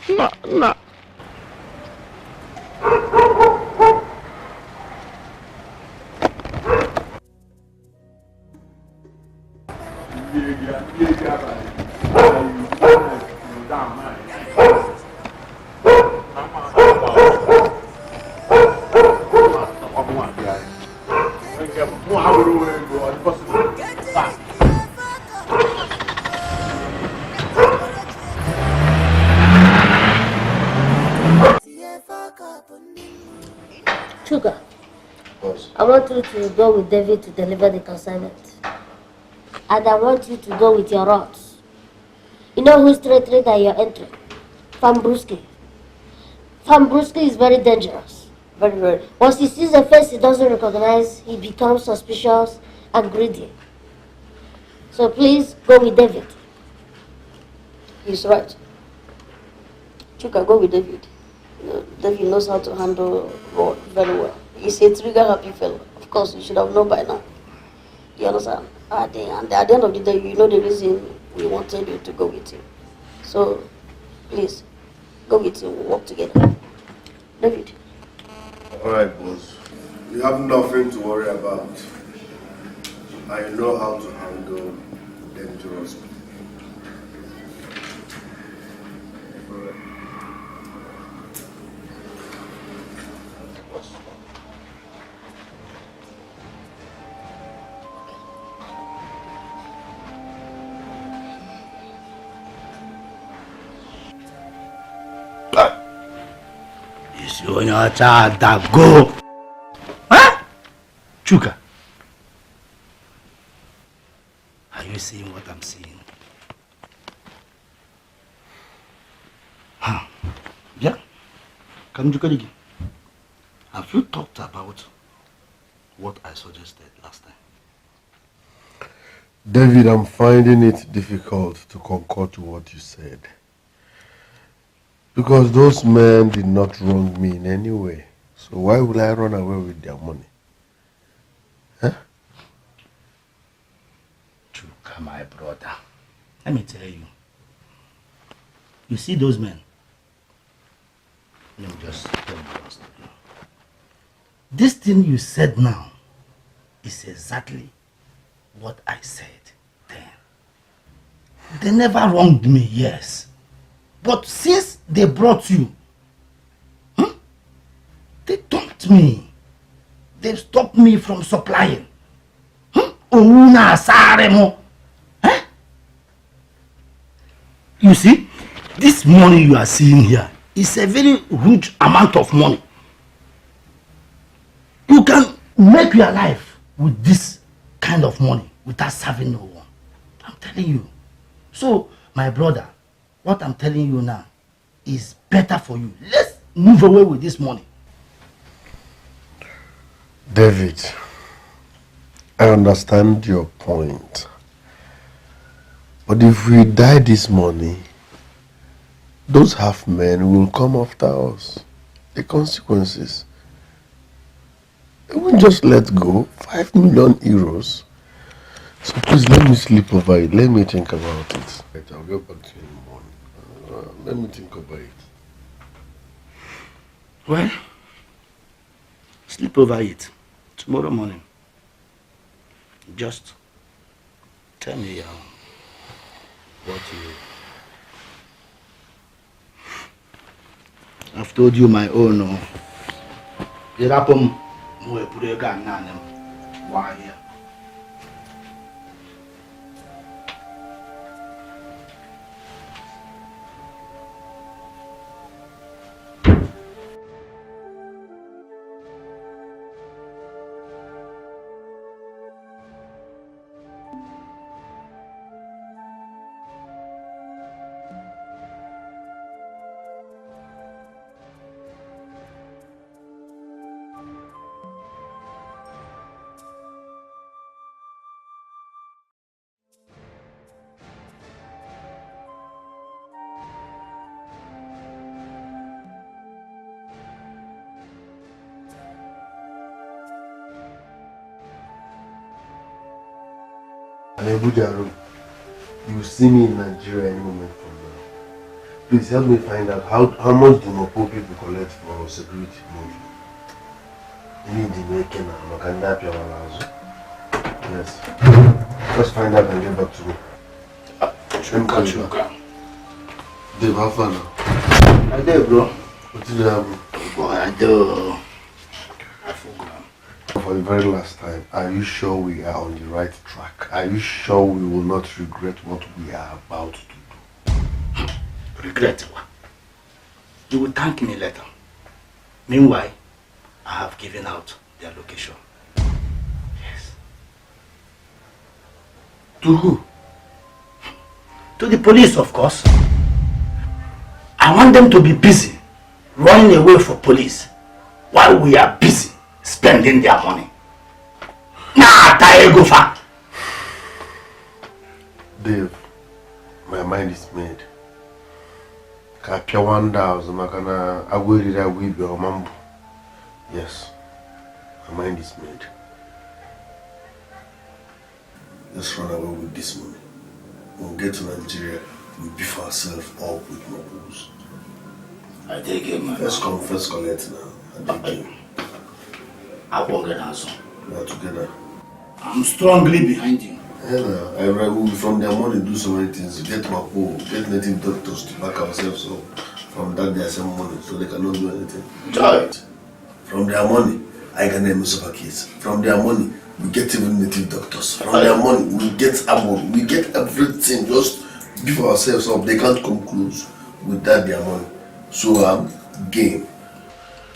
Nah. Sugar, I want you to go with David to deliver the consignment. And I want you to go with your rods. You know whose territory that you're entering? Fambruski. Fambruski is very dangerous. Very, very. Once he sees a face he doesn't recognize, he becomes suspicious and greedy. So please go with David. He's right. Chuka, go with David. David knows how to handle rod very well. He's a trigger-happy fellow. Of course, you should have known by now. You understand? And at the end of the day, you know the reason we wanted you to go with him. So, please, go with him. We'll work together. David. All right, boss. You have nothing to worry about. I know how to handle dangerous people. On your child that go. Huh? Chuka. Are you seeing what I'm seeing? Huh? Yeah. Come to Kaligi. Have you talked about what I suggested last time? David, I'm finding it difficult to concur to what you said. Because those men did not wrong me in any way. So why would I run away with their money? Huh? Chuka, my brother. Let me tell you. You see those men? Let me just tell you one story. This thing you said now is exactly what I said then. They never wronged me, yes. But since they brought you, they dumped me. They stopped me from supplying. You see, this money you are seeing here is a very huge amount of money. You can make your life with this kind of money without serving no one. I'm telling you. So, my brother, what I'm telling you now is better for you. Let's move away with this money. David, I understand your point. But if we die this morning, those half men will come after us. The consequences. They won't just let go. 5 million euros. So please let me sleep over it. Let me think about it. I'll get back to you in the morning. Let me think about it. Well, sleep over it. Tomorrow morning. Just tell me what I've told you my own. The rapum will put a gun on them. Why? You see me in Nigeria any moment from now. Please help me find out how much do Mopo people collect for security movie. Need the making Yes. Just find out and get back to me. Dave, how far now? I do, bro. What did you have? I do. For the very last time, are you sure we are on the right track? Are you sure we will not regret what we are about to do? Regret what? You will thank me later. Meanwhile, I have given out their location. Yes. To who? To the police, of course. I want them to be busy running away for police while we are busy spending their money. Nah, go far. Dave, my mind is made. Yes, my mind is made. Let's run away with this money. We'll get to Nigeria, we'll beef ourselves up with more booze. I take it, man. First come, first collect now. I take it. I won't get answer. We are together. I'm strongly behind you. Yeah, I will from their money do so many things. Get my pool, get native doctors to back ourselves up. From that they are some money, so they cannot do anything. Right. From their money, I can name Mustafa kids. From their money, we get even native doctors. From their money, we get ammo, we get everything. Just beef ourselves up. They can't come close with that their money. So game.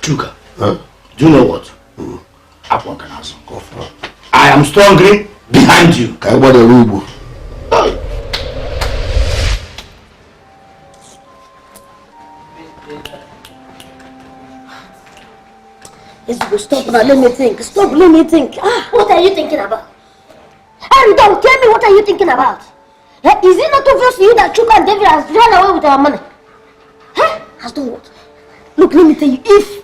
Chuka, huh? Do you know what? I am strongly behind you. Stop now, let me think. Stop, let me think. What are you thinking about? And don't tell me what are you thinking about? Is it not obvious to you that Chuka and David has run away with our money? Has done what? Look, let me tell you, if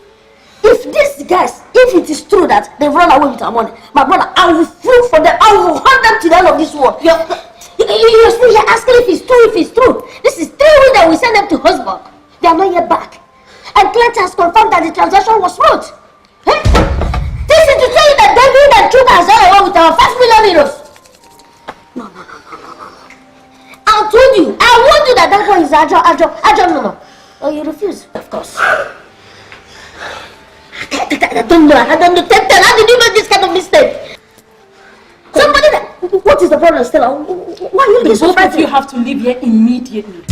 these guys, if it is true that they've run away with our money, my brother, I will prove for them, I will hunt them to the end of this world. You're still here asking if it's true. This is 3 weeks that we send them to Hosburg. They are not yet back. And Clint has confirmed that the transaction was smooth. This is to tell you that David and Chuka has run away with our 5 million euros. No. I told you, I warned you that one is Ajo, no. Oh, you refuse, of course. I don't know. How did you make this kind of mistake? Somebody that... What is the problem, Stella? Why are you being so frightened? You have to leave here immediately.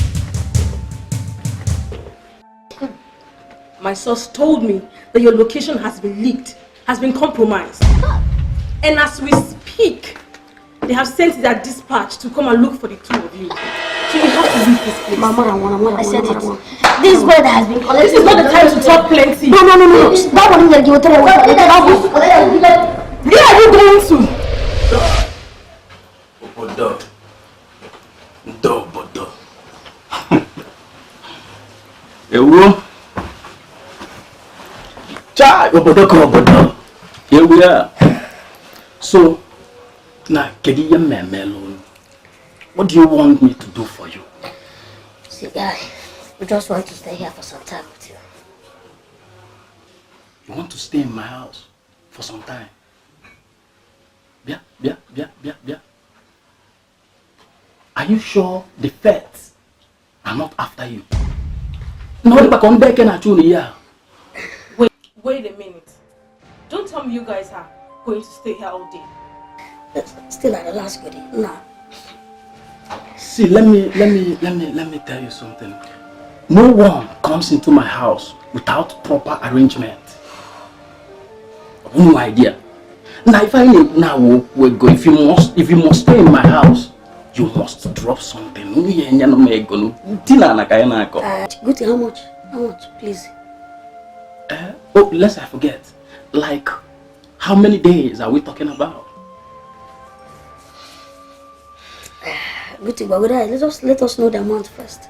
My source told me that your location has been leaked, has been compromised. And as we speak, they have sent their dispatch to come and look for the two of you. So you have to leave this place. Mama, I said it. This boy that has been collecting... This is not the time to talk plenty. No. That one is going to give it to me. Where are you going to? Obodo. Ewo. Chai, obodo. Here we are. So, now, Kediye Melon, what do you want me to do for you? See, guy, we just want to stay here for some time with you. You want to stay in my house for some time? Yeah. Are you sure the feds are not after you? No, Wait a minute. Don't tell me you guys are going to stay here all day. Still at the last goodie. No. See, let me tell you something. No one comes into my house without proper arrangement. No idea. Now if I need now we go. If you must stay in my house, you must drop something. Good, how much? How much, please? Oh, lest I forget. Like, how many days are we talking about? Good, let us know the amount first.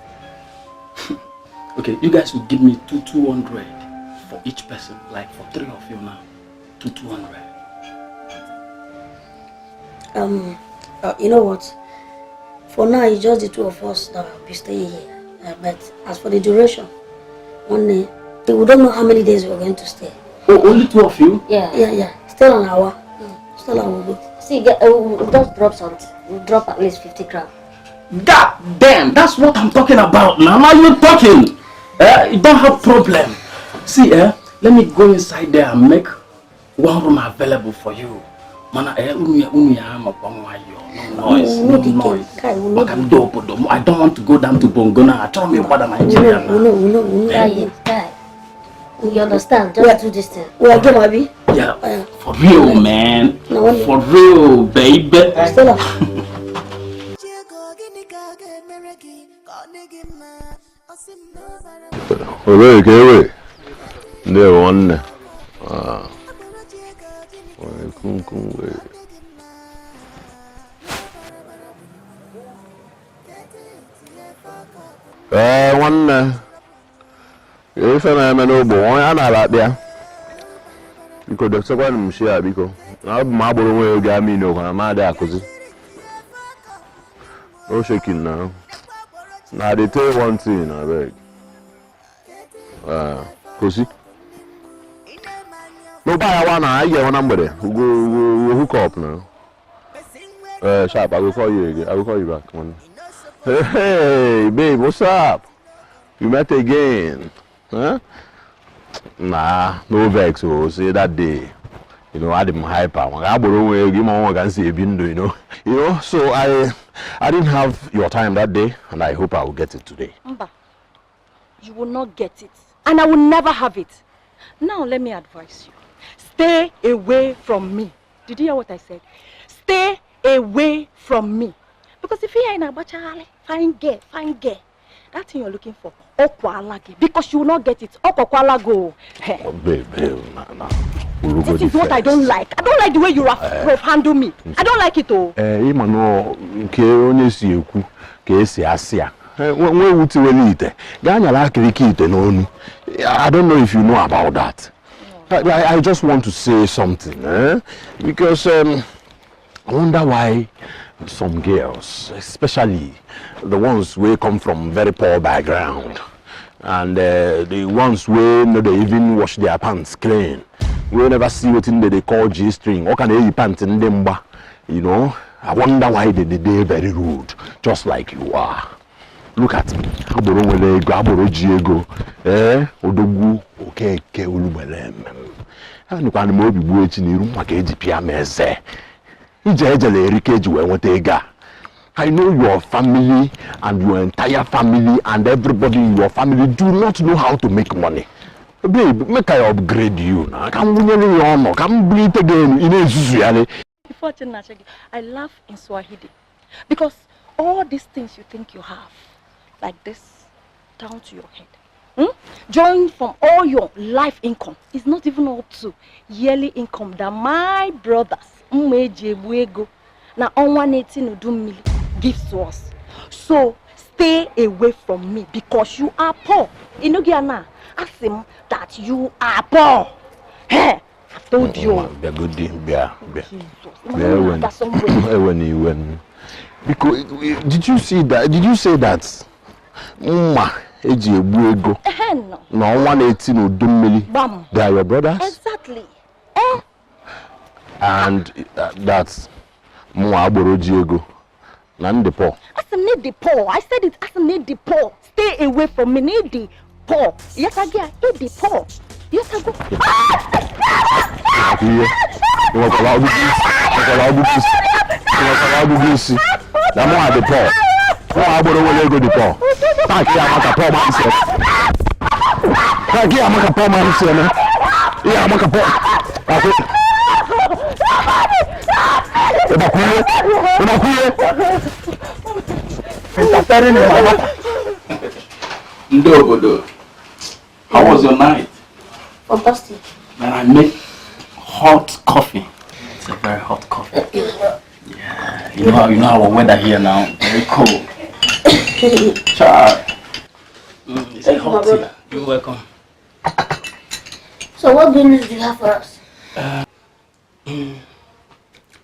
Okay, you guys will give me 200 for each person. Like for 3 of you now, 200. You know what? For now, it's just the 2 of us that will be staying here. But as for the duration, one day, we don't know how many days we're going to stay. Oh, only 2 of you? Yeah. Still an hour. Still an hour. See, we'll just drop something. We'll drop at least 50 grams. God damn, that's what I'm talking about now. Now you're talking. You don't have problem. See, let me go inside there and make one room available for you. Mana, no noise. I don't want to go down to Bongona. I tell me about Nigeria. No. You understand? Just do this thing. Yeah, for real, man. For real, baby. Stella. Ewe. Ndio wanne. Wanne. Ife na eme n'ogbo onye a na-ala akpịa. Biko dọkịta m share biko. Na ma agboro nwe oge ami no kana ma dey akuzi. No shaking now. Now they tell one thing, I beg. Kosi. No buy one, I get one number. We'll hook up now. Sharp, I will call you again. I will call you back. Come on. Hey, babe, what's up? We met again. Huh? Nah, no vex. Oh, see that day. You know, I didn't hyper. I give my one can see a window, you know. So I didn't have your time that day, and I hope I will get it today. Mba, you will not get it, and I will never have it. Now let me advise you: stay away from me. Did you hear what I said? Stay away from me, because if you are in a bachale, fine girl, that thing you're looking for, okwalagi, because you will not get it. Okwalago. Oh, babe, nah. This is what I don't like. I don't like the way you handle me. I don't like it, oh. Imano, nke onye si ekwu, ka esi asịa. When wuti welite, ganya la kirikite n'onu. I don't know if you know about that. I just want to say something, because I wonder why some girls, especially the ones who come from very poor background, and the ones who no they even wash their pants clean. We never see what they call G-string. What can they pants in them? You know, I wonder why they very rude, just like you are. Look at me. ODOGWU, I know your family and your entire family and everybody in your family do not know how to make money. Babe, make I upgrade you now. Unfortunately, I laugh in Swahili because all these things you think you have, like this, down to your head, joined from all your life income, is not even up to yearly income that my brothers, now on 118 million, gives to us. So stay away from me because you are poor. Inugiana, ask him that you are poor. Hey, I told you. Because did you see that? Did you say that? No. 118 million. They are your brothers? Exactly. And that's Mwa Diego. None the poor. As I need the poor. I said it as I need the poor. Stay away from me. Need the poor. Yes, I get eat the poor. Yes, I go. The more the poor. I go the poor. Thank you, I'm a poor man. Thank you, I'm a poor man. Yeah, I'm a poor. How was your night? Fantastic. Man, I make hot coffee. It's a very hot coffee. Yeah, you know our weather here now, very cold. Child. It's a hot tea. You're welcome. So what good news do you have for us?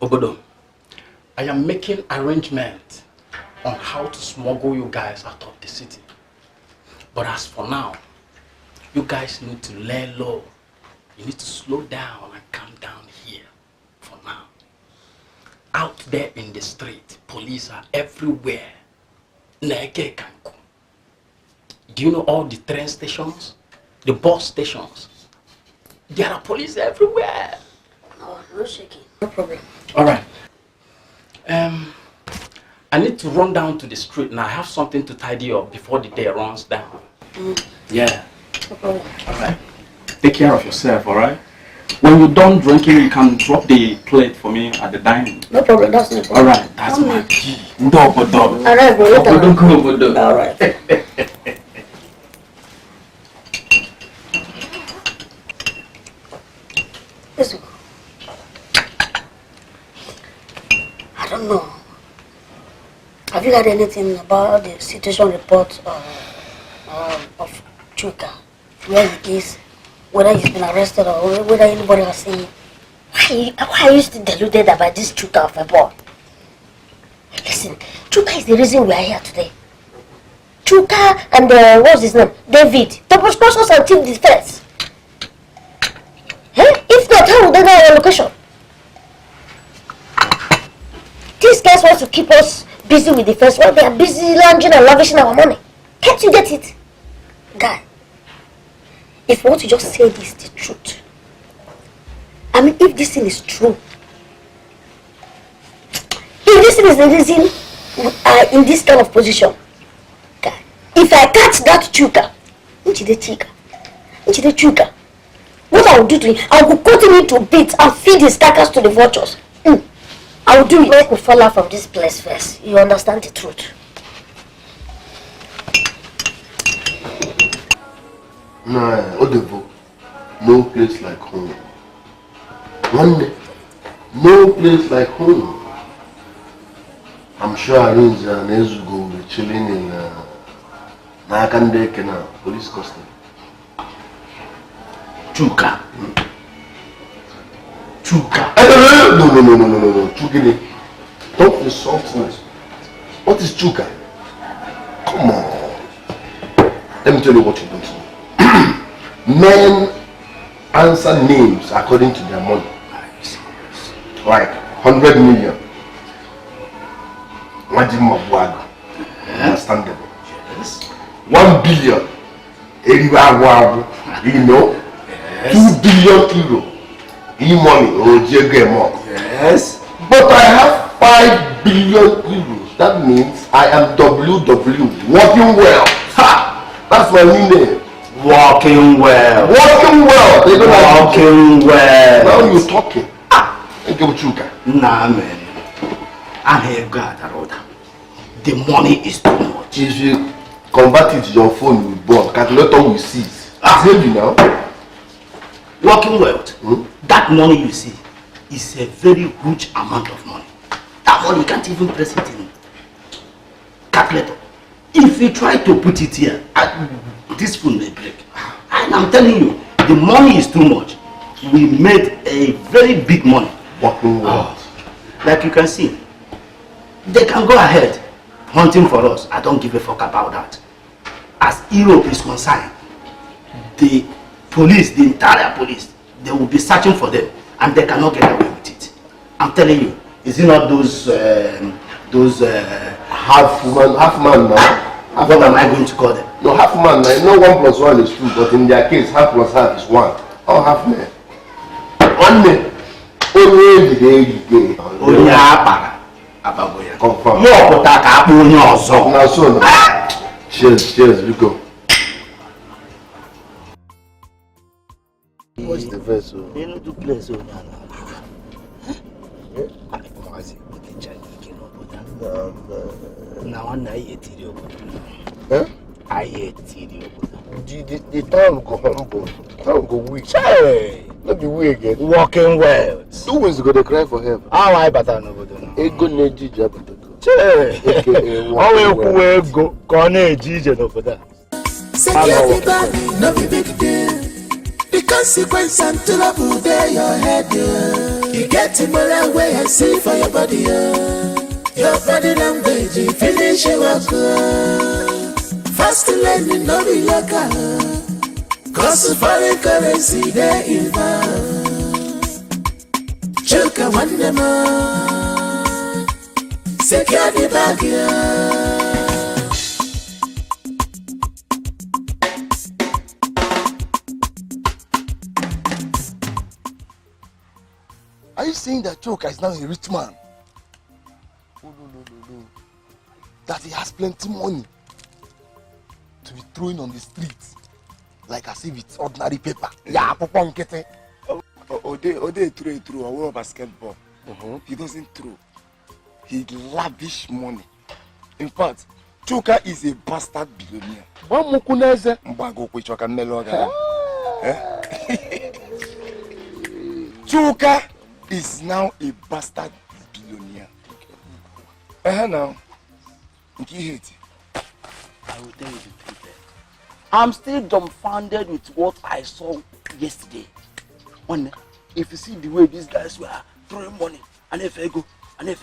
Obodo, I am making arrangements on how to smuggle you guys out of the city. But as for now, you guys need to lay low. You need to slow down and calm down here for now. Out there in the street, police are everywhere. Neke Kanku. Do you know all the train stations? The bus stations? There are police everywhere. No, no shaking. No problem. Alright. I need to run down to the street now. I have something to tidy up before the day runs down. Yeah. No problem. Alright. Take care of yourself, alright? When you're done drinking, you can drop the plate for me at the dining. No problem, that's no problem. Alright, that's my key. Alright, bro. Alright. Listen. I don't know. Have you heard anything about the situation report of Chuka? Where he is, whether he's been arrested or whether anybody has seen him? Why are you still deluded about this Chuka of a boy? Listen, Chuka is the reason we are here today. Chuka and what's his name? David. They were sponsors and team defense. If not, how would they know our location? These guys want to keep us busy with defense while they are busy lounging and lavishing our money. Can't you get it? Guy, if you want to just say this the truth, I mean, if this thing is true, if this thing is the reason we are in this kind of position, guy, if I catch that Chuka, what I will do to him, I will cut him into bits and feed his carcass to the vultures. I will do it. Make me fall out from this place first. You understand the truth? Nah, ODOGWU, no place like home. One day, no place like home. I'm sure Arunza and Ezugo will be chilling in Nakandeke now, police custody. Chuka. Chuka. No. Chukini. Don't insult me. What is Chuka? Come on. Let me tell you what you don't know. Men answer names according to their money. Like 100 million. Understandable. Yes. 1 billion. You know? Yes. 2 billion euro. E-money. Oh, more. Yes. But But I have 5 billion euros. That means I am WW, working well. Ha! That's my new name. Working well. Working well. They don't Working well. Now you're talking. Thank you, Chuka. Nah, man. I have got that order. The money is too much. If you convert it to your phone with bond, calculator will see it. Save you now. Working wealth. That money you see is a very huge amount of money. That money you can't even press it in calculator. If you try to put it here, this phone may break. And I'm telling you, the money is too much. We made a very big money. Working wealth. Like you can see, they can go ahead hunting for us. I don't give a fuck about that. As Europe is concerned, the police, the entire police, they will be searching for them and they cannot get away with it. I'm telling you, is it not those half man now? What am I going to call them? No, half man now. No 1 plus 1 is 2, but in their case, half plus half is 1. All half men. 1 man. Only the confirm. Now so now. Cheers, we go. What's the verse? They don't do play so now I the town go humble. Town go weak. Not be weak again. Working well. Two wins go to cry for help. How I better no go do. Ego neji jabata. Always go. Kone jije no for that. Security no be big deal. The consequence until I put there your head. You get to more way I see for your body. Your body language, you finish your work. Fast learning, no be local. Cause foreign currency, they involved. Chuka one them all. Secure the bag, Are you saying that Chuka is now a rich man? Oh, no. That he has plenty money to be throwing on the streets like as if it's ordinary paper. Yeah, Papa Nkete. Ode throw a world basketball. He doesn't throw. He lavish money. In fact, Chuka is a bastard billionaire. Chuka is now a bastard billionaire. Now. I will tell you the truth. I'm still dumbfounded with what I saw yesterday. If you see the way these guys were throwing money, and if I go, they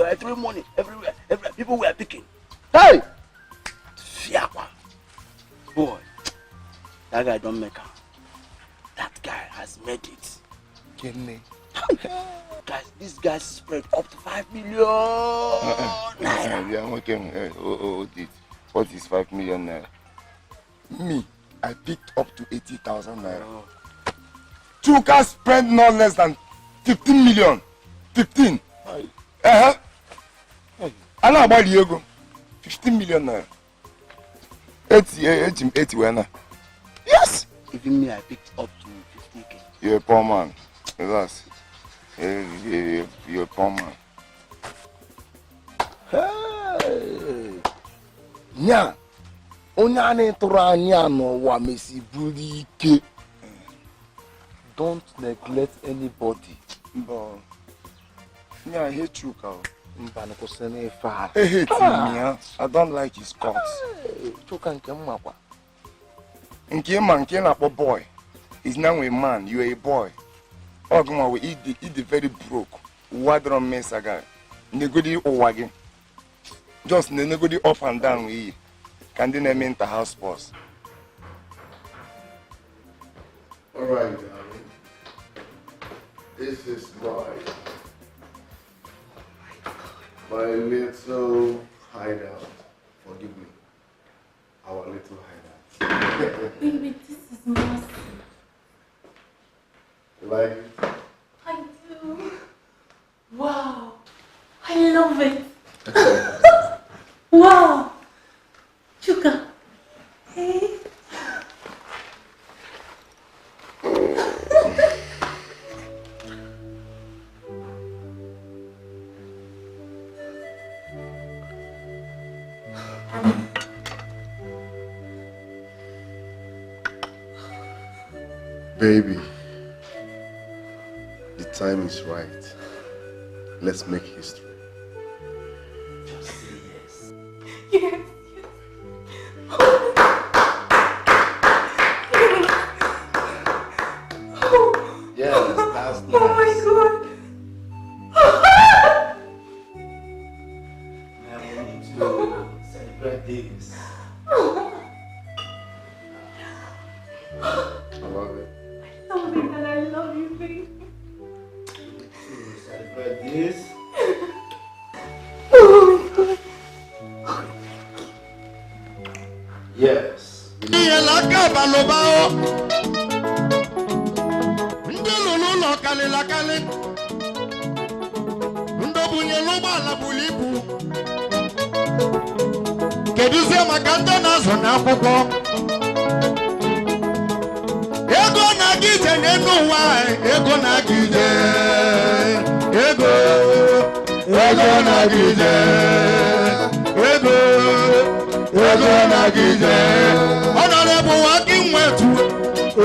were throwing money everywhere. People were picking. Hey! Fiakwa. Boy, that guy don't make her. That guy has made it. Get me. Guys, this guy spread up to 5 million naira. Yeah, okay. What is 5 million naira? Me, I picked up to 80,000 naira. Chuka spent no less than 15 million. 15. I know about Diego. 15 million naira. 80 when? Yes. Even me, I picked up to 50k. You're a poor man. That's. You're a poor man. Hey. Nya. Onyane turanya no wa mesi bulike. Don't neglect anybody. But I hate Chuka. I hate him. I don't like his cuts. Chuka nkemwa. Nkema boy. He's now a man. You are a boy. Oguma we eat the very broke. Wadron mesaga. Negodi owage. Just negodi up and down we. Can they name into house boss? Alright, darling. This is my little hideout. Forgive me. Our little hideout. Baby, this is mercy. You like it? I do. Wow. love it. Wow. Chuka. Hey. Baby, the time is right. Let's make history. Just say yes. Yes. Yes, that's nice. Oh my God. Now we need to celebrate this. I love it. Tell me that I love you, baby. Celebrate this. Oh my God. Yes. Keduzie maka ndị na-azụ n'akwụkwọ ego na-agide n'elu ụwa ego na-agide ego na-agide ego na-agide Honorable Working Wetu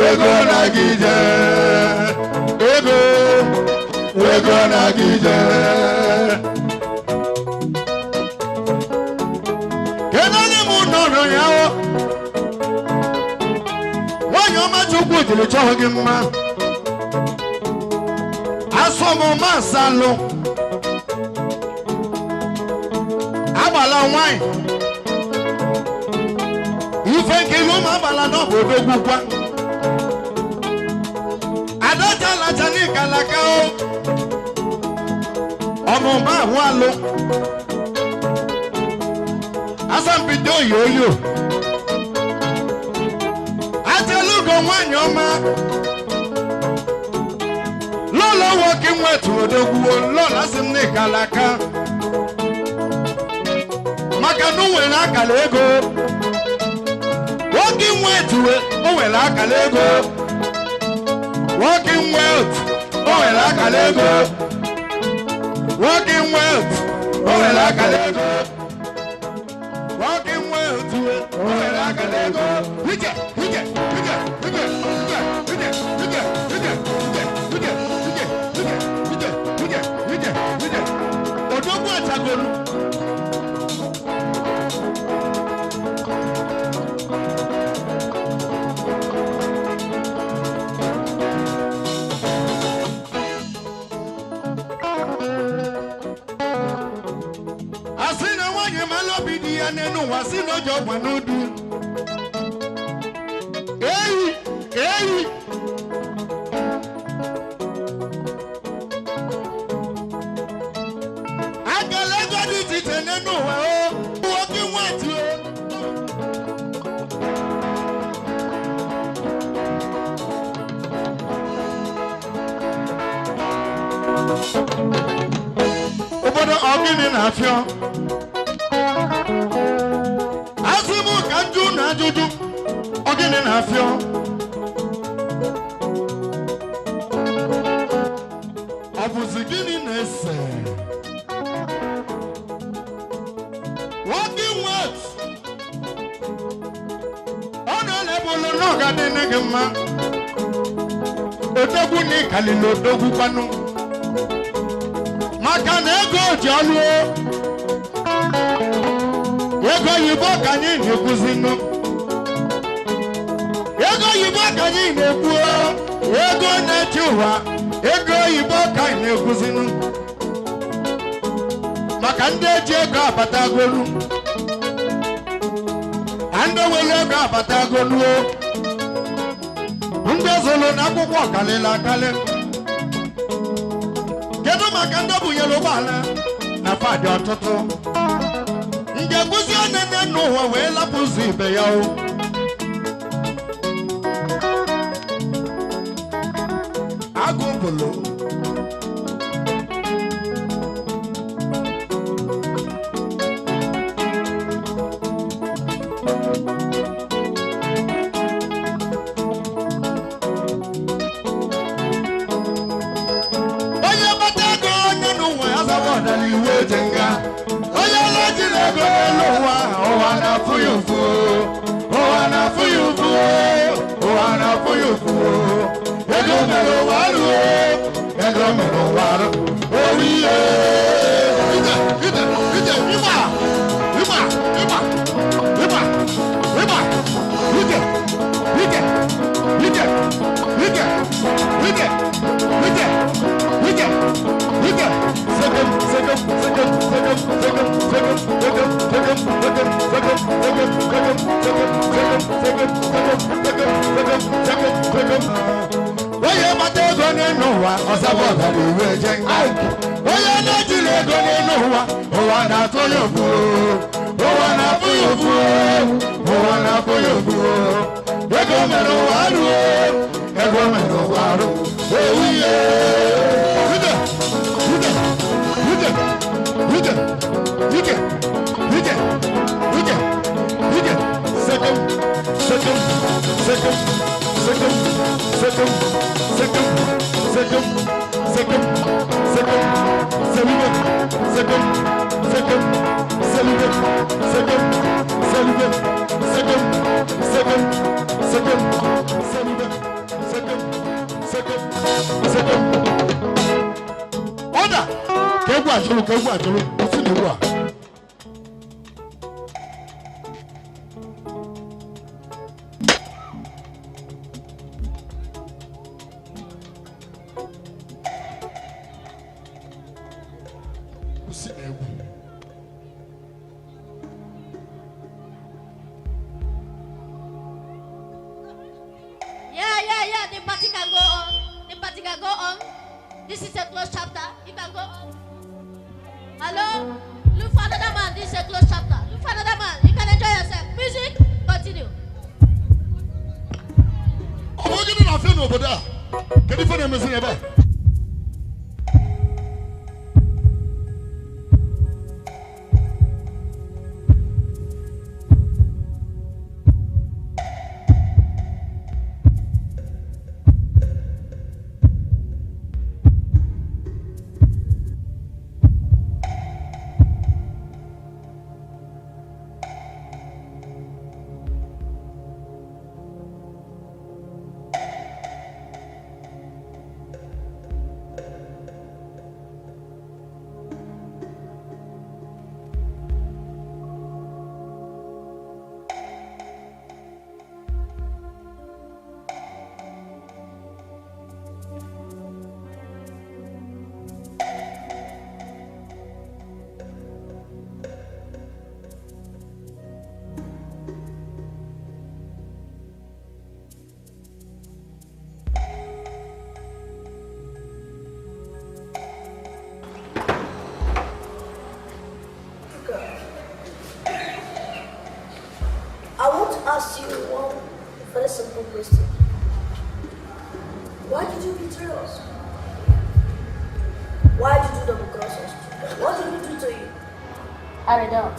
ego na-agide ego na-agide nwanyị ọma Chukwu jiri chọọ gị mma asọmụma asalụ agbala nwanyị ife nkiri ụmụ agbala n'obodo gwụkwa adaja laja n'ikalaka ọmụma ahụ alụ asambido yoyo atelugo nwanyị ọma lọlọ Working Wetu odogwuo lọla si m n'ikalaka maka na o nwere akala ego Working Wetu o nwere akala ego Working Wetu o nwere akala ego Working Wetu o nwere akala ego Working Wetu o nwere akala ego odogwu achagolu asị na nwanyị mara obi dị ya n'elu ụwa si n'oge ọgba n'udu eyi akala ego dị iche iche n'elu ụwa Working Wetu obodo ọgịnị na-afịọ asị m ka njụ na ajụjụ ọgịnị na-afịọ ọ bụzi gịnị na-ese Working Wetu ọ na-elebụlụ n'ọga dị gị mma odogwu na ịkali na odogwu kwanụ maka na ego ji ọlụ ego oyibo ka anyị na-ekwuzinụ ego oyibo ka anyị na-ekwu ego na-eche ụwa ego oyibo ka anyị na-ekwuzinụ maka ndị eji ego abatagolu ndị nwere ego abatagolu ndị zụrụ n'akwụkwọ kalịla akali kedu maka ndị bunyere ụgbọala na fadị ọtụtụ ndị ekwuzi onene n'ụwa wee lapụzi ibe ya agụbụlụ Oana fuyufu, Oana fuyufu, Oana fuyufu. Ego mero waru, ego mero waru. Oh yeah. Ida, ima. Oye mate gone nowa, osabo da we jeng. Oye na jile gone nowa, owana koyofu, owana koyofu, owana koyofu. Ego mero waru, ego mero waru. Oh yeah. Order! Kegwa jolo, what's in the war? Yeah, the party can go on. This is a closed chapter. You can go on. Hello? Look for another man. This is a closed chapter. Look for another man. You can enjoy yourself. Music, continue. I'm not getting nothing over there. Can you find a message about? ask you one very simple question. Why did you betray us? Why did you double cross us? What did we do to you? Aridel,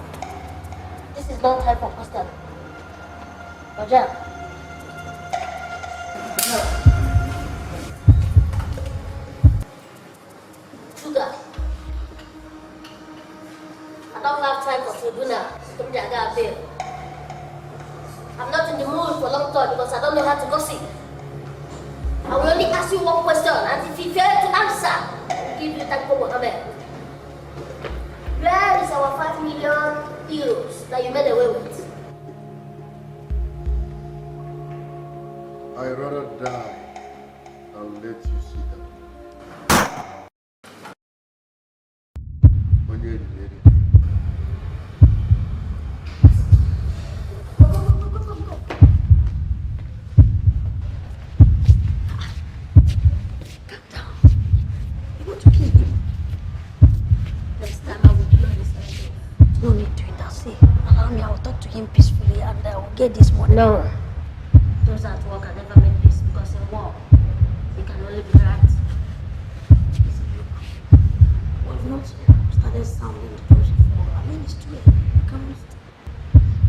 this is not time for question. Roger. No. Sugar. I don't have time for tribunal to jaga bail. I'm not in the mood for long talk because I don't know how to gossip. I will only ask you one question, and if you fail to answer, I will give you that kobo amen. Where is our 5 million euros that you made away with? I'd rather die than let you see them. When you're ready. No need to intercede. Allow me, I will talk to him peacefully and I will get this money. No. Those at work can never make peace because in war, it can only be right. We've not started sounding the project for. I mean, it's too late. We can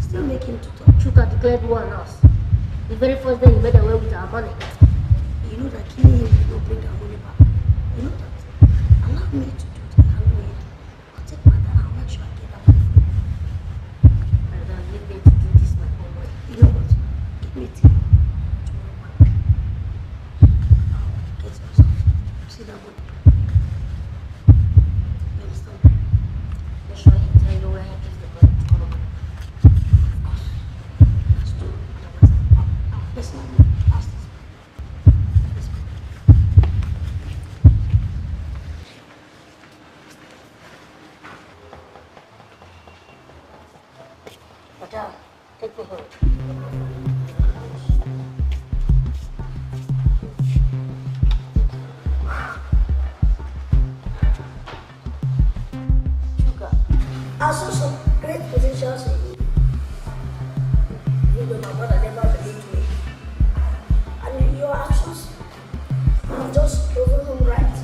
still make him to talk. Chuka declared war on us. The very first day he made away with our money. You know that killing him will not bring our money back. You know that. Allow me to do it. I'll take my time. I'll make sure I get that money. Madam, take me home. I saw some great potentials in you. You know, my brother never believed me. And your actions have just proven him right.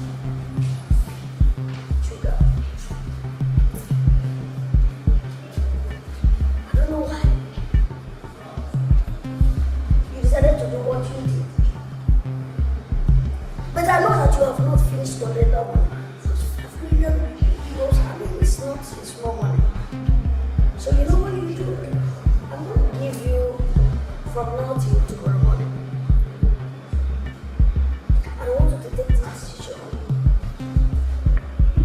Sugar. I don't know why. You decided to do what you did. But I know that you have not finished on the level. It's not a small money. So you know what you do? I'm going to give you from now till tomorrow morning. I want you to take this decision.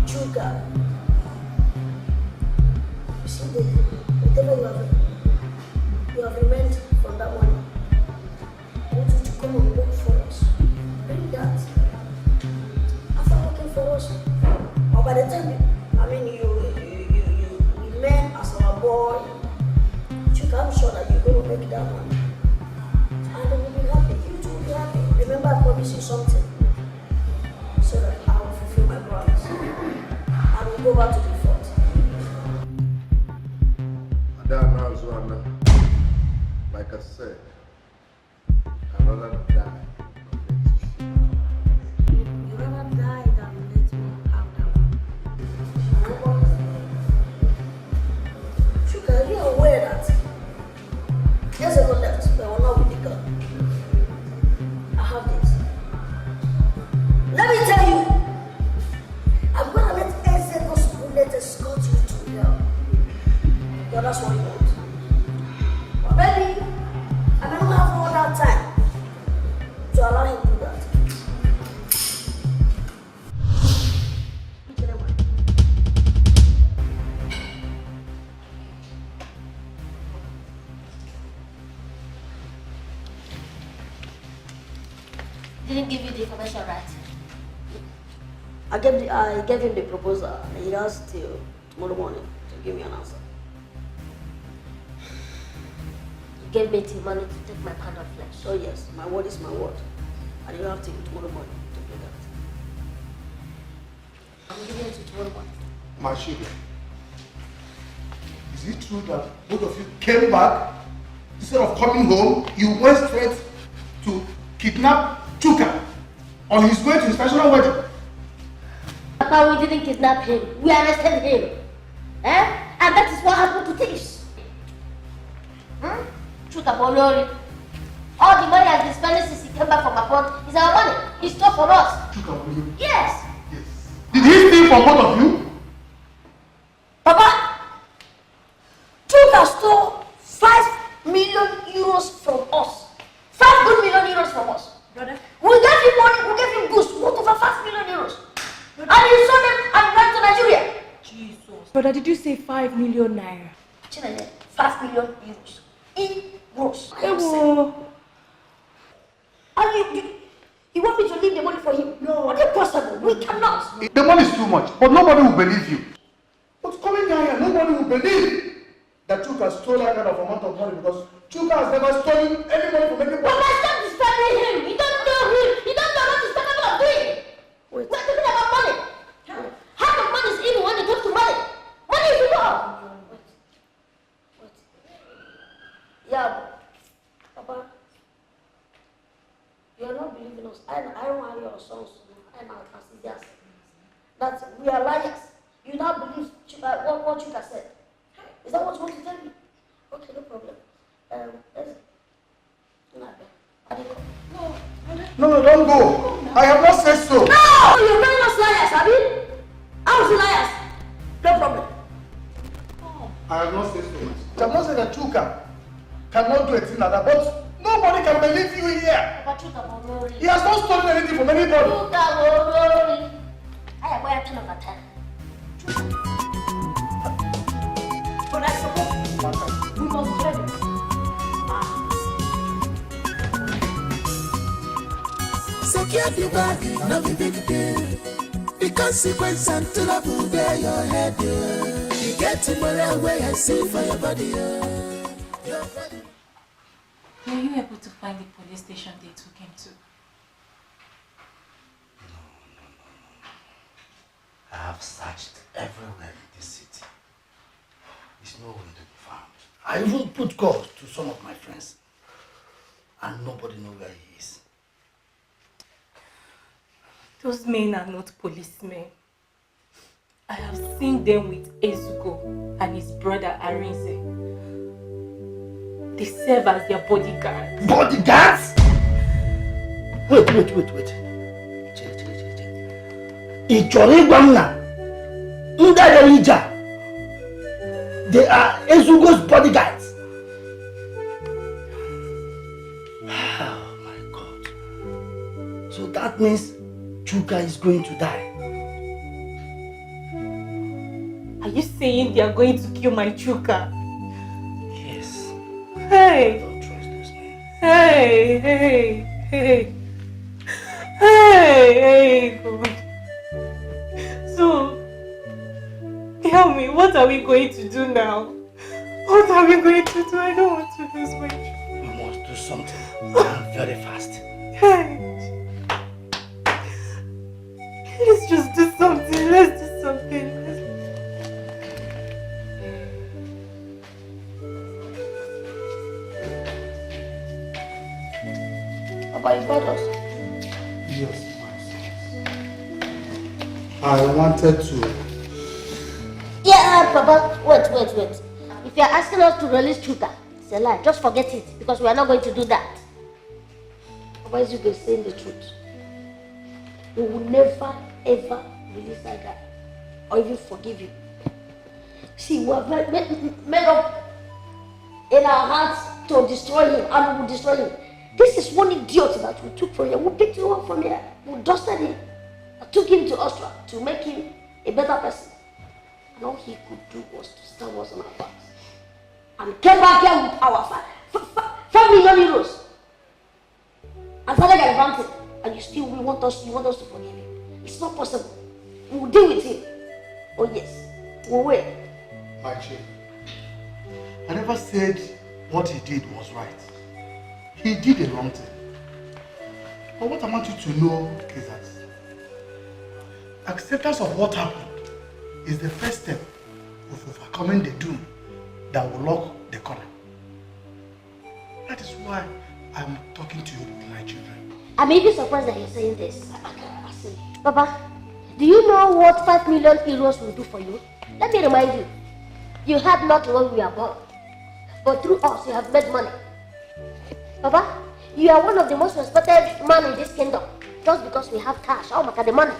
Sugar. You see, whatever you have remained from that money, I want you to come and work for us. Bring that. After working for us, or by the time you remain as our boy, I'm sure that you're going to make that money. And we'll be happy. You too will be happy. Remember, I promised you something. So that I will fulfill my promise. I will go back to the fort. Like I said, I'd rather die. You'd rather die than let me have that one. Sugar, are you aware that there's a lot left, but we're not with the girl? I have this. Let me tell you, I'm gonna let Ezego's bullet escort you to hell. Yeah, that's what you want. But baby, I don't have all that time to allow him to do that. Didn't give you the information right. I gave him the proposal, and he has till tomorrow morning to give me an answer. You gave me the money to take my pound of flesh. So yes, my word is my word, and you have till tomorrow morning to do that. I'm giving it to tomorrow morning. My children, is it true that both of you came back, instead of coming home, you went straight to kidnap Chuka on his way to his national wedding? Papa, we didn't kidnap him. We arrested him. And that is what happened to thieves. Chuka Bolori. All the money has been spent since he came back from abroad is our money. He stole from us. Chuka Bolori? Yes. Did he steal from both of you? Papa, Chuka stole 5 million euros from us. 5 good million euros from us. Brother? We gave him money, we gave him goods worth over 5 million euros. And he sold them and went to Nigeria. Jesus. Brother, did you say 5 million naira? Chinedu, 5 million euros. In gross. And you want me to leave the money for him? No. What is possible? We cannot. The money is too much, but nobody will believe you. But coming down here, nobody will believe that Chuka stole that kind of amount of money because Chuka has never stolen any money from anybody. Papa, stop disturbing him. You don't know him. You don't know what he's capable of doing. We're talking about money. Half of money is evil when it comes to money. Money is evil. Wait. Yeah, Papa, you are not believing us. I don't want your sons and our Cassidians. That we are liars. You now believe what Chuka said. Is that what you want to tell me? Okay, no problem. No, don't go. I have not said so. No! You're not us liars, have you? I was liars. No problem. I have not said so. I have not said that Chuka cannot do a thing like that, but nobody can believe you here. He has not stolen anything from anybody. I am going to turn over 10. But I suppose we must trade it. Secure the body, no be big deal. The consequence until I bear your head. You get to money away I see for your body. Were you able to find the police station they took him to? No. I have searched everywhere in this city. He's nowhere to be found. I even put calls to some of my friends, and nobody knows where he is. Those men are not policemen. I have seen them with Ezugo and his brother Arinze. They serve as their bodyguards. Bodyguards? Wait. They are Ezugo's bodyguards. Oh my God. So that means Chuka is going to die. Are you saying they are going to kill my Chuka? Yes. Hey! Don't trust those men. Hey, God. So, tell me, what are we going to do now? What are we going to do? I don't want to lose my Chuka. We must do something very fast. Hey! Let's just do something. Let's do something. Papa, you got us? Yes, my son. I wanted to... Yeah, Papa, wait. If you are asking us to release Chuka, it's a lie. Just forget it, because we are not going to do that. Papa, as you can say the truth, we will never, ever release that guy, or even forgive you. See, we have made up in our hearts to destroy him, and we will destroy him. This is one idiot that we took from here. We picked him up from here. We dusted him. I took him to Austria to make him a better person. And all he could do was to stab us on our backs. And came back here with our 5 million euros. And started advancing. And you still want us to forgive him. It's not possible. We will deal with him. Oh yes. We'll wait. My chief, I never said what he did was right. He did a wrong thing. But what I want you to know is that acceptance of what happened is the first step of overcoming the doom that will lock the corner. That is why I'm talking to you with my children. I'm even surprised that you're saying this. Papa, do you know what 5 million euros will do for you? Let me remind you. You had nothing when we were born. But through us, you have made money. Papa, you are one of the most respected men in this kingdom. Just because we have cash, how much are the money?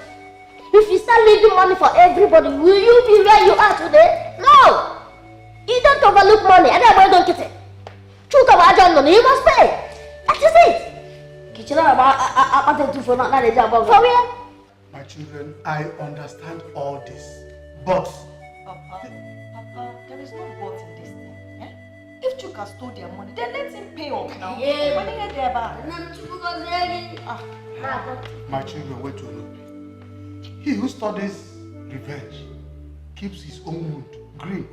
If you start leaving money for everybody, will you be where you are today? No! You don't overlook money, and everybody don't get it. You must pay. That is it. For real? My children, I understand all this. But Papa, there is no but in this thing. Eh? If Chuka stole their money, then let him pay off now. Yeah. Money get there back. my children, wait to know. He who studies revenge keeps his own wound green.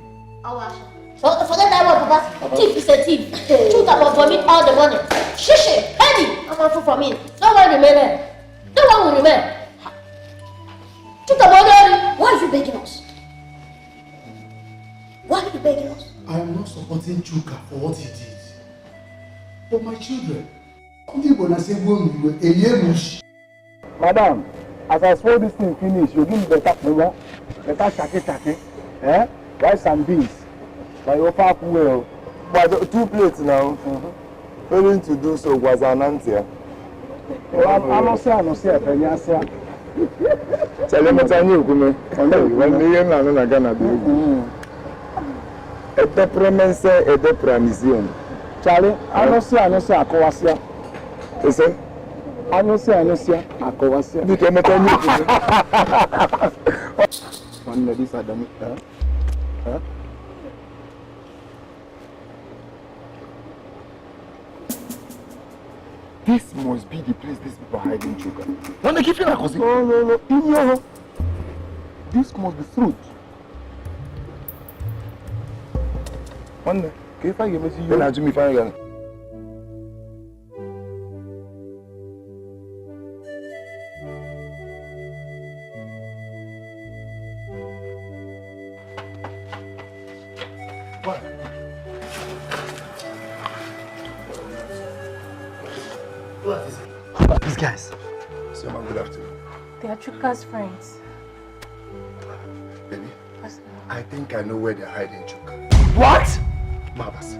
Forget that one, Papa. Thief is a thief. Chuka will vomit all the money. Shishi, penny. I'm not for me. No one remain there. No one will remain. Chuka, why are you begging us? Why are you begging us? I am not supporting Chuka for what he did. But my children, Madam, as I swallow this thing finish, you give me better pomo, better shake, rice and beans. But you offer well. But 2 plates now. Failing to do so was an answer. I'm not saying, Tell him what I knew, when me and I gonna do. A depremense, a depremisium. Charlie, I don't say, Akowasia. Listen, I don't say, Akowasia. Became a tell One ladies are done. This must be the place these people are hiding Chuka. When they give you like No. This must be truth. One Can you message you? Then I do me fine again. These guys. Sioma, good afternoon. They are Chuka's friends. Baby, I think I know where they're hiding Chuka. What? Mabas.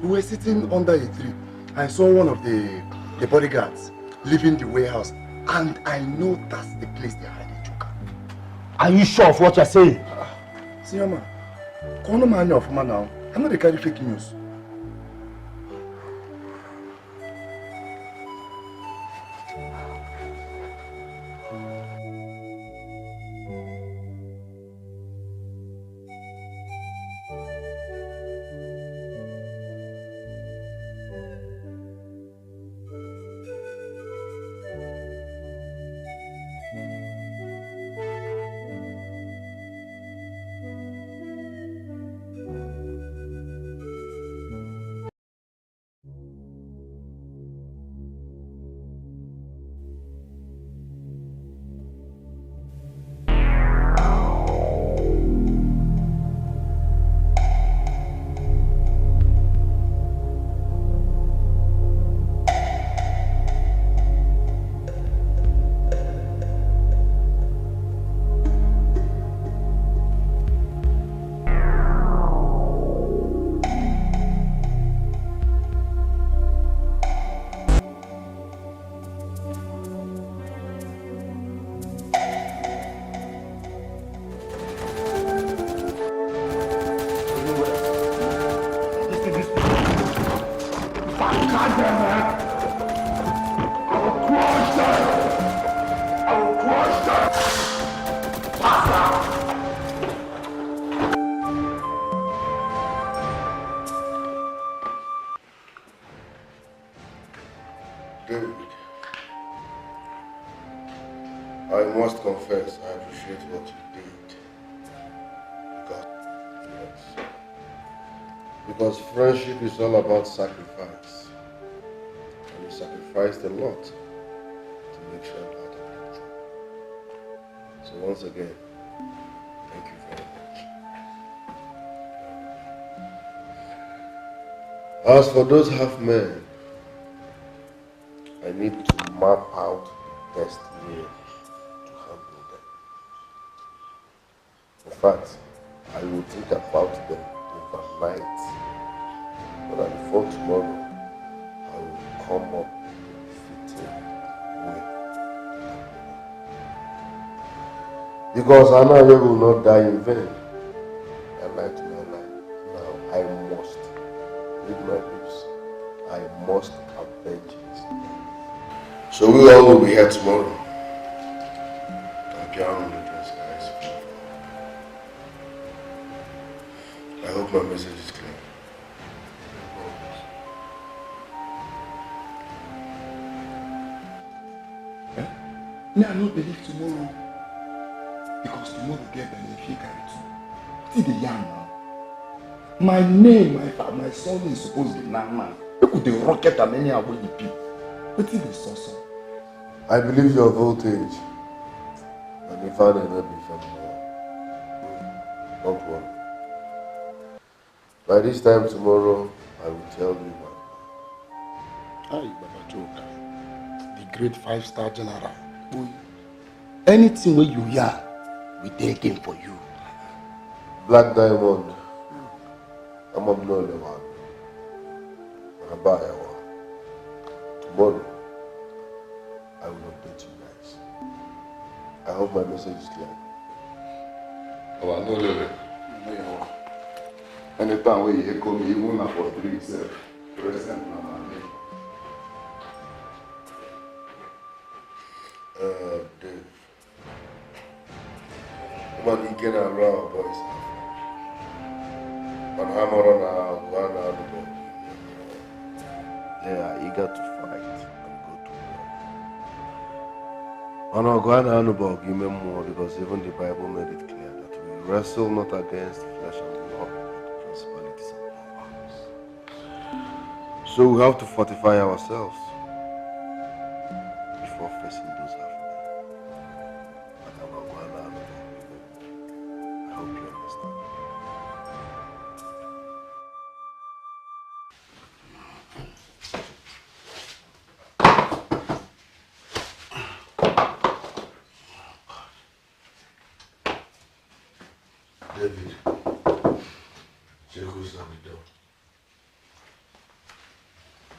We were sitting under a tree. I saw one of the bodyguards leaving the warehouse, and I know that's the place they're hiding Chuka. Are you sure of what you're saying? Sioma, call no man of man now. I know they carry fake news. David, I must confess I appreciate what you did. Because friendship is all about sacrifice. And you sacrificed a lot to make sure that happened. So once again, thank you very much. As for those half men, I need to map out the best way to handle them. In fact, I will think about them overnight. But before tomorrow, I will come up with a fitting way. Because I know you will not die in vain. And like to my life, now I must read my lips. I must avenge it. So we all will be here tomorrow. I hope my message is clear. Me, I don't believe tomorrow. Because tomorrow get benefit carry too. See the young now. My name, my son is supposed to be man. Look could the rocket and many away the people. But see the saucer. I believe your voltage. And if I never be familiar. Don't worry. By this time tomorrow, I will tell you my Hi, Baba Joka, the great 5-star general. Anything where you hear, we take him for you. Black Diamond. I'm up no one. I buy one. Tomorrow, I will update you guys. I hope my message is clear. Oh, I know that. Anytime when you call me, even for 3 itself, present now. Dave. Nobody get around, boys. But I'm on they are eager to fight and go to war. And Ogwana Anubog, you more because even the Bible made it clear that we wrestle not against flesh and blood, but principalities and powers. So we have to fortify ourselves before facing those after. But I'm not going out of it. I hope you understand. David, check who's at the door.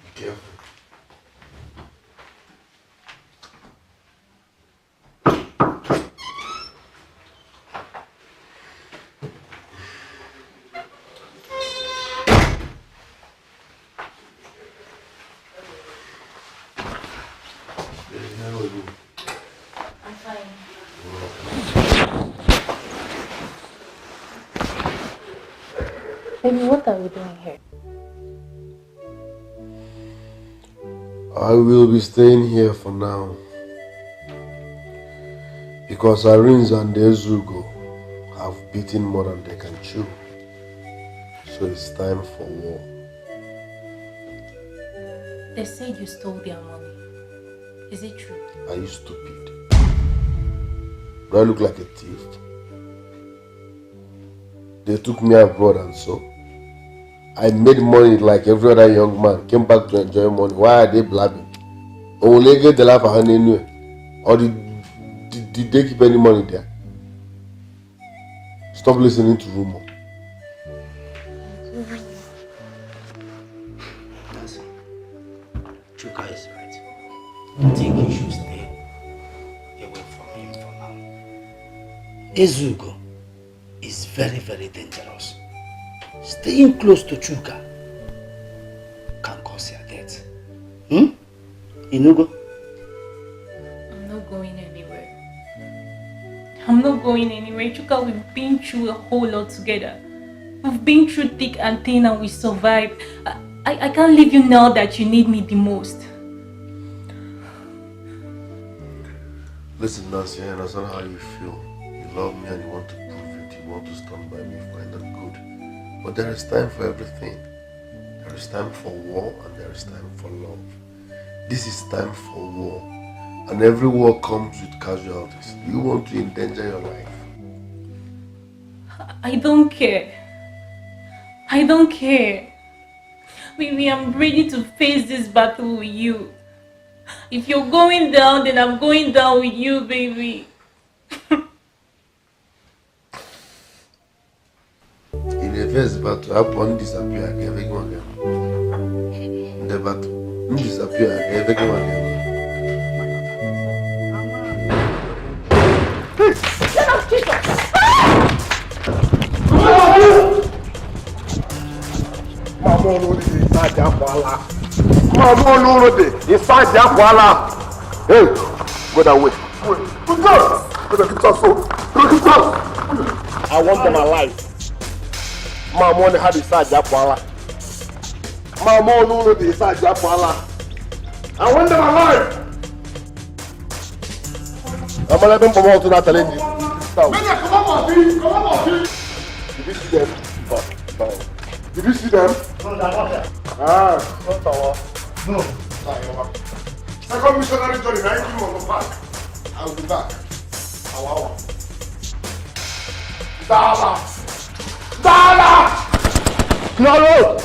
Be careful. I'm fine. Baby, what are we doing here? I will be staying here for now because Arins and Ezugo have beaten more than they can chew. So it's time for war. They said you stole their money. Is it true? Are you stupid? Do I look like a thief? They took me abroad and so I made money like every other young man, came back to enjoy money. Why are they blabbing? Or will they get the life of honey anyway? Or did they keep any money there? Stop listening to rumor. Listen, Chuka is right. I think you should stay away from him for now. Ezugo is very, very dangerous. Staying close to Chuka can cause your death. Inugo? I'm not going anywhere. I'm not going anywhere. Chuka, we've been through a whole lot together. We've been through thick and thin and we survived. I can't leave you now that you need me the most. Listen, Nancy, I understand how you feel. You love me and you want to prove it. You want to stand by me for that good. But there is time for everything. There is time for war and there is time for love. This is time for war. And every war comes with casualties. You want to endanger your life. I don't care. I don't care. Baby, I'm ready to face this battle with you. If you're going down, then I'm going down with you, baby. In the first battle, upon disappear, everyone can. In the battle, disappear, everyone can. Hey, go that way. I want them alive. Mama only had inside Japala. Mama only inside Japala. I want them alive. I'm gonna let them come out to that challenge. Did you see them? Did you see them? No, they're not there. Ah, no. Second missionary journey, 19 on the park. I'll be back. Our. Dala! Claro!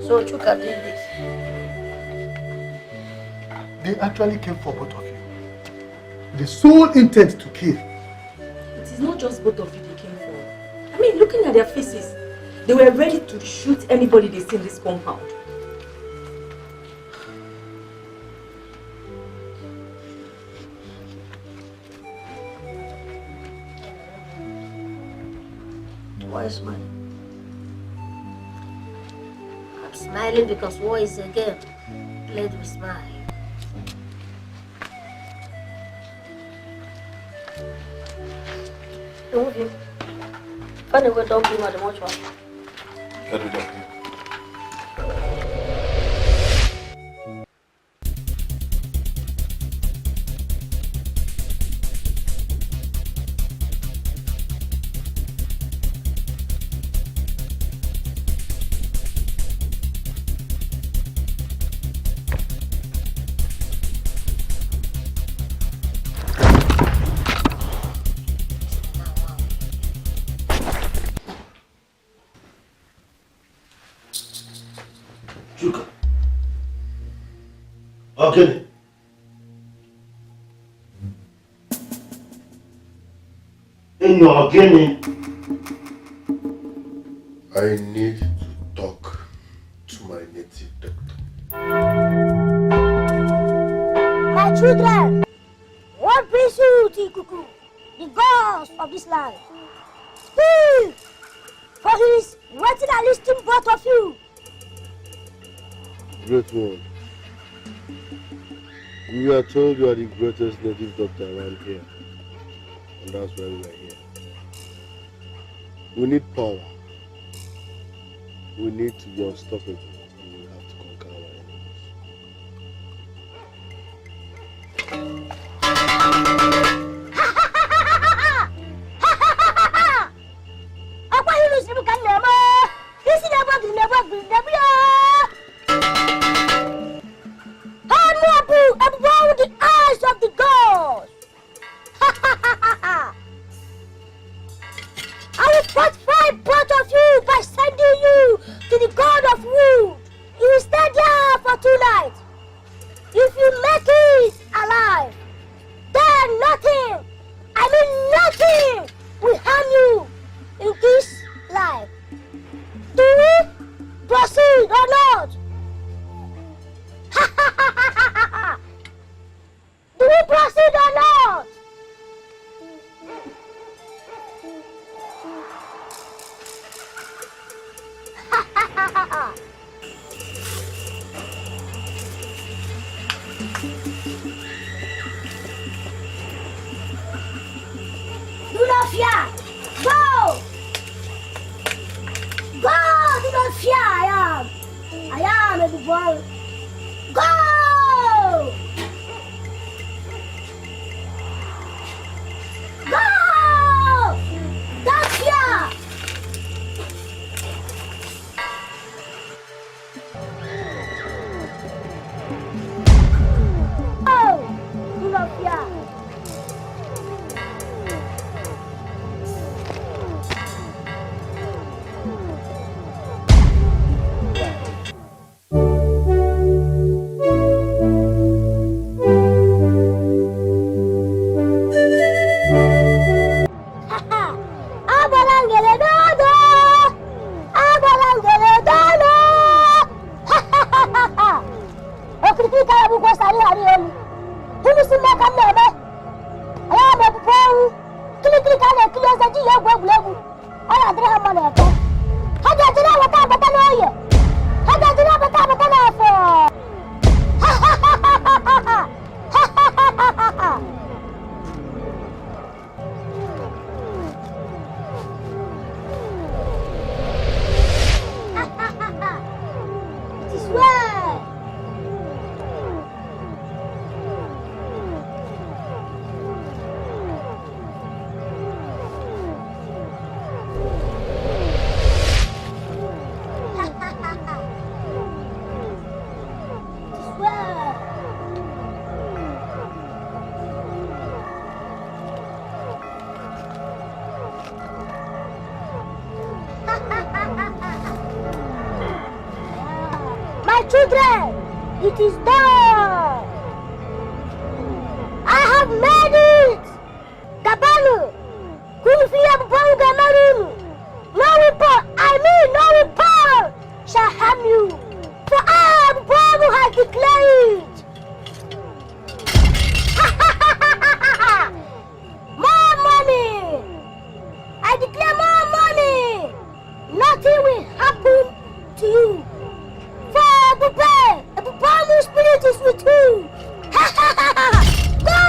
So Chuka did this. They actually came for both of you. The sole intent to kill. It is not just both of you they came for. I mean, looking at their faces, they were ready to shoot anybody they see in this compound. Why are you smiling? I'm smiling because war is a game. Let me smile. Remove him. Find a way, don't bring out the mortuary. Get rid of him. Chuka. Okay. In your gaming. I need to talk to my native doctor. My children, what brings you to Ikuku, the gods of this land? Speak! For he is waiting and listening both of you. Great one. We are told you are the greatest native doctor around here. And that's why we are here. We need power. We need to be unstoppable. We will have to conquer our above the eyes of the gods. I will fortify both of you by sending you to the god of wood. You will stay there for 2 nights. If you make it alive, then nothing, nothing will harm you in this life. Do we proceed or not? Do we proceed or not? Do not fear. Go. Go. Do not fear. I am a boy. Go. Go. Don't fear. Oh, do not fear. Children, it is done. I have made it. Kabanu, Kunfiya Bonga Marunu. No weapon, no weapon shall harm you. For I am God who has declared. More money. I declare more money. Nothing will happen to you. The Bible spirit is with you. Go!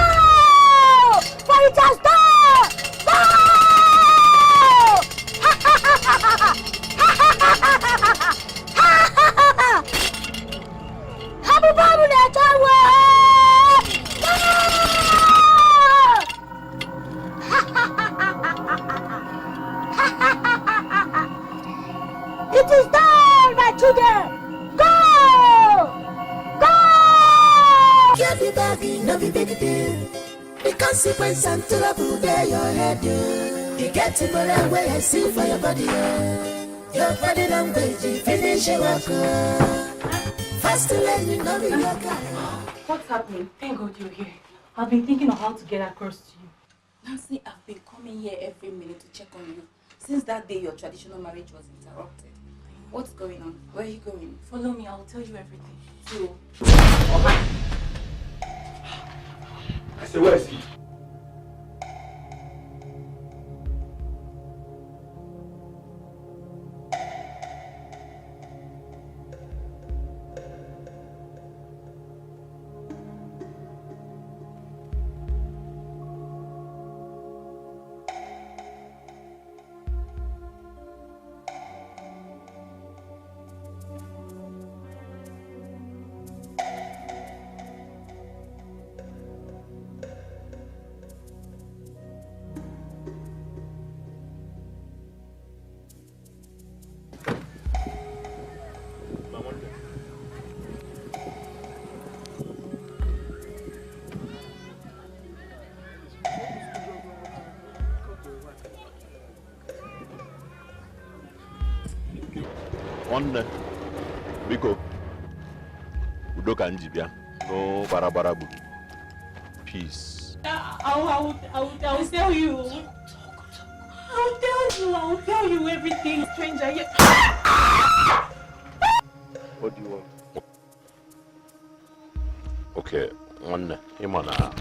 For it has done. Go! Happy Bible It is done, my children. Everybody know be big deal. The consequence and trouble there your head. You get to go that way I see for your body. Your body language finish your work. What's happening? Thank God you're here. I've been thinking of how to get across to you. Nancy, I've been coming here every minute to check on you since that day your traditional marriage was interrupted. What's going on? Where are you going? Follow me, I'll tell you everything. To... I said, where is he? One Biko Udoka Njibia, no Barabarabu. Peace. I'll tell you. I'll tell you everything, stranger. What do you want? Okay, one Himana.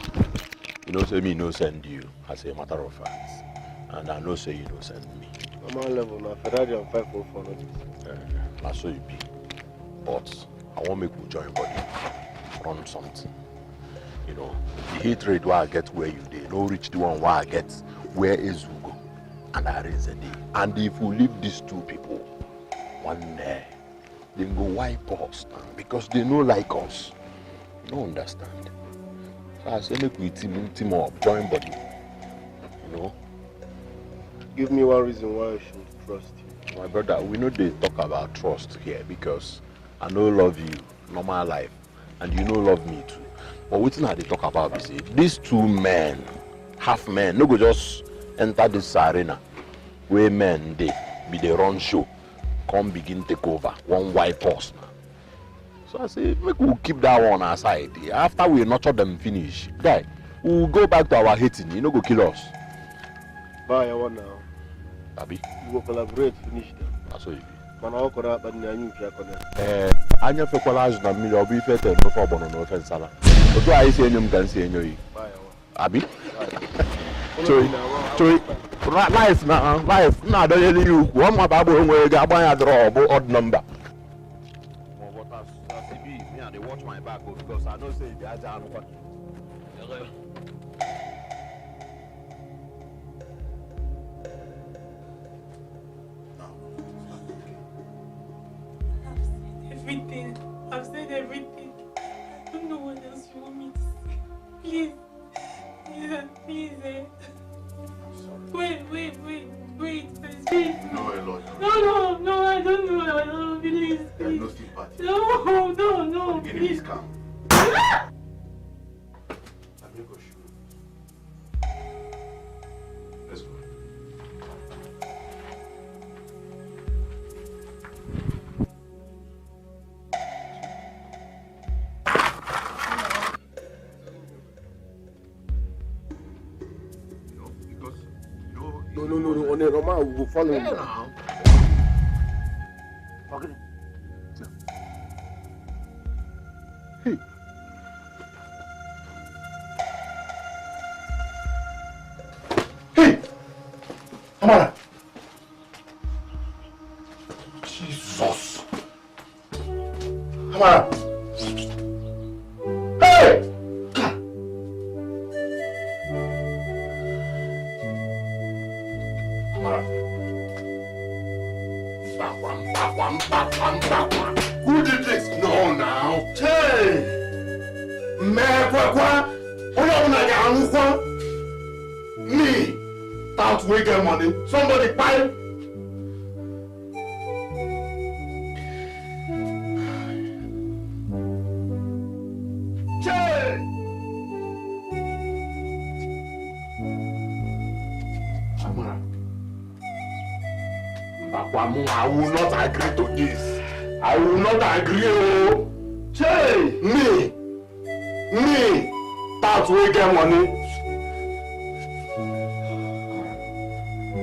You know, say me no send you as a matter of fact. And I know say you don't send me. I'm on level now, Ferrari and 544 notice. That's so you be. But I won't make you join body. Run something. You know, the hatred where I get where you did, no reach the one where I get where is Ugo. And I raise a day. And if we leave these two people, one day, they go wipe us because they know like us. You don't understand. So I say make we team up, join body. You know? Give me one reason why I should trust you. My brother, we know they talk about trust here because I know love you, normal life, and you know love me too. But what they talk about is these two men, half men, no go just enter this arena where men they be the run show, come begin take over, one white post. So I say, make we keep that one aside. After we nurture them finish, guy, we'll go back to our hating, you know go kill us. Bye, I want now. Abi? You will collaborate, finish them. That's what you be. Man, I'll go out and I knew you Anya fekwala na mmiri obu ife te no for bono no offense sala. Otu ayi se enyum kan se enyo yi. Abi? Choi. Life na do yeli you. One ma ba bo nwe ga agban ya draw obu odd number. But as CB, me and they watch my back because I know say if you aja anu. Everything. I've said everything. I don't know what else you want me to say. Please. Please. Wait. Please. No, Lord. No, I don't know. Please. There is no still party. No. The enemy is calm. Let's go. No, on the Roma, we will follow him. Okay. Hey. Amara. Jesus. Amara. Hey! Who did this? No, now. Hey! Me! Out we get money. Somebody buy. I will not agree to this. I will not agree. Oh. Che! Me! That's where we get money.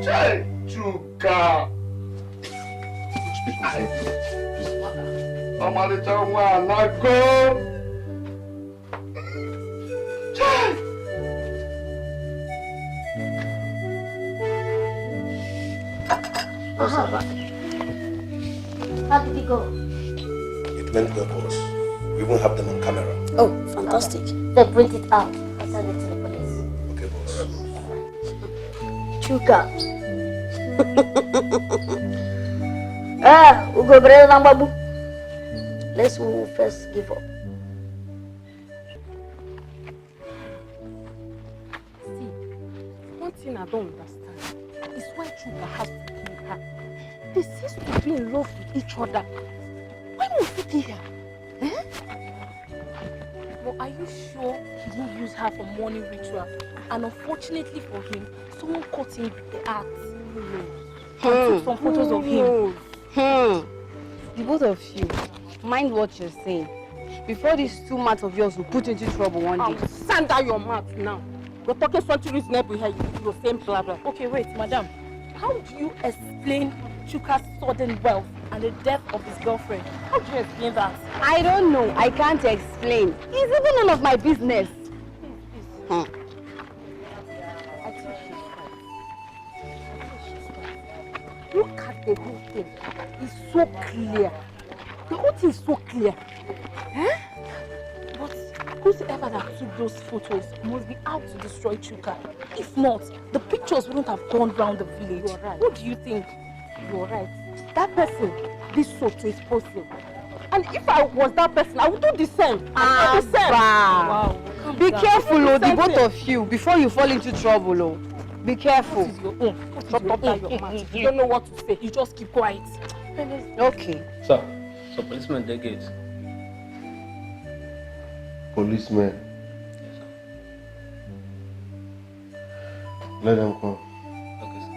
Che! Chuka! Omalicha wana go! Che! How did it go? It went well, boss. We won't have them on camera. Oh, fantastic. Then print it out and send it to the police. Okay, boss. Chuka. Ugo Brother Nambabu. Let's first give up. See, one thing I don't understand is why Chuka has to kill her. They seem to be in love with each other. Why must he kill her? Eh? But are you sure he didn't use her for money ritual? And unfortunately for him, someone caught him with the axe. And took some photos of him. The both of you, mind what you're saying. Before these two mouths of yours will put into trouble one day. Sand down your mouth now. You're talking something reasonable here. You're saying blah blah. Okay, wait, madam. How do you explain Chuka's sudden wealth and the death of his girlfriend? How do you explain that? I don't know. I can't explain. It's even none of my business. Look at the whole thing. It's so clear. The whole thing is so clear. Eh? But whosoever that took those photos must be out to destroy Chuka. If not, the pictures wouldn't have gone round the village. You're right. What do you think? You're right. That person did so to expose him. And if I was that person, I would do the same. I would do the same. Wow. Be careful, oh, the both of you, before you fall into trouble, oh. Be careful. What is your own? Shut up that your mouth. You don't know what to say. You just keep quiet. Okay. Sir, so policeman they get. Policeman. Let them come. Okay, sir.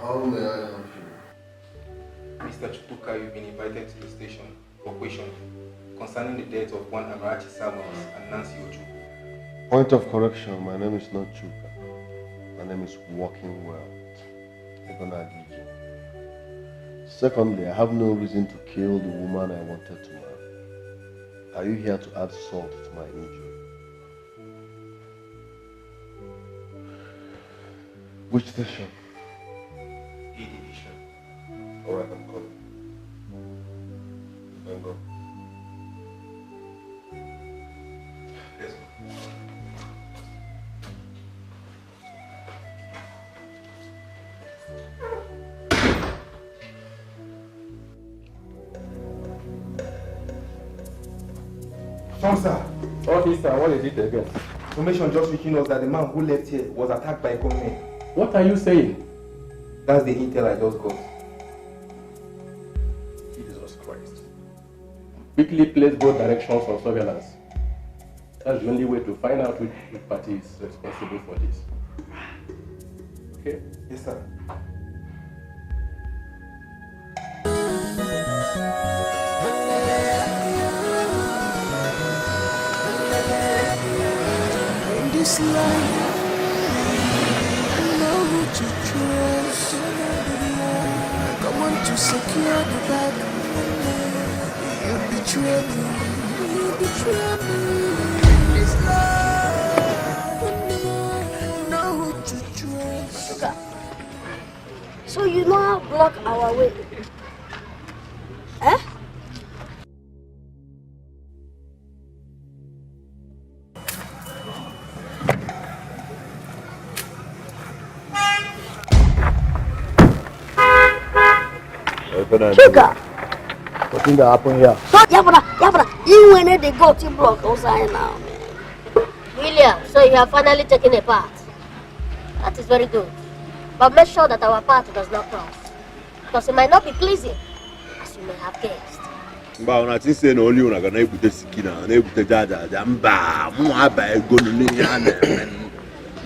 How may I help you? Mr. Chukwuka, you've been invited to the station for questioning concerning the death of one Amarachi Samuels and Nancy Oju. Point of correction, my name is not Chuka. My name is Walking Well. Ikedieze. Secondly, I have no reason to kill the woman I wanted to marry. Are you here to add salt to my injury? Which station? A division. Alright, I'm coming. You can go. Let's go. Sir. Officer, what is it again? Information just reaching us that the man who left here was attacked by gunmen. What are you saying? That's the intel I just got. Jesus Christ. Quickly place both directions on surveillance. That's the only way to find out which party is responsible for this. Okay? Yes, sir. This life, I know who to trust. Come on to secure the bag. You betray me, This life, I know who to trust. Chuka, so you know how to block our way? Eh? Chuka! What thing that happened here? Yabra, you when they go to block outside now, man. William, so you have finally taken a part. That is very good. But make sure that our path does not cross. Because it might not be pleasing, as you may have guessed. But when I think say no only una gonna put the sikina, na put the jaja, mba, mo aba ego no ni yan.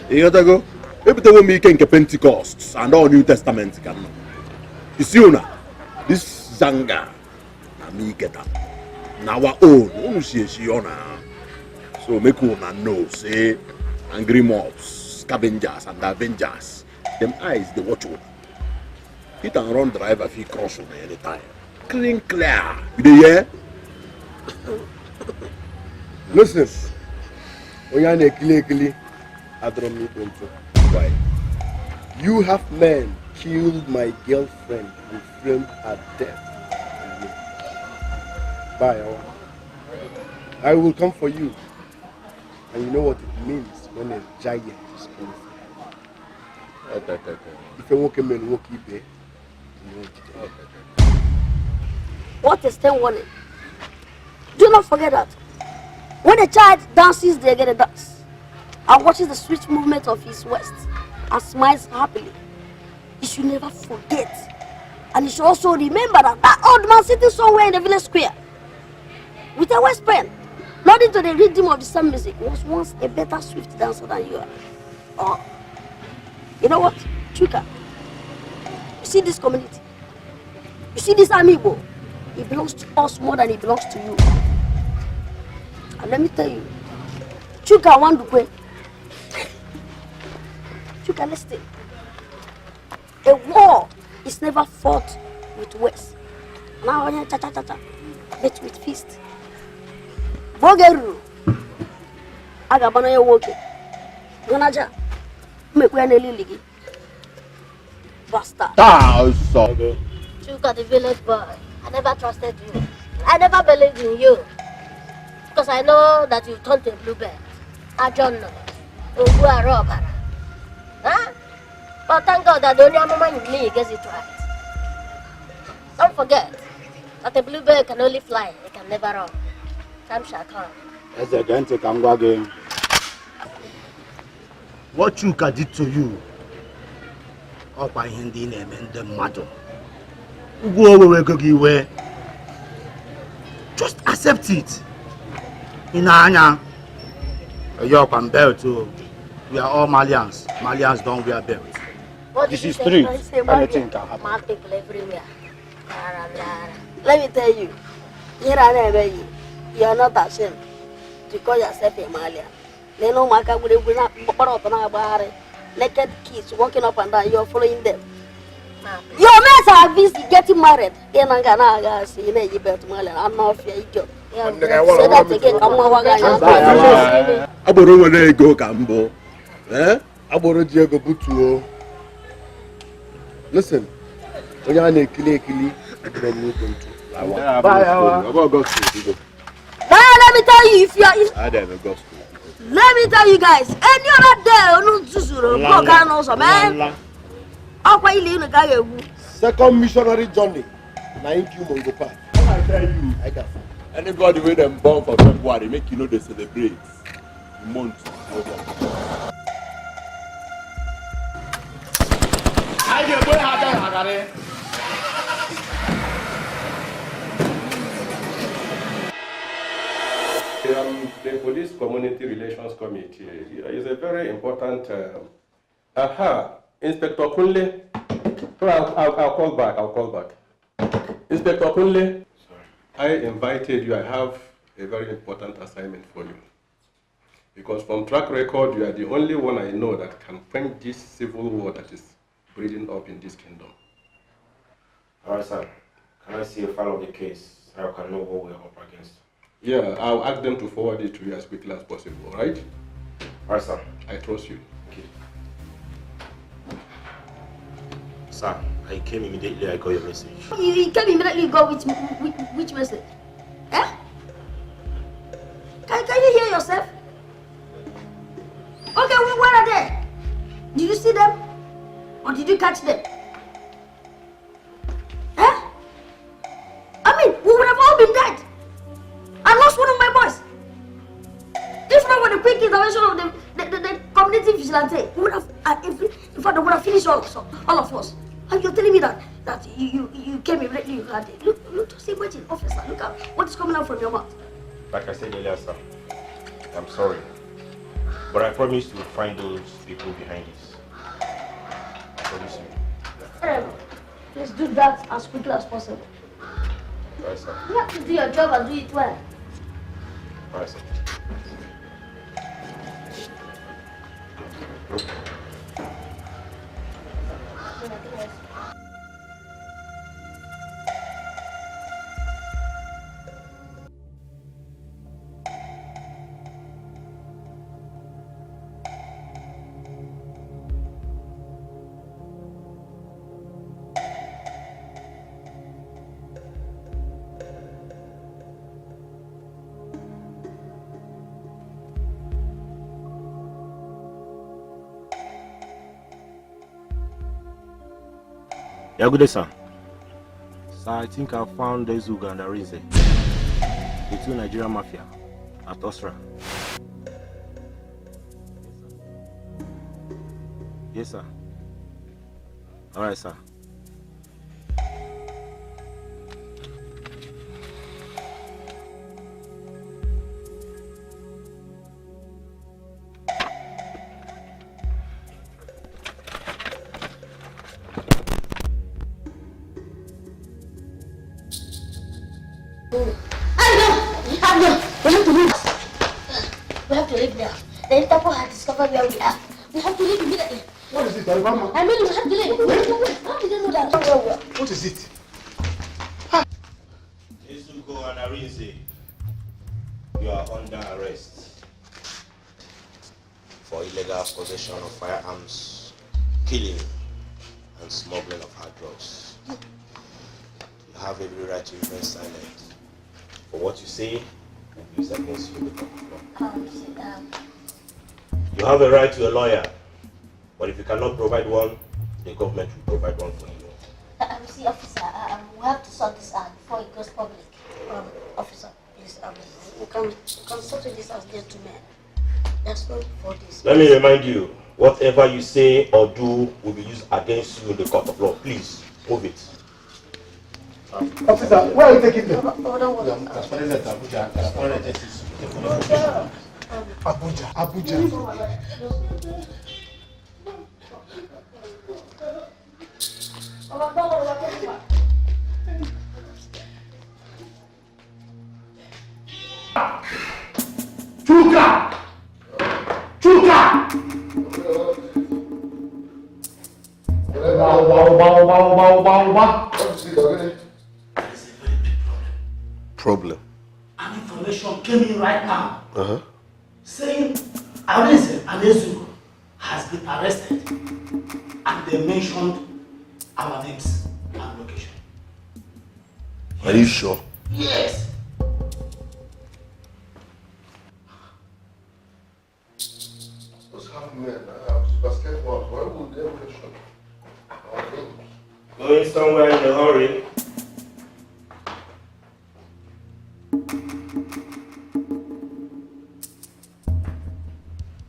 You got to go. If they will make Pentecost and all New Testament can. You see una, this Zanga, na me get up. Now our own, who see she on. So make una know, say angry mobs, scavengers and avengers. Them eyes they watch you. Hit and run driver if he cross on any time. Clean clear. You dey hear? Listen. Oyane kili. Why? You have men killed my girlfriend and framed her death. Bye. I will come for you. And you know what it means when a giant is coming for you. If you walk a man, walk it. What is 10 warning? Do not forget that. When a child dances, they get a dance. And watches the swift movement of his waist and smiles happily. He should never forget. And he should also remember that old man sitting somewhere in the village square with a west pen, nodding to the rhythm of the same music, was once a better swift dancer than you are. Or, you know what, Chuka? You see this community? You see this amiibo? It belongs to us more than it belongs to you. And let me tell you, Chuka want to go. Chuka, listen. A war is never fought with words. Now, but with fist. Bogeru. Agabana ya woke. Gonaja. Mekwene liligi. Bastard. Chuka, the village boy. I never trusted you. I never believed in you. Because I know that you turned a bluebird. I don't know. Who are robber. Huh? But thank God that the only moment with me gets it right. Don't forget that a bluebird can only fly, it can never run. Time shall come. As a gentle can go again. What Chuka did to you, up by Hindi name and the matter. Go away, just accept it. In Anya, York and belt too. We are all Malians. Malians don't wear belts. This is street. Anything can happen. Mad people everywhere. Let me tell you, you are not ashamed to call yourself a Malian. They know Maka would have naked kids walking up and down, you are following them. Your mates are busy getting married. I'm not idiot. Say that again. Aboro wale go kambo. Aboro Diego Butuo. Listen. Oyane kili. Bye. Let me tell you, if you are. I don't go school. Let me tell you guys, any other day, second missionary journey. I tell you, anybody with them born for February, make you know they celebrate the month. The Police Community Relations Committee is a very important. Inspector Kunle. I'll call back. Inspector Kunle. I invited you. I have a very important assignment for you. Because from track record, you are the only one I know that can quench this civil war that is breeding up in this kingdom. All right, sir. Can I see a file of the case so I can know what we're up against? Yeah, I'll ask them to forward it to you as quickly as possible, all right? All right, sir. I trust you. Okay. Sir, I came immediately. I got your message. You came immediately. Go with which message? Eh? Can you hear yourself? Okay, where are they? Did you see them? Or did you catch them? Eh? I mean, we would have all been dead. I lost one of my boys. If not for the quick intervention of the community vigilante, we would have, in fact, they would have finished all of us. And you're telling me that you came immediately, you had it. Look just imagine, officer, look at what is coming out from your mouth. Like I said earlier, sir, I'm sorry. But I promise to find those people behind this. I promise you. Please do that as quickly as possible. Right, sir. You have to do your job and do it well. Right, sir. Yeah, good day, sir. Sir, I think I found the Zuga and Arize, the two Nigerian mafia at Ostra. Yes, sir. Alright, sir. We have to leave now. The Interpol has discovered where we are. We have to leave immediately. What is it, Mama? I mean, we have to leave. How did you know that? What is it? Ezugo and Arinze, you are under arrest for illegal possession of firearms, killing, and smuggling of hard drugs. You have every right to remain silent. For what you say will be used against you in the court of law. You have a right to a lawyer, but if you cannot provide one, the government will provide one for you. See, officer, we have to sort this out before it goes public. Officer, please, we can settle this as gentlemen. There's no for this. Let me remind you, whatever you say or do will be used against you in the court of law. Please, move it. Officer, where are you taking them? Abuja. Chuka! Wow. Problem. An information came in right now saying Arinze and Ezugo has been arrested and they mentioned our names and location. Are you sure? Yes. What's happening? Basketball. Why would they mention our names? Going somewhere in a hurry.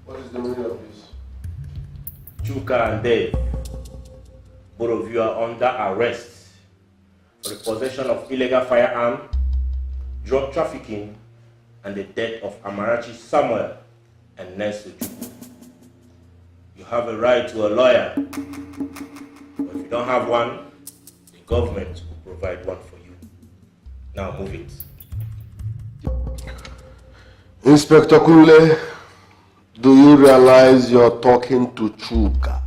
What is the meaning of this? Chuka and Dave, both of you are under arrest for the possession of illegal firearm, drug trafficking, and the death of Amarachi Samuel and Nelson Juku. You have a right to a lawyer, but if you don't have one, the government will provide one for you. Now move it. Inspector Kule, do you realize you're talking to Chuka,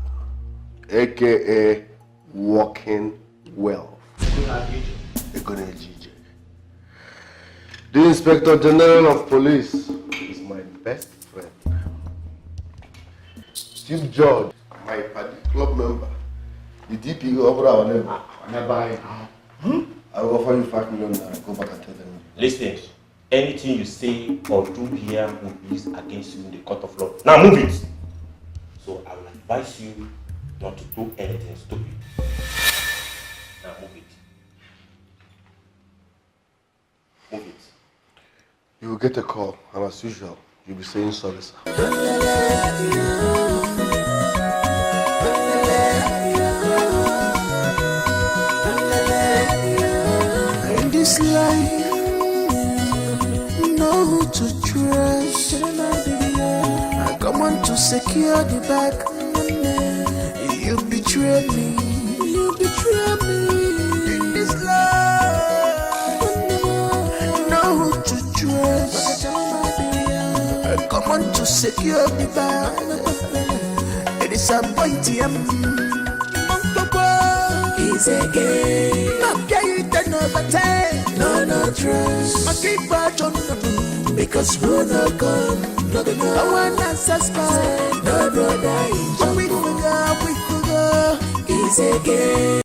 aka Walking Wealth? Ikedieze. The Inspector General of Police is my best friend. Chief Judge, my party club member, the DP over our neighbor. I will offer you 5 million and go back and tell them. Listen, anything you say or do here will be used against you in the court of law. Now move it! So I will advise you not to do anything stupid. Now move it. Move it. You will get a call, and as usual, you'll be saying sorry, sir. In this guy. Know who to trust. I come on to secure the bag. You betray me. You betray me. In this love, know who to trust. I come on to secure the bag. It is a point here. He's a game. Not get it another time. No trust. I keep back on the because who no come. No one has suspect. No brother in trouble. We could go. He's a game.